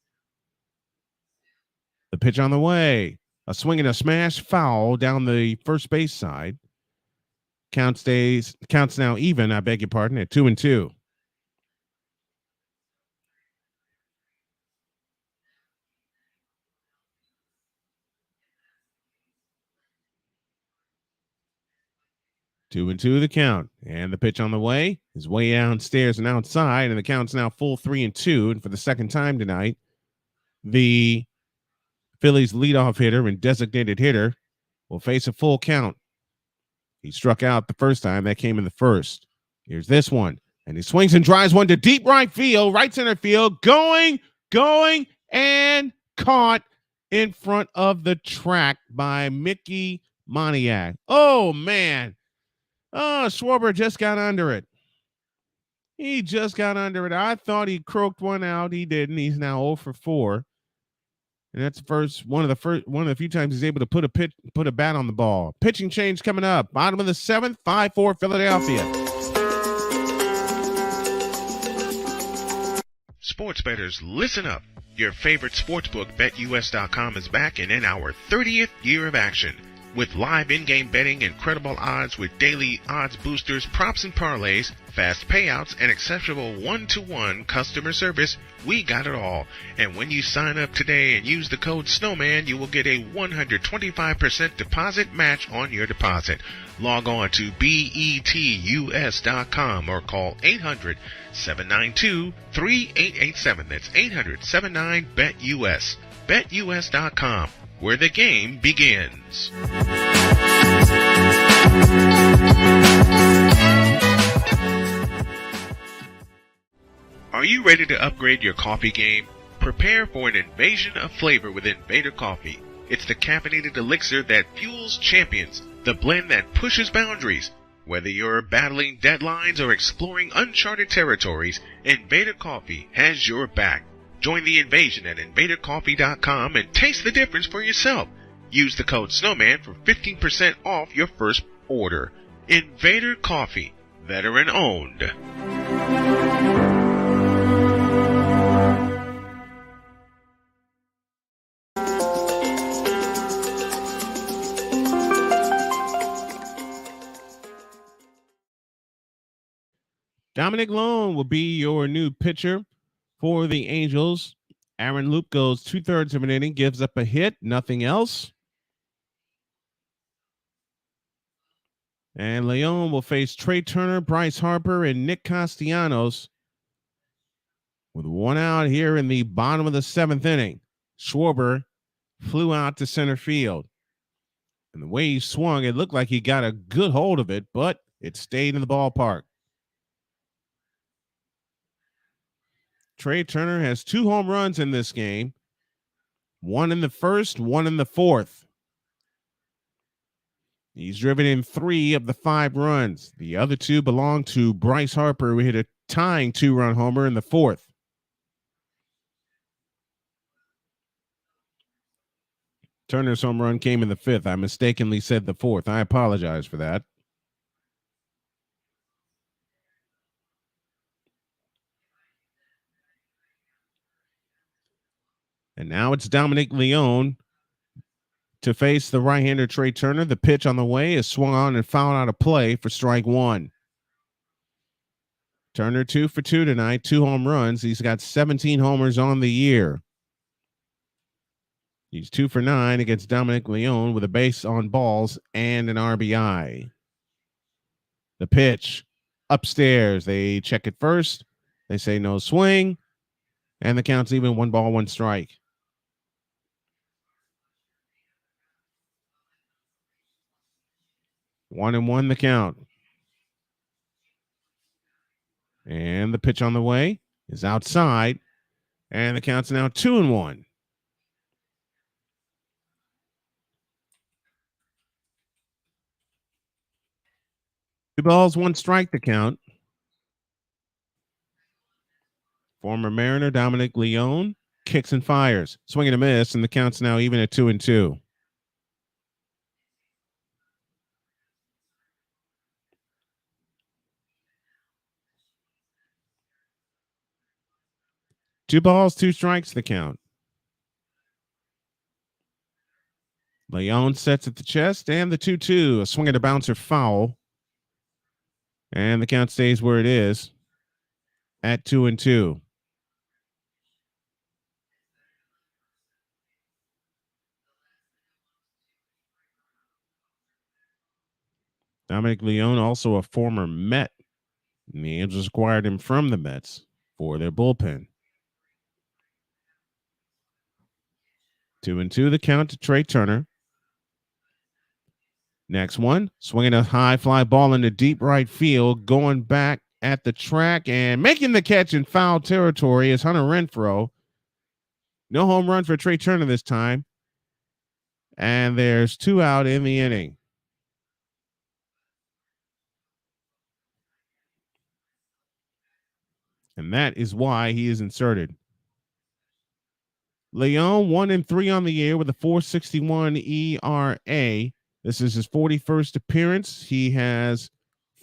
The pitch on the way. A swing and a smash foul down the first base side. Counts now even, I beg your pardon, at 2-2. Two and two the count. And the pitch on the way is way downstairs and outside, and the count's now full 3-2. And for the second time tonight, the Phillies leadoff hitter and designated hitter will face a full count. He struck out the first time. That came in the first. Here's this one. And he swings and drives one to deep right field, right center field, going, and caught in front of the track by Mickey Moniak. Oh, man. Oh, Schwarber just got under it. He just got under it. I thought he croaked one out. He didn't. He's now 0 for 4. And that's one of the few times he's able to put a bat on the ball. Pitching change coming up. Bottom of the 7th, 5-4 Philadelphia. Sports bettors, listen up. Your favorite sportsbook, BetUS.com, is back and in our 30th year of action. With live in-game betting, incredible odds with daily odds boosters, props and parlays, fast payouts, and exceptional one-to-one customer service, we got it all. And when you sign up today and use the code Snowman, you will get a 125% deposit match on your deposit. Log on to betus.com or call 800-792-3887. That's 800-79-BET-US. BetUS.com, where the game begins. Are you ready to upgrade your coffee game? Prepare for an invasion of flavor with Invader Coffee. It's the caffeinated elixir that fuels champions, the blend that pushes boundaries. Whether you're battling deadlines or exploring uncharted territories, Invader Coffee has your back. Join the invasion at invadercoffee.com and taste the difference for yourself. Use the code Snowman for 15% off your first order. Invader Coffee, veteran owned. Dominic Lone will be your new pitcher for the Angels. Aaron Loup goes 2/3 of an inning, gives up a hit, nothing else. And Leon will face Trey Turner, Bryce Harper, and Nick Castellanos with one out here in the bottom of the 7th inning. Schwarber flew out to center field. And the way he swung, it looked like he got a good hold of it, but it stayed in the ballpark. Trey Turner has 2 home runs in this game. 1 in the first, 1 in the 4th. He's driven in 3 of the 5 runs. The other 2 belong to Bryce Harper, who hit a tying 2-run homer in the 4th. Turner's home run came in the 5th. I mistakenly said the 4th. I apologize for that. And now it's Dominic Leone to face the right-hander Trey Turner. The pitch on the way is swung on and fouled out of play for strike 1. Turner 2 for 2 tonight, 2 home runs. He's got 17 homers on the year. He's 2 for 9 against Dominic Leone with a base on balls and an RBI. The pitch upstairs. They check it first. They say no swing. And the count's even, 1 ball, 1 strike. 1-1 the count. And the pitch on the way is outside. And the count's now 2-1. 2 balls, 1 strike to count. Former Mariner Dominic Leone kicks and fires. Swing and a miss, and the count's now even at 2-2. Two balls, 2 strikes the count. Leone sets at the chest, and the 2-2. A swing and a bouncer foul. And the count stays where it is at 2-2. Dominic Leone, also a former Met. And the Angels acquired him from the Mets for their bullpen. 2-2, the count to Trey Turner. Next one, swinging a high fly ball into deep right field, going back at the track and making the catch in foul territory is Hunter Renfroe. No home run for Trey Turner this time. And there's 2 out in the inning. And that is why he is inserted. Leone 1-3 on the year with a 4.61 ERA. This is his 41st appearance. He has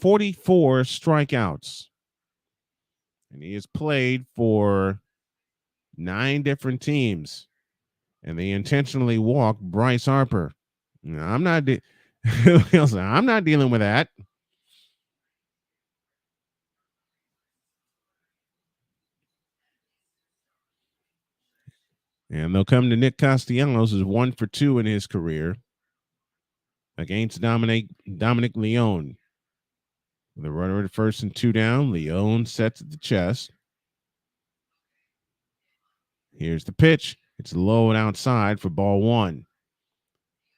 44 strikeouts. And he has played for 9 different teams. And they intentionally walked Bryce Harper. Now, I'm not I'm not dealing with that. And they'll come to Nick Castellanos, who's 1 for 2 in his career against Dominic Leone. With a runner at first and 2 down, Leone sets at the chest. Here's the pitch. It's low and outside for ball 1.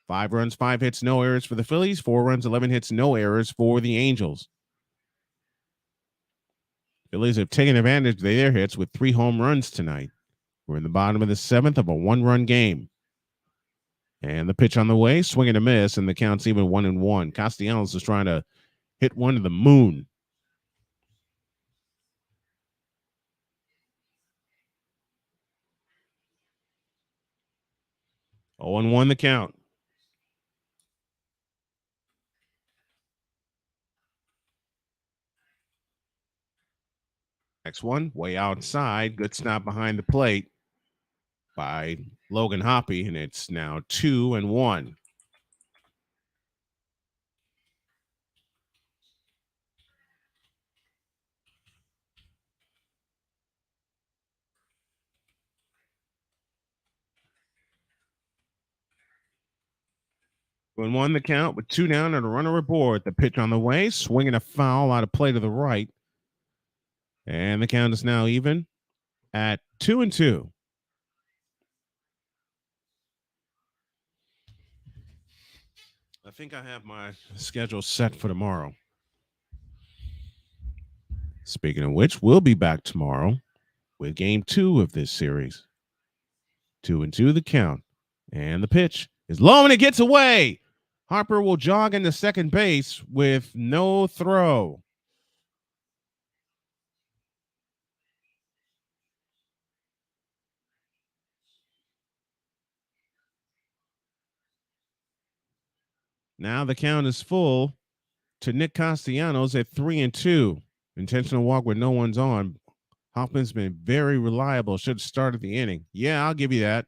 5 runs, 5 hits, no errors for the Phillies. 4 runs, 11 hits, no errors for the Angels. Phillies have taken advantage of their hits with 3 home runs tonight. We're in the bottom of the 7th of a 1-run game. And the pitch on the way, swing and a miss, and the count's even 1-1. Castellanos is trying to hit one to the moon. Oh, and 1 the count. Next one, way outside. Good stop behind the plate by Logan Hoppe, and it's now 2-1. When 1 the count with 2 down and a runner aboard. The pitch on the way, swinging a foul out of play to the right. And the count is now even at 2-2. I think I have my schedule set for tomorrow. Speaking of which, we'll be back tomorrow with game 2 of this series. 2-2 the count. And the pitch is low and it gets away. Harper will jog into second base with no throw. Now the count is full to Nick Castellanos at 3-2. Intentional walk with no one's on. Hoffman's been very reliable. Should have started the inning. Yeah, I'll give you that.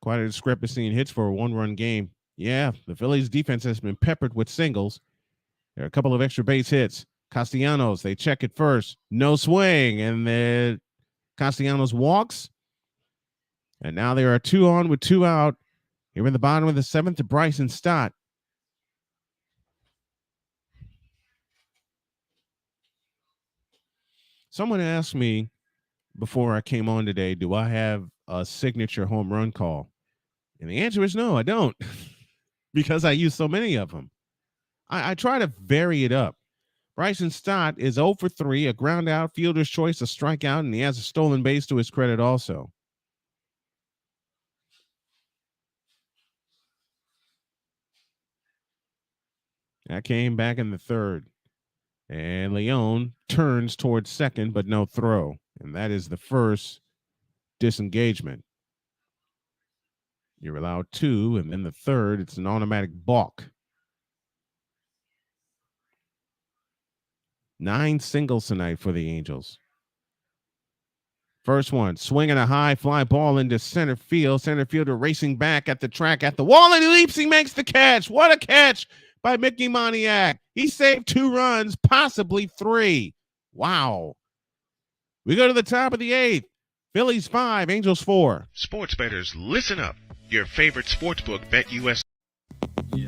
Quite a discrepancy in hits for a 1-run game. Yeah, the Phillies defense has been peppered with singles. There are a couple of extra base hits. Castellanos, they check it first. No swing. And then Castellanos walks. And now there are 2 on with 2 out. Here in the bottom of the 7th to Bryson Stott. Someone asked me before I came on today, do I have a signature home run call? And the answer is no, I don't, because I use so many of them. I try to vary it up. Bryson Stott is 0 for 3, a ground out, fielder's choice, a strikeout, and he has a stolen base to his credit also. That came back in the third. And Leon turns towards second, but no throw. And that is the first disengagement. You're allowed two, and then the third, it's an automatic balk. 9 singles tonight for the Angels. First one, swinging a high fly ball into center field. Center fielder racing back at the track at the wall, and he leaps. He makes the catch. What a catch by Mickey Moniak. He saved 2 runs, possibly 3. Wow. We go to the top of the 8th. Phillies 5, Angels 4. Sports bettors, listen up. Your favorite sportsbook, BetUS. Yeah.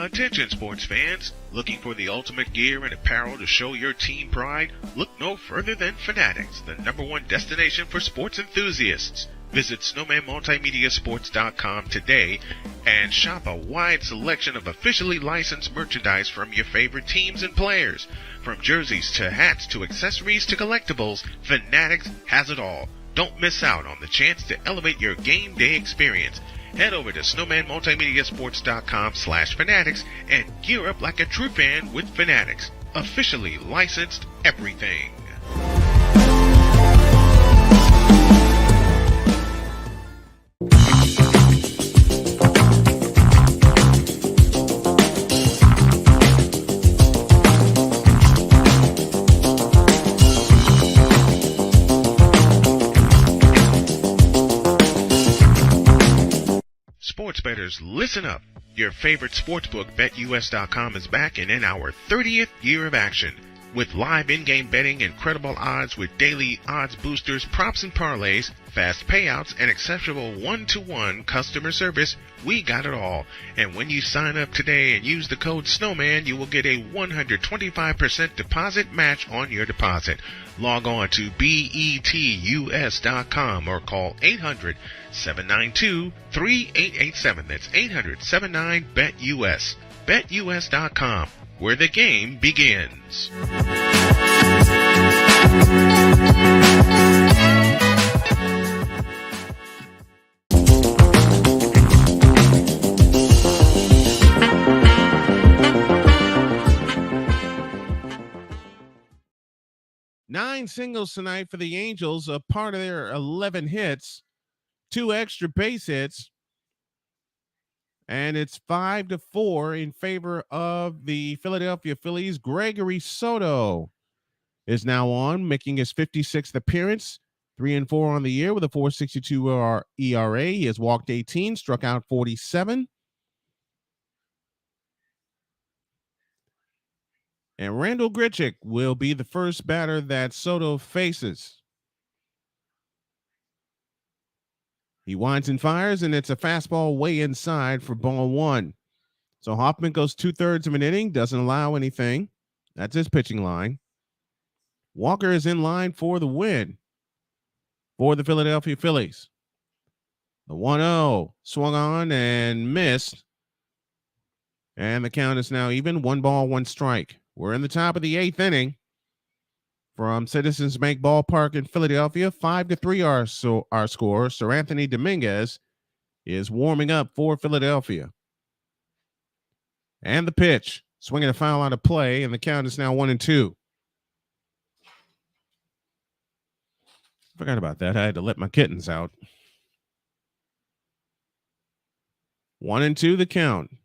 Attention sports fans, looking for the ultimate gear and apparel to show your team pride? Look no further than Fanatics, the #1 destination for sports enthusiasts. Visit SnowmanMultimediaSports.com today and shop a wide selection of officially licensed merchandise from your favorite teams and players. From jerseys to hats to accessories to collectibles, Fanatics has it all. Don't miss out on the chance to elevate your game day experience. Head over to SnowmanMultimediaSports.com/Fanatics and gear up like a true fan with Fanatics. Officially licensed everything. Sports bettors, listen up. Your favorite sportsbook, BetUS.com, is back and in our 30th year of action. With live in-game betting, incredible odds with daily odds boosters, props and parlays, fast payouts, and exceptional one-to-one customer service, we got it all. And when you sign up today and use the code Snowman, you will get a 125% deposit match on your deposit. Log on to betus.com or call 800-792-3887. That's 800-79-BET-US. BetUS.com, where the game begins. Nine singles tonight for the Angels, a part of their 11 hits, 2 extra base hits. And it's 5-4 in favor of the Philadelphia Phillies. Gregory Soto is now on, making his 56th appearance, 3-4 on the year with a 4.62 ERA. He has walked 18, struck out 47. And Randall Grichuk will be the first batter that Soto faces. He winds and fires, and it's a fastball way inside for ball 1. So Hoffman goes 2/3 of an inning, doesn't allow anything. That's his pitching line. Walker is in line for the win for the Philadelphia Phillies. The 1-0 swung on and missed. And the count is now even, 1 ball, 1 strike. We're in the top of the 8th inning from Citizens Bank Ballpark in Philadelphia. 5-3 our score. Sir Anthony Dominguez is warming up for Philadelphia. And the pitch, swinging a foul out of play, and the count is now 1-2. Forgot about that. I had to let my kittens out. 1-2 the count.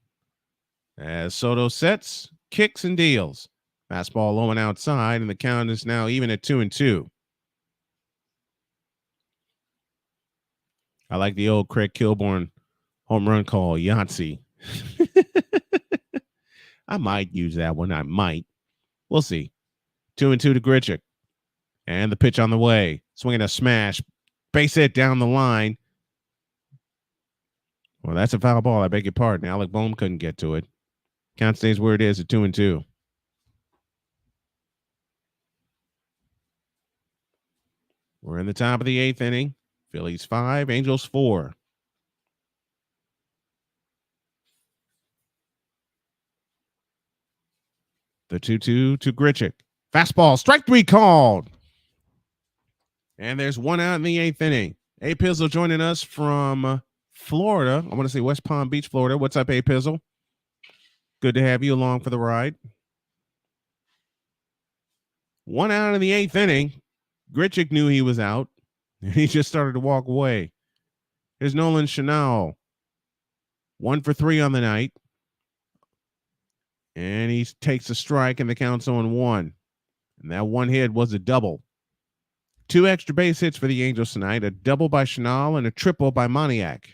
As Soto sets, kicks, and deals. Fastball low and outside, and the count is now even at 2-2. I like the old Craig Kilborn home run call, Yahtzee. I might use that one. I might. We'll see. 2-2 to Grichuk. And the pitch on the way. Swinging a smash. Base hit down the line. Well, that's a foul ball. I beg your pardon. Alec Bohm couldn't get to it. Count stays where it is at 2-2. We're in the top of the 8th inning. Phillies 5, Angels 4. The 2-2 to Grichuk. Fastball, strike 3 called. And there's one out in the 8th inning. A Pizzle joining us from Florida. I want to say West Palm Beach, Florida. What's up, A Pizzle? Good to have you along for the ride. One out in the 8th inning. Gritchick knew he was out, and he just started to walk away. Here's Nolan Chanel. 1 for 3 on the night. And he takes a strike, and the count's on 1. And that one hit was a double. 2 extra base hits for the Angels tonight, a double by Chanel and a triple by Moniak.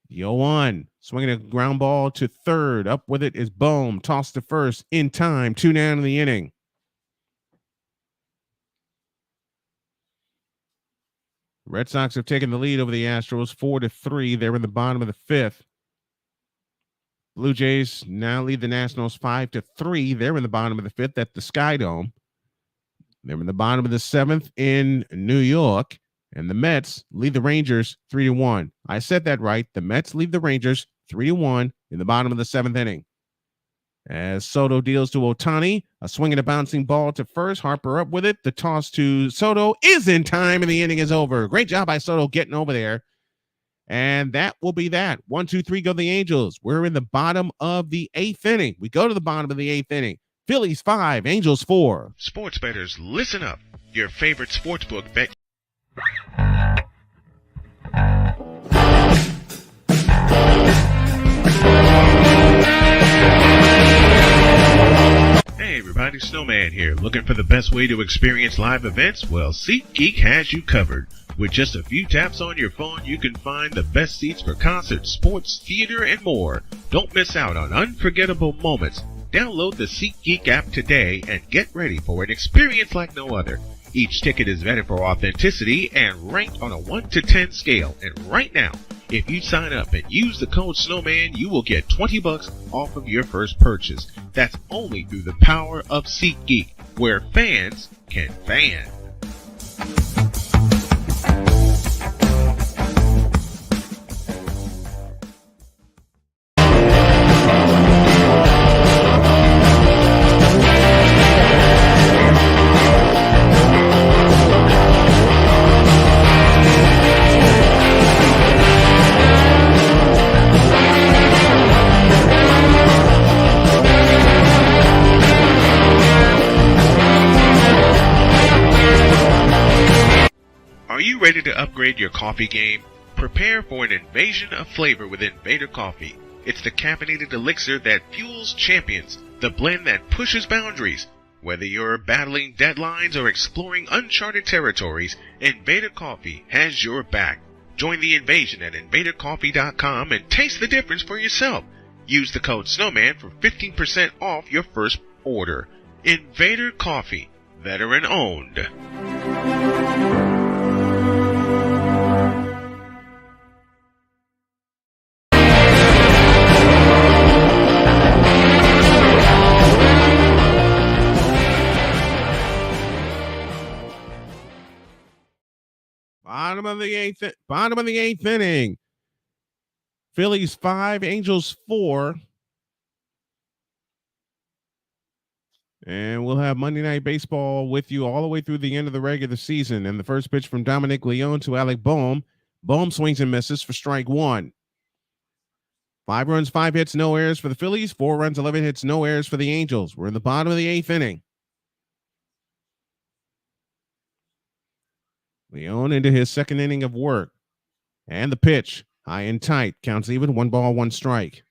The 0-1, swinging a ground ball to third. Up with it is Bohm, tossed to first in time, 2 down in the inning. Red Sox have taken the lead over the Astros 4-3. They're in the bottom of the 5th. Blue Jays now lead the Nationals 5-3. They're in the bottom of the 5th at the Sky Dome. They're in the bottom of the 7th in New York. And the Mets lead the Rangers 3-1. I said that right. The Mets lead the Rangers 3-1 in the bottom of the 7th inning. As Soto deals to Ohtani, a swing and a bouncing ball to first. Harper up with it. The toss to Soto is in time, and the inning is over. Great job by Soto getting over there. And that will be that. 1, 2, 3 go the Angels. We're in the bottom of the 8th inning. We go to the bottom of the 8th inning. Phillies 5, Angels 4. Sports bettors, listen up. Your favorite sportsbook bet. Hey everybody, Snowman here. Looking for the best way to experience live events? Well, SeatGeek has you covered. With just a few taps on your phone, you can find the best seats for concerts, sports, theater, and more. Don't miss out on unforgettable moments. Download the SeatGeek app today and get ready for an experience like no other. Each ticket is vetted for authenticity and ranked on a 1 to 10 scale. And right now, if you sign up and use the code Snowman, you will get $20 off of your first purchase. That's only through the power of SeatGeek, where fans can fan. Are you ready to upgrade your coffee game? Prepare for an invasion of flavor with Invader Coffee. It's the caffeinated elixir that fuels champions, the blend that pushes boundaries. Whether you're battling deadlines or exploring uncharted territories, Invader Coffee has your back. Join the invasion at invadercoffee.com and taste the difference for yourself. Use the code Snowman for 15% off your first order. Invader Coffee, veteran owned. Bottom of the eighth inning. Phillies 5, Angels 4. And we'll have Monday Night Baseball with you all the way through the end of the regular season. And the first pitch from Dominic Leone to Alec Bohm. Bohm swings and misses for strike 1. 5 runs, 5 hits, no errors for the Phillies. 4 runs, 11 hits, no errors for the Angels. We're in the bottom of the 8th inning. Leone into his second inning of work. And the pitch, high and tight. Counts even, 1 ball, 1 strike.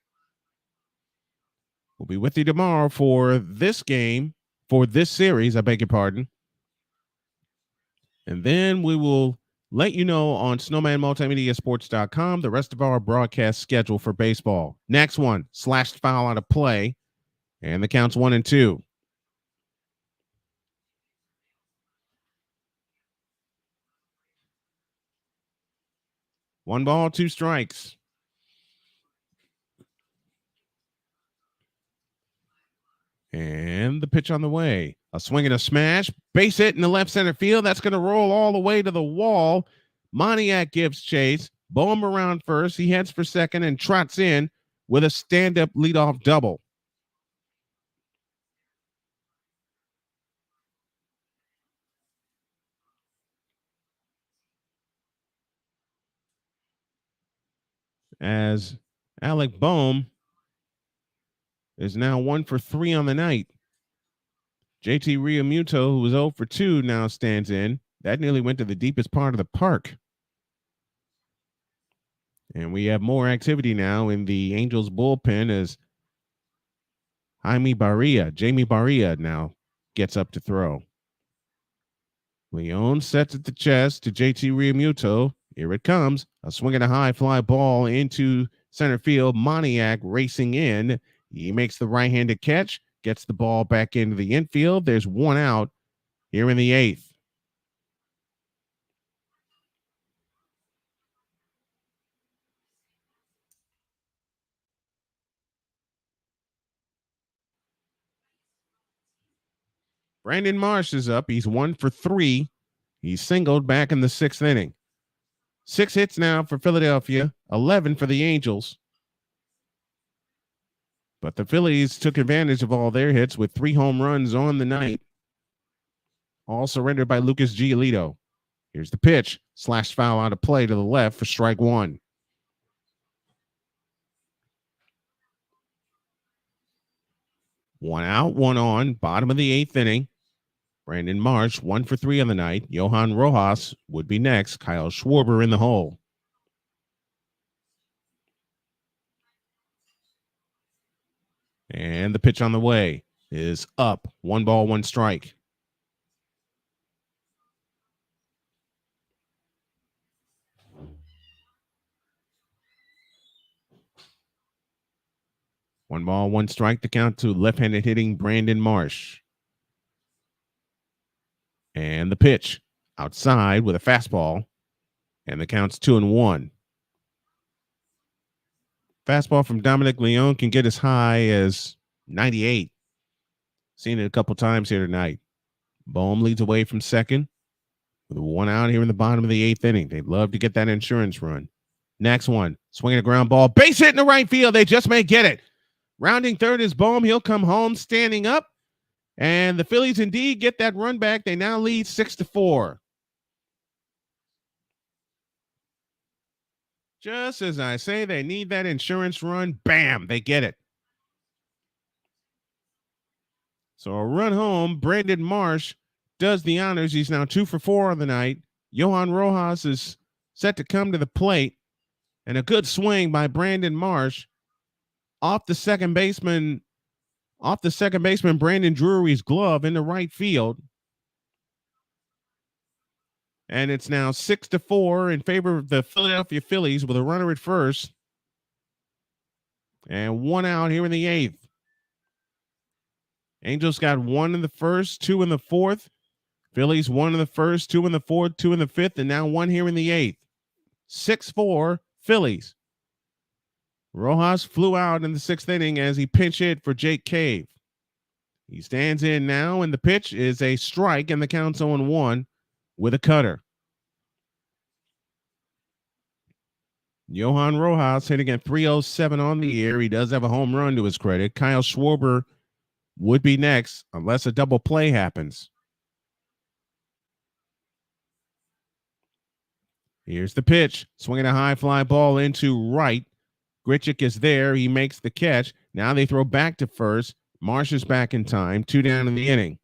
We'll be with you tomorrow for this game, for this series, I beg your pardon. And then we will let you know on Snowman Multimedia Sports.com the rest of our broadcast schedule for baseball. Next one, slashed foul out of play. And the count's 1-2. One ball, 2 strikes. And the pitch on the way. A swing and a smash. Base hit in the left center field. That's going to roll all the way to the wall. Moniak gives chase. Bohm around first. He heads for second and trots in with a stand-up leadoff double. as Alec Boehm is now 1 for 3 on the night. JT Realmuto, who was 0 for 2, now stands in. That nearly went to the deepest part of the park. And we have more activity now in the Angels bullpen as Jamie Barria now gets up to throw. Leon sets at the chest to JT Realmuto. Here it comes. A swing and a high fly ball into center field. Moniak racing in. He makes the right-handed catch, gets the ball back into the infield. There's one out here in the 8th. Brandon Marsh is up. He's 1 for 3. He's singled back in the 6th inning. 6 hits now for Philadelphia, 11 for the Angels. But the Phillies took advantage of all their hits with 3 home runs on the night, all surrendered by Lucas Giolito. Here's the pitch. Slash foul out of play to the left for strike 1. One out, one on, bottom of the 8th inning. Brandon Marsh, 1 for 3 on the night. Johan Rojas would be next. Kyle Schwarber in the hole. And the pitch on the way is up. 1 ball, 1 strike. One ball, 1 strike to count to left-handed hitting Brandon Marsh. And the pitch outside with a fastball. And the count's 2-1. Fastball from Dominic Leon can get as high as 98. Seen it a couple times here tonight. Boehm leads away from second with 1 out here in the bottom of the 8th inning. They'd love to get that insurance run. Next one, swinging a ground ball. Base hit in the right field. They just may get it. Rounding third is Boehm. He'll come home standing up. And the Phillies indeed get that run back. They now lead 6-4. Just as I say, they need that insurance run. Bam, they get it. So a run home. Brandon Marsh does the honors. He's now 2 for 4 on the night. Johan Rojas is set to come to the plate. And a good swing by Brandon Marsh off the second baseman Brandon Drury's glove into right field. And it's now 6-4 in favor of the Philadelphia Phillies with a runner at first. And 1 out here in the 8th. Angels got 1 in the first, 2 in the 4th. Phillies 1 in the first, 2 in the 4th, 2 in the 5th, and now 1 here in the 8th. 6-4 Phillies. Rojas flew out in the 6th inning as he pinch hit for Jake Cave. He stands in now, and the pitch is a strike, and the count's 0-1 with a cutter. Johan Rojas hitting at .307 on the year. He does have a home run to his credit. Kyle Schwarber would be next unless a double play happens. Here's the pitch. Swinging a high fly ball into right. Grichuk is there. He makes the catch. Now they throw back to first. Marsh is back in time. 2 down in the inning.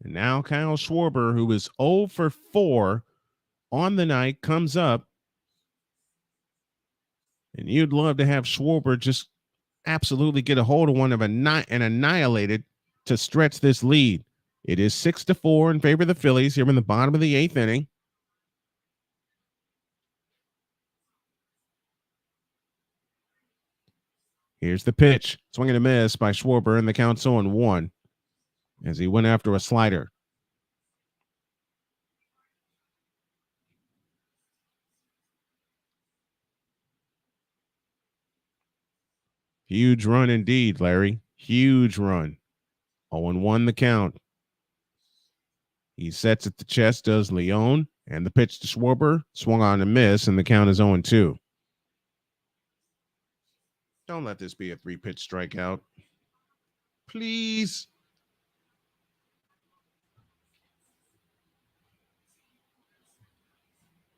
And now Kyle Schwarber, who is 0 for 4 on the night, comes up. And you'd love to have Schwarber just absolutely get a hold of one of and annihilate it to stretch this lead. It is 6-4 in favor of the Phillies here in the bottom of the 8th inning. Here's the pitch. Swing and a miss by Schwarber, and the count's 0-1 as he went after a slider. Huge run indeed, Larry. Huge run. 0-1 the count. He sets at the chest, does Leon, and the pitch to Schwarber. Swung on a miss, and the count is 0-2. Don't let this be a 3-pitch strikeout. Please.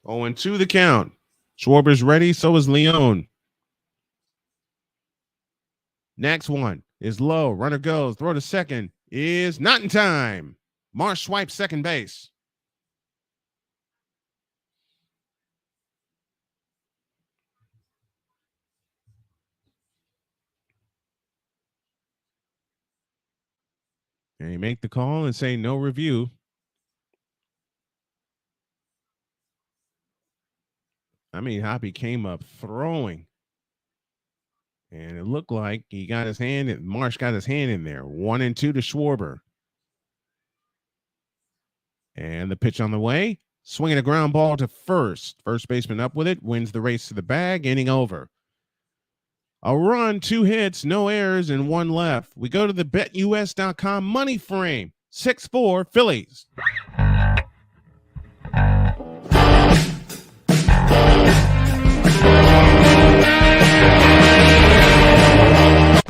0-2 the count. Schwarber's ready. So is Leone. Next one is low. Runner goes. Throw to second. Is not in time. Marsh swipes second base. And you make the call and say no review. I mean, Hoppy came up throwing. And it looked like he got his hand, Marsh got his hand in there. 1-2 to Schwarber. And the pitch on the way. Swinging a ground ball to first. First baseman up with it. Wins the race to the bag. Inning over. A run, 2 hits, no errors, and 1 left. We go to the BetUS.com money frame. 6-4 Phillies.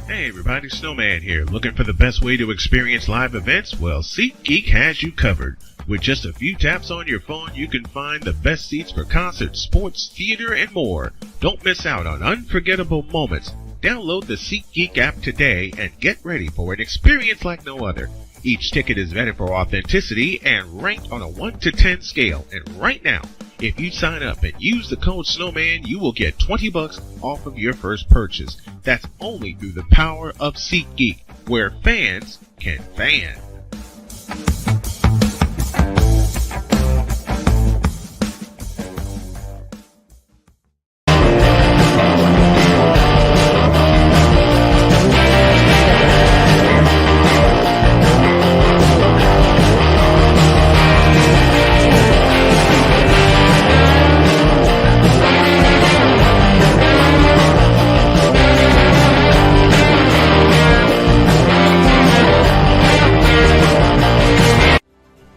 Hey everybody, Snowman here. Looking for the best way to experience live events? Well, SeatGeek has you covered. With just a few taps on your phone, you can find the best seats for concerts, sports, theater, and more. Don't miss out on unforgettable moments. Download the SeatGeek app today and get ready for an experience like no other. Each ticket is vetted for authenticity and ranked on a 1 to 10 scale. And right now, if you sign up and use the code Snowman, you will get $20 off of your first purchase. That's only through the power of SeatGeek, where fans can fan.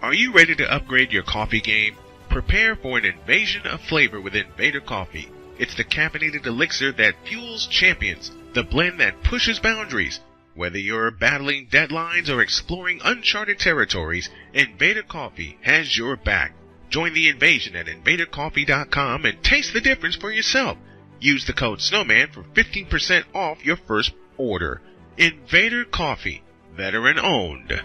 Are you ready to upgrade your coffee game? Prepare for an invasion of flavor with Invader Coffee. It's the caffeinated elixir that fuels champions, the blend that pushes boundaries. Whether you're battling deadlines or exploring uncharted territories, Invader Coffee has your back. Join the invasion at invadercoffee.com and taste the difference for yourself. Use the code Snowman for 15% off your first order. Invader Coffee, veteran owned.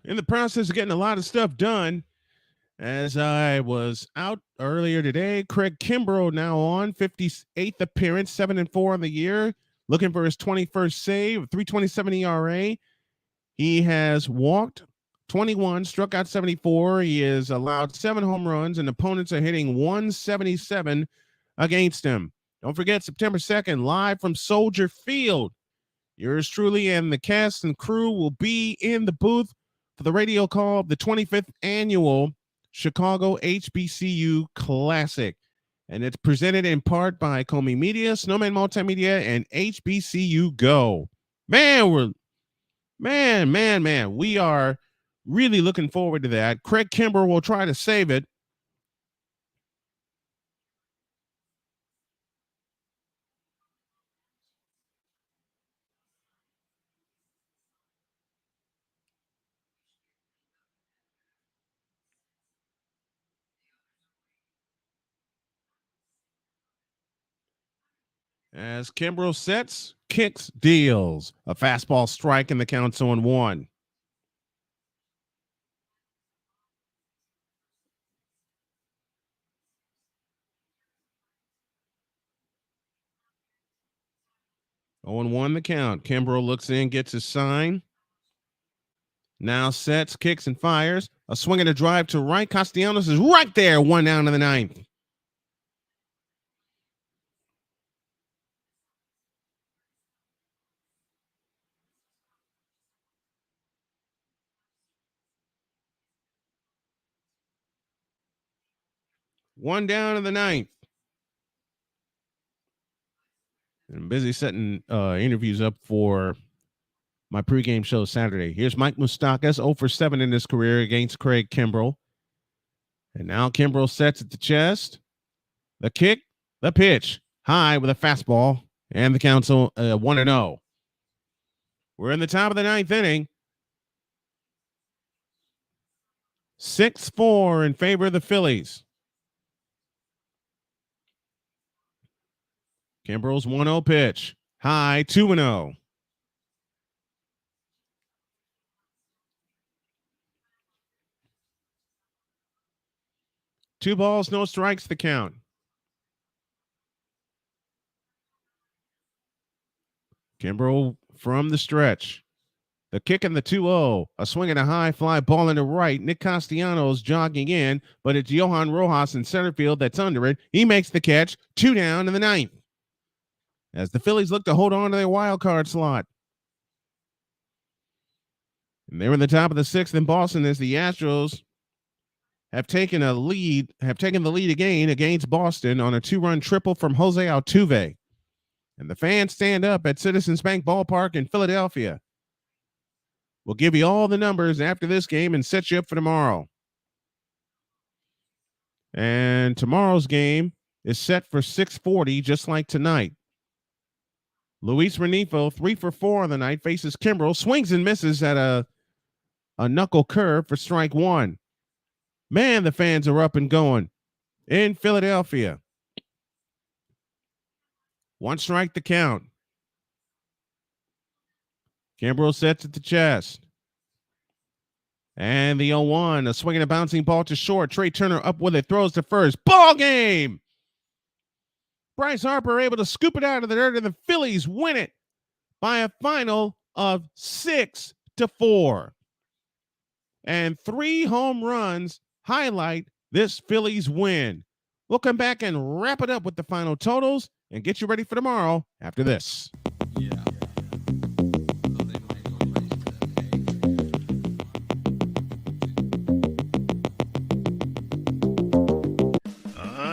In the process of getting a lot of stuff done, as I was out earlier today, Craig Kimbrough now on 58th appearance, 7-4 on the year, looking for his 21st save, 3.27 ERA. He has walked 21, struck out 74. He has allowed 7 home runs, and opponents are hitting 177 against him. Don't forget, September 2nd, live from Soldier Field. Yours truly and the cast and crew will be in the booth for the radio call of the 25th annual Chicago HBCU Classic. And it's presented in part by Comey Media, Snowman Multimedia, and HBCU Go. Man, we are really looking forward to that. Craig Kimber will try to save it. As Kimbrell sets, kicks, deals. A fastball strike, and the count's 0-1. Oh, 0-1 the count. Kimbrell looks in, gets his sign. Now sets, kicks, and fires. A swing and a drive to right. Castellanos is right there, 1 down in the 9th. One down in the 9th. And I'm busy setting interviews up for my pregame show Saturday. Here's Mike Moustakas, 0 for 7 in his career against Craig Kimbrell. And now Kimbrell sets at the chest. The kick, the pitch, high with a fastball, and the count's 1-0. We're in the top of the 9th inning. 6-4 in favor of the Phillies. Kimbrell's 1-0 pitch, high, 2-0. Two balls, no strikes, the count. Kimbrell from the stretch. The kick in the 2-0. A swing and a high fly ball into right. Nick Castellanos jogging in, but it's Johan Rojas in center field that's under it. He makes the catch. 2 down in the 9th. As the Phillies look to hold on to their wild card slot. And they're in the top of the 6th in Boston as the Astros have taken the lead again against Boston on a 2-run triple from Jose Altuve. And the fans stand up at Citizens Bank Ballpark in Philadelphia. We'll give you all the numbers after this game and set you up for tomorrow. And tomorrow's game is set for 6:40, just like tonight. Luis Renifo, 3 for 4 on the night, faces Kimbrell, swings and misses at a knuckle curve for strike 1. Man, the fans are up and going in Philadelphia. 1 strike to count. Kimbrell sets at the chest. And the 0-1, a swing and a bouncing ball to short. Trey Turner up with it, throws to first. Ball game! Bryce Harper able to scoop it out of the dirt, and the Phillies win it by a final of 6-4. And 3 home runs highlight this Phillies win. We'll come back and wrap it up with the final totals and get you ready for tomorrow after this. Yeah.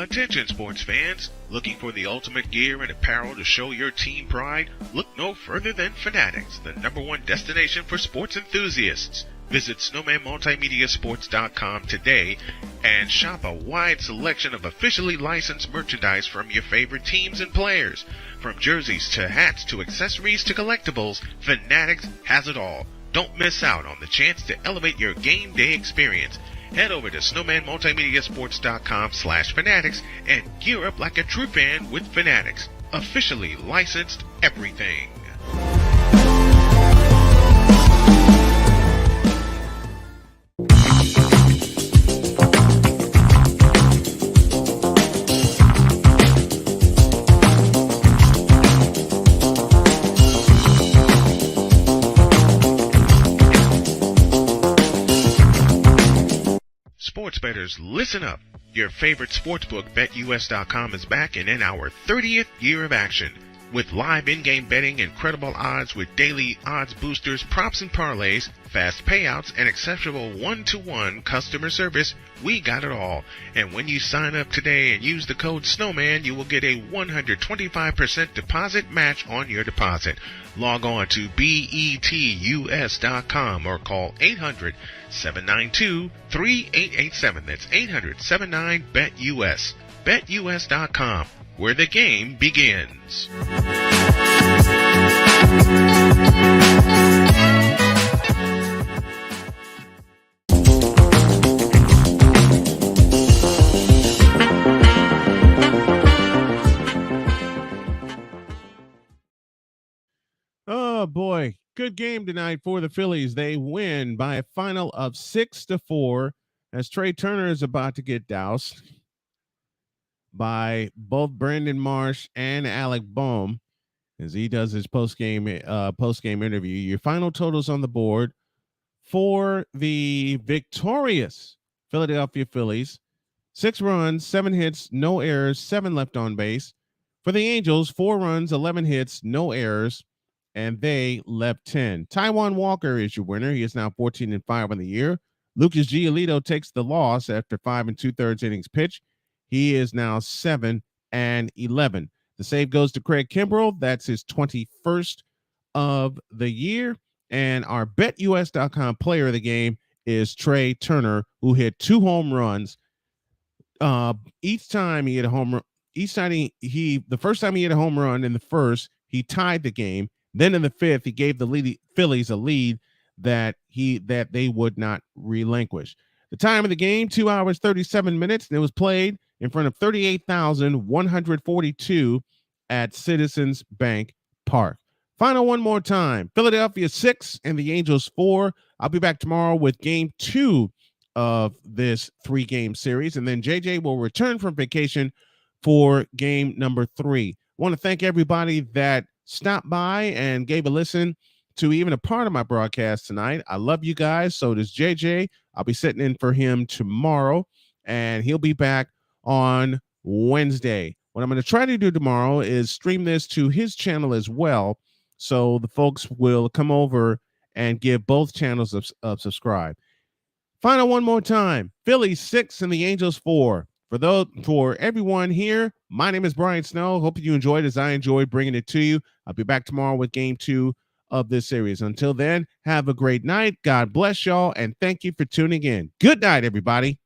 Attention sports fans, looking for the ultimate gear and apparel to show your team pride? Look no further than Fanatics, the #1 destination for sports enthusiasts. Visit SnowmanMultimediaSports.com today and shop a wide selection of officially licensed merchandise from your favorite teams and players. From jerseys to hats to accessories to collectibles, Fanatics has it all. Don't miss out on the chance to elevate your game day experience. Head over to SnowmanMultimediaSports.com/Fanatics and gear up like a true fan with Fanatics. Officially licensed everything. Sports bettors, listen up. Your favorite sportsbook, BetUS.com, is back and in our 30th year of action. With live in-game betting, incredible odds with daily odds boosters, props and parlays, fast payouts, and exceptional one-to-one customer service, we got it all. And when you sign up today and use the code SNOWMAN, you will get a 125% deposit match on your deposit. Log on to betus.com or call 800-792-3887. That's 800-79-BET-US. BetUS.com, where the game begins. Oh boy, good game tonight for the Phillies. They win by a final of 6-4 as Trey Turner is about to get doused by both Brandon Marsh and Alec Bohm as he does his post-game interview. Your final totals on the board for the victorious Philadelphia Phillies: 6 runs, 7 hits, no errors, 7 left on base. For the Angels, 4 runs, 11 hits, no errors, and they left 10. Taijuan Walker is your winner. He is now 14-5 on the year. Lucas Giolito takes the loss after 5 2/3 innings pitched. He is now 7-11. The save goes to Craig Kimbrell. That's his 21st of the year. And our BetUS.com player of the game is Trey Turner, who hit 2 home runs. Each time he hit a home run, the first time he hit a home run in the first, he tied the game. Then in the fifth, he gave the Phillies a lead that they would not relinquish. The time of the game, 2 hours, 37 minutes, and it was played in front of 38,142 at Citizens Bank Park. Final one more time. Philadelphia 6 and the Angels 4. I'll be back tomorrow with game 2 of this 3-game series, and then JJ will return from vacation for game number 3. I want to thank everybody that stopped by and gave a listen to even a part of my broadcast tonight. I love you guys. So does JJ. I'll be sitting in for him tomorrow, and he'll be back on Wednesday. What I'm going to try to do tomorrow is stream this to his channel as well, so the folks will come over and give both channels of subscribe. Final one more time. Phillies 6 and the Angels 4. For everyone here, my name is Brian Snow. Hope you enjoyed as I enjoyed bringing it to you. I'll be back tomorrow with game 2 of this series. Until then, have a great night. God bless y'all, and thank you for tuning in. Good night, everybody.